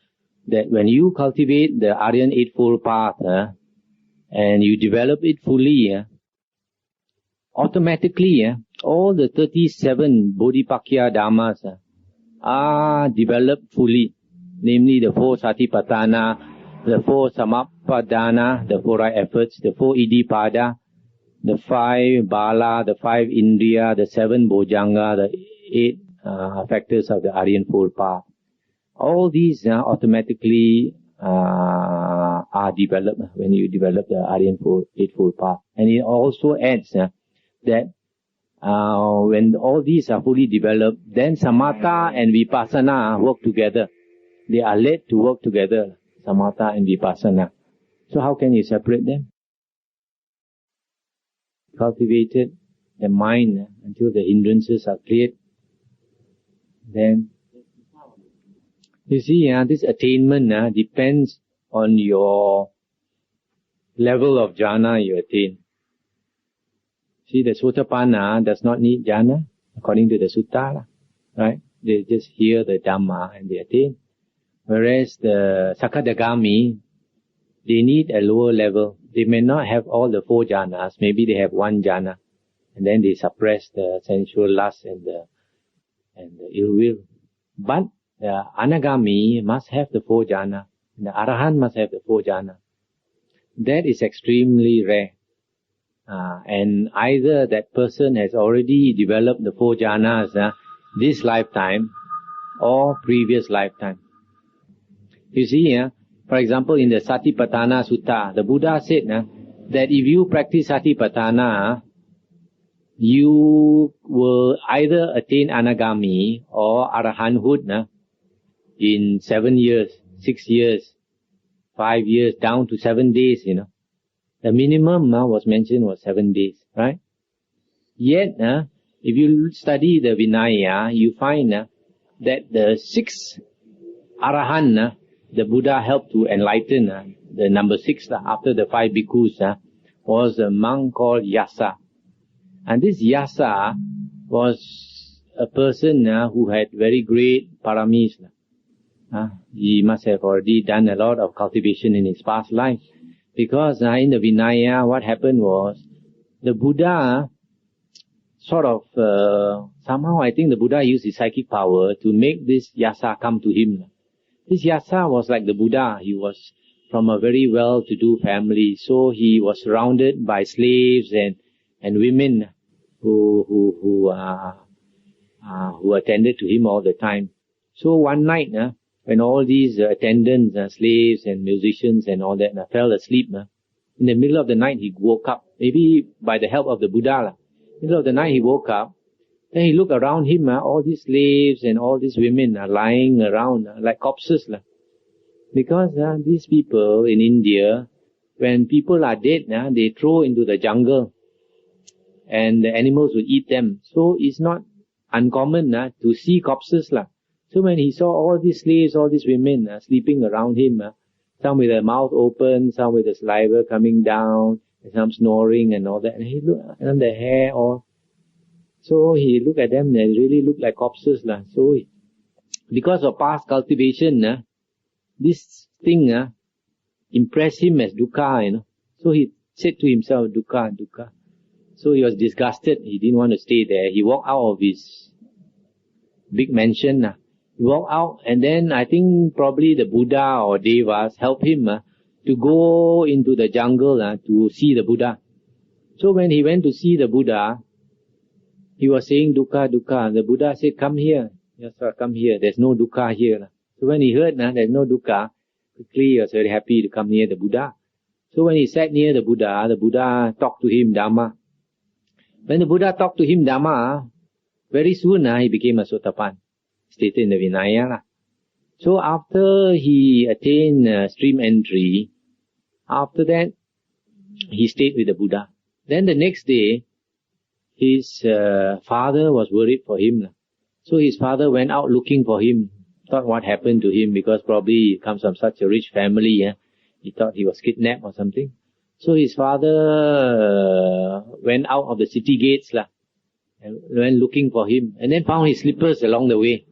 that when you cultivate the Ariyan Eightfold Path and you develop it fully, automatically all the 37 Bodhipakya Dhammas are developed fully, namely the 4 Satipatthana, the 4 Samappadana, the 4 right efforts, the 4 Iddhipada, the 5 Bala, the 5 Indriya, the 7 Bojjhanga, the 8 factors of the Aryan Fold Path. All these automatically are developed when you develop the Aryan Eightfold Path. And it also adds that when all these are fully developed, then samatha and vipassana work together. They are led to work together, samatha and vipassana. So how can you separate them? Cultivated the mind until the hindrances are cleared. Then, you see, this attainment depends on your level of jhana you attain. See, the Sotapanna does not need jhana, according to the Sutta, right? They just hear the Dhamma and they attain. Whereas the Sakadagami, they need a lower level. They may not have all the 4 jhanas, maybe they have 1 jhana, and then they suppress the sensual lust and the ill will. But the Anagami must have the 4 jhana, and the Arahant must have the 4 jhana. That is extremely rare. And either that person has already developed the 4 jhanas this lifetime or previous lifetime. You see, for example, in the Satipatthana Sutta, the Buddha said that if you practice Satipatthana, you will either attain Anagami or Arahanthood in 7 years, 6 years, 5 years, down to 7 days, The minimum was mentioned was 7 days, right? Yet, if you study the Vinaya, you find that the 6th Arahant, the Buddha helped to enlighten, the number 6 after the 5 bhikkhus, was a monk called Yasa. And this Yasa was a person who had very great paramis. He must have already done a lot of cultivation in his past life. Because in the Vinaya, what happened was, the Buddha somehow I think the Buddha used his psychic power to make this Yasa come to him. This Yasa was like the Buddha. He was from a very well-to-do family, so he was surrounded by slaves and women who attended to him all the time. So one night, when all these attendants, slaves and musicians and all that fell asleep, in the middle of the night he woke up, maybe by the help of the Buddha. Middle of the night he woke up, then he looked around him, all these slaves and all these women are lying around like corpses. Because these people in India, when people are dead, they throw into the jungle and the animals will eat them. So it's not uncommon to see corpses. So when he saw all these slaves, all these women sleeping around him, some with their mouth open, some with the saliva coming down, and some snoring and all that, and he looked, and the hair all So he looked at them, they really looked like corpses. So because of past cultivation, this thing impressed him as dukkha. So he said to himself, dukkha, dukkha. So he was disgusted. He didn't want to stay there. He walked out of his big mansion. He walked out, and then I think probably the Buddha or Devas helped him to go into the jungle to see the Buddha. So when he went to see the Buddha, he was saying dukkha, dukkha. The Buddha said, come here. Yes, sir, come here. There's no dukkha here. So when he heard there's no dukkha, quickly he was very happy to come near the Buddha. So when he sat near the Buddha talked to him Dhamma. When the Buddha talked to him Dhamma, very soon he became a Sotapanna, stated in the Vinaya. So after he attained stream entry, after that he stayed with the Buddha. Then the next day, his father was worried for him. So his father went out looking for him, thought what happened to him, because probably he comes from such a rich family. He thought he was kidnapped or something. So his father went out of the city gates and went looking for him, and then found his slippers along the way.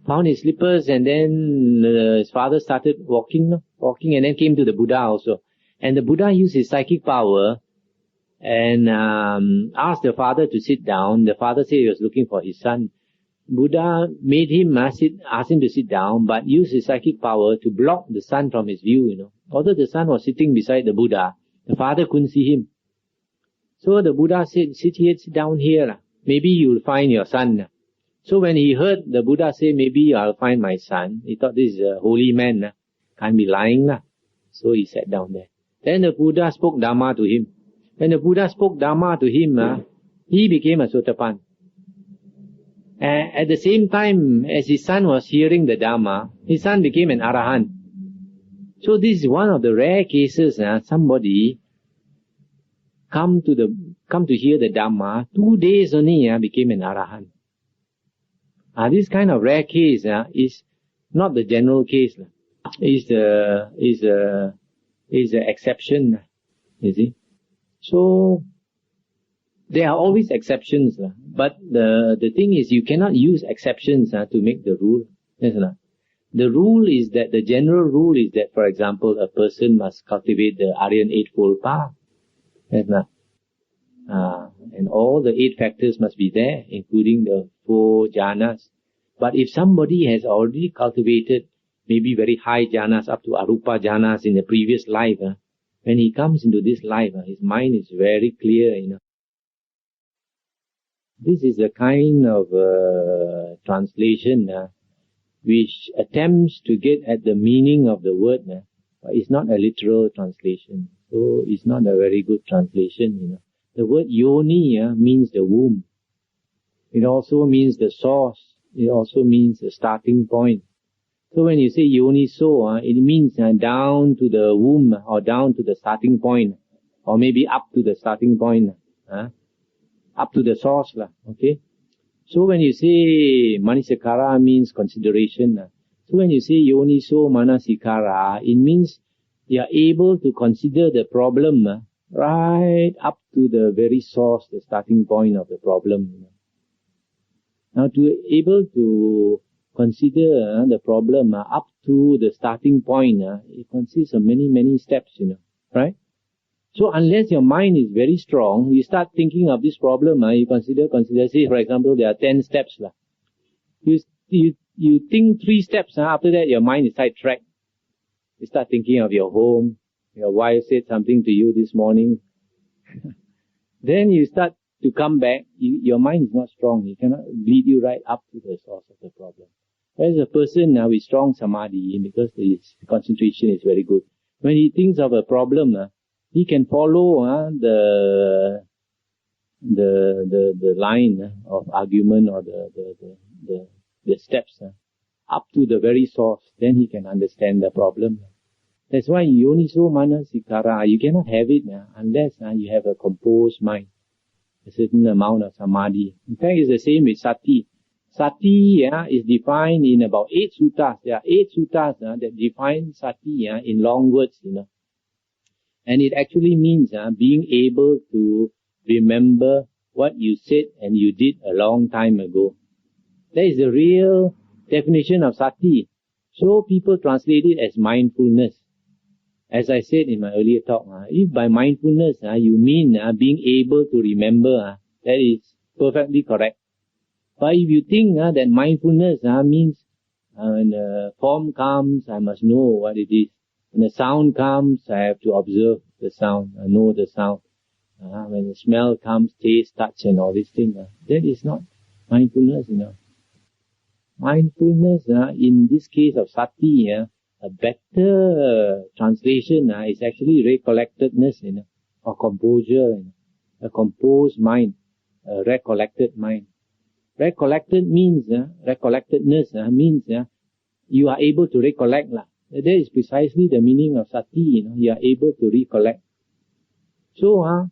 Found his slippers, and then his father started walking, and then came to the Buddha also. And the Buddha used his psychic power and asked the father to sit down. The father said he was looking for his son. Buddha made him asked him to sit down, but used his psychic power to block the son from his view. Although the son was sitting beside the Buddha, the father couldn't see him. So the Buddha said, sit down here. Maybe you'll find your son. So when he heard the Buddha say, maybe I'll find my son, he thought this is a holy man, can't be lying. So he sat down there. Then the Buddha spoke Dhamma to him. When the Buddha spoke Dhamma to him, he became a Sotapanna. At the same time as his son was hearing the Dhamma, his son became an Arahant. So this is one of the rare cases, somebody come to hear the Dhamma, 2 days only became an Arahant. This kind of rare case is not the general case. Is the exception, you see. So there are always exceptions, but the thing is you cannot use exceptions to make the rule. The rule is that, the general rule is that, for example, a person must cultivate the Ariyan Eightfold Path. And all the 8 factors must be there, including the 4 jhanas. But if somebody has already cultivated maybe very high jhanas up to arupa jhanas in the previous life, when he comes into this life, his mind is very clear. This is a kind of translation which attempts to get at the meaning of the word, but it's not a literal translation. So it's not a very good translation. The word yoni means the womb. It also means the source. It also means the starting point. So when you say yoni so, it means down to the womb, or down to the starting point, or maybe up to the starting point, up to the source. Okay? So when you say manasikara means consideration. So when you say yoni so manasikara, it means you are able to consider the problem right up to the very source, the starting point of the problem. Now, to be able to consider the problem up to the starting point, it consists of many, many steps, right? So unless your mind is very strong, you start thinking of this problem, you consider, say for example, there are 10 steps. You think 3 steps, after that your mind is sidetracked. You start thinking of your home, your wife said something to you this morning. Then you start to come back, your mind is not strong, it cannot lead you right up to the source of the problem. Whereas a person with strong samadhi, because his concentration is very good, when he thinks of a problem, he can follow the line of argument, or the steps up to the very source. Then he can understand the problem. That's why yoniso manasikara, you cannot have it unless you have a composed mind, a certain amount of samadhi. In fact, it's the same with sati. Sati is defined in about 8 suttas. There are 8 suttas that define sati in long words, And it actually means being able to remember what you said and you did a long time ago. That is the real definition of sati. So people translate it as mindfulness. As I said in my earlier talk, if by mindfulness you mean being able to remember, that is perfectly correct. But if you think that mindfulness means when a form comes, I must know what it is. When a sound comes, I have to observe the sound, know the sound. When the smell comes, taste, touch and all these things. That is not mindfulness, Mindfulness, in this case of sati, a better translation is actually recollectedness, or composure, a composed mind, a recollected mind. Recollected means, recollectedness means you are able to recollect. That is precisely the meaning of sati, you are able to recollect. So,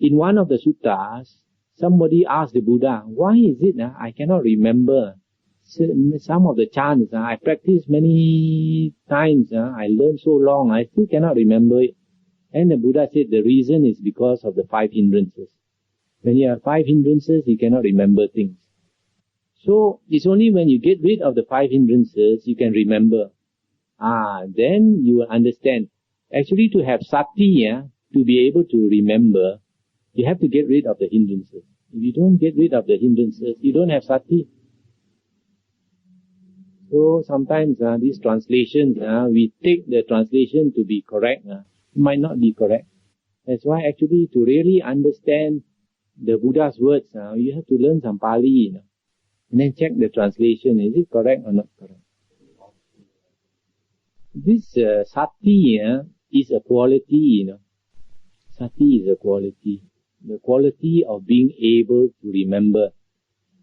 in one of the suttas, somebody asked the Buddha, why is it I cannot remember some of the chants? I practiced many times, I learned so long, I still cannot remember it. And the Buddha said the reason is because of the 5 hindrances. When you have 5 hindrances, you cannot remember things. So, it's only when you get rid of the 5 hindrances, you can remember. Then you will understand. Actually, to have sati, to be able to remember, you have to get rid of the hindrances. If you don't get rid of the hindrances, you don't have sati. So sometimes these translations, we take the translation to be correct. It might not be correct. That's why actually to really understand the Buddha's words, you have to learn some Pali, and then check the translation. Is it correct or not correct? This sati is a quality, Sati is a quality. The quality of being able to remember.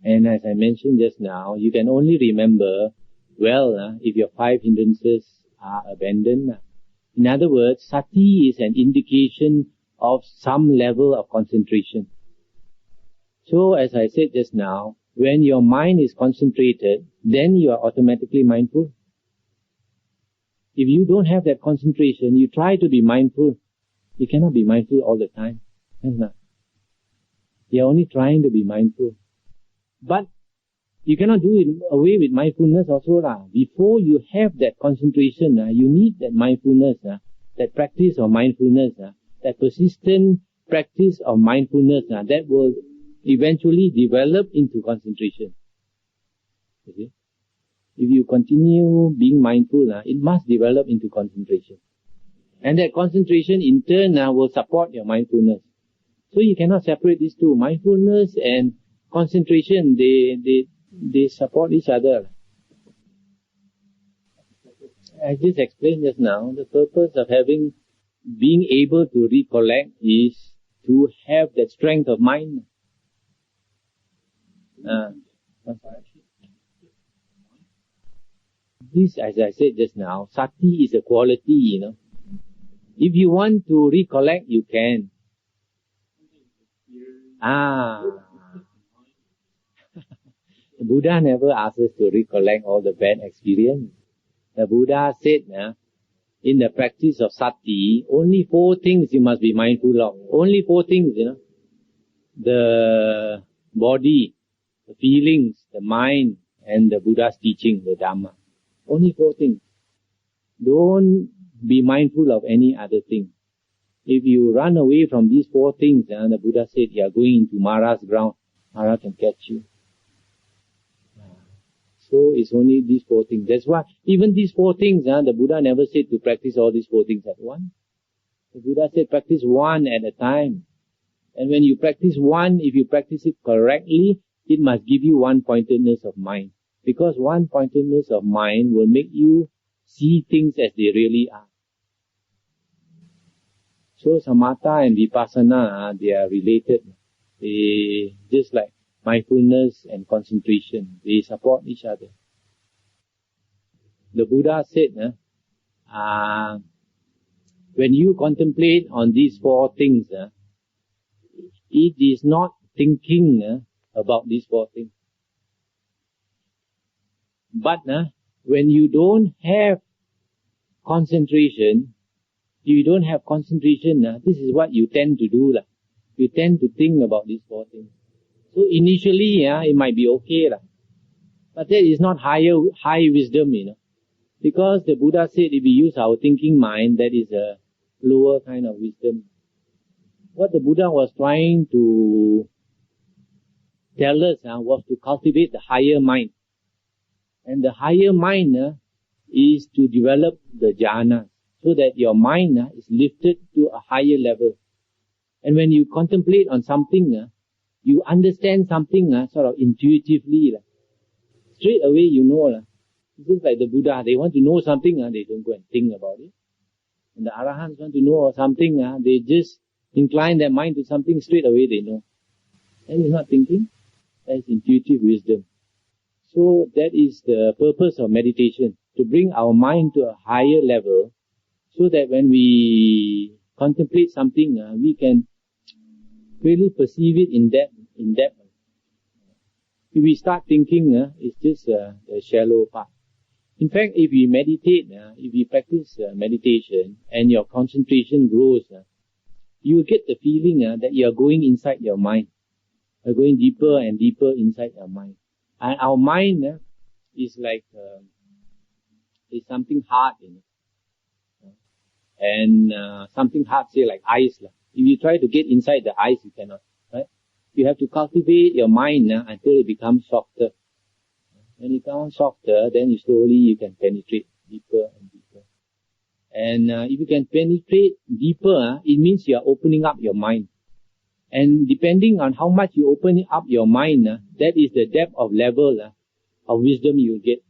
And as I mentioned just now, you can only remember well if your 5 hindrances are abandoned. In other words, sati is an indication of some level of concentration. So as I said just now, when your mind is concentrated, then you are automatically mindful. If you don't have that concentration, you try to be mindful, you cannot be mindful all the time. You are only trying to be mindful. But you cannot do it away with mindfulness also. Before you have that concentration, you need that mindfulness, that practice of mindfulness, that persistent practice of mindfulness, that will eventually develop into concentration. You see? If you continue being mindful, it must develop into concentration. And that concentration in turn will support your mindfulness. So you cannot separate these two. Mindfulness and concentration, they support each other. I just explained just now, the purpose of being able to recollect is to have that strength of mind. This, as I said just now, sati is a quality, If you want to recollect, you can. The Buddha never asked us to recollect all the bad experience. The Buddha said, in the practice of sati, only 4 things you must be mindful of. Only 4 things, The body, the feelings, the mind, and the Buddha's teaching, the Dhamma. Only 4 things. Don't be mindful of any other thing. If you run away from these 4 things, the Buddha said, you are going into Mara's ground. Mara can catch you. So it's only these 4 things. That's why even these 4 things, the Buddha never said to practice all these 4 things at once. The Buddha said practice 1 at a time. And when you practice 1, if you practice it correctly, it must give you one-pointedness of mind. Because one-pointedness of mind will make you see things as they really are. So Samatha and Vipassana, they are related. They just like mindfulness and concentration, they support each other. The Buddha said, when you contemplate on these 4 things, it is not thinking about these 4 things. But when you don't have concentration, this is what you tend to do. you tend to think about these four things. So initially, it might be okay, but that is not high wisdom, Because the Buddha said if we use our thinking mind, that is a lower kind of wisdom. What the Buddha was trying to tell us was to cultivate the higher mind. And the higher mind is to develop the jhana, so that your mind is lifted to a higher level. And when you contemplate on something, you understand something sort of intuitively. Straight away you know. It's just like the Buddha, they want to know something, they don't go and think about it. And the Arahants want to know something, they just incline their mind to something, straight away they know. That is not thinking, that is intuitive wisdom. So that is the purpose of meditation, to bring our mind to a higher level, so that when we contemplate something, we can really perceive it in depth. If we start thinking, it's just a shallow part. In fact, if we meditate, if we practice meditation and your concentration grows, you will get the feeling that you are going inside your mind. You are going deeper and deeper inside your mind. And our mind is like is something hard, and something hard, say like ice. If you try to get inside the ice, you cannot. Right? You have to cultivate your mind until it becomes softer. When it becomes softer, then you can penetrate deeper and deeper. And if you can penetrate deeper, it means you are opening up your mind. And depending on how much you open up your mind, that is the depth of level of wisdom you will get.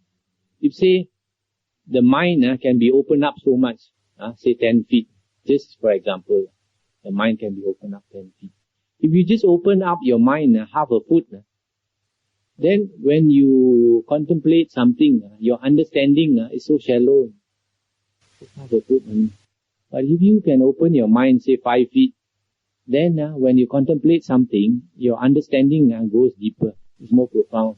If say the mind can be opened up so much, say 10 feet, just for example, the mind can be opened up 10 feet. If you just open up your mind half a foot, then when you contemplate something, your understanding is so shallow. Half a foot. But if you can open your mind, say 5 feet, then when you contemplate something, your understanding goes deeper. It's more profound.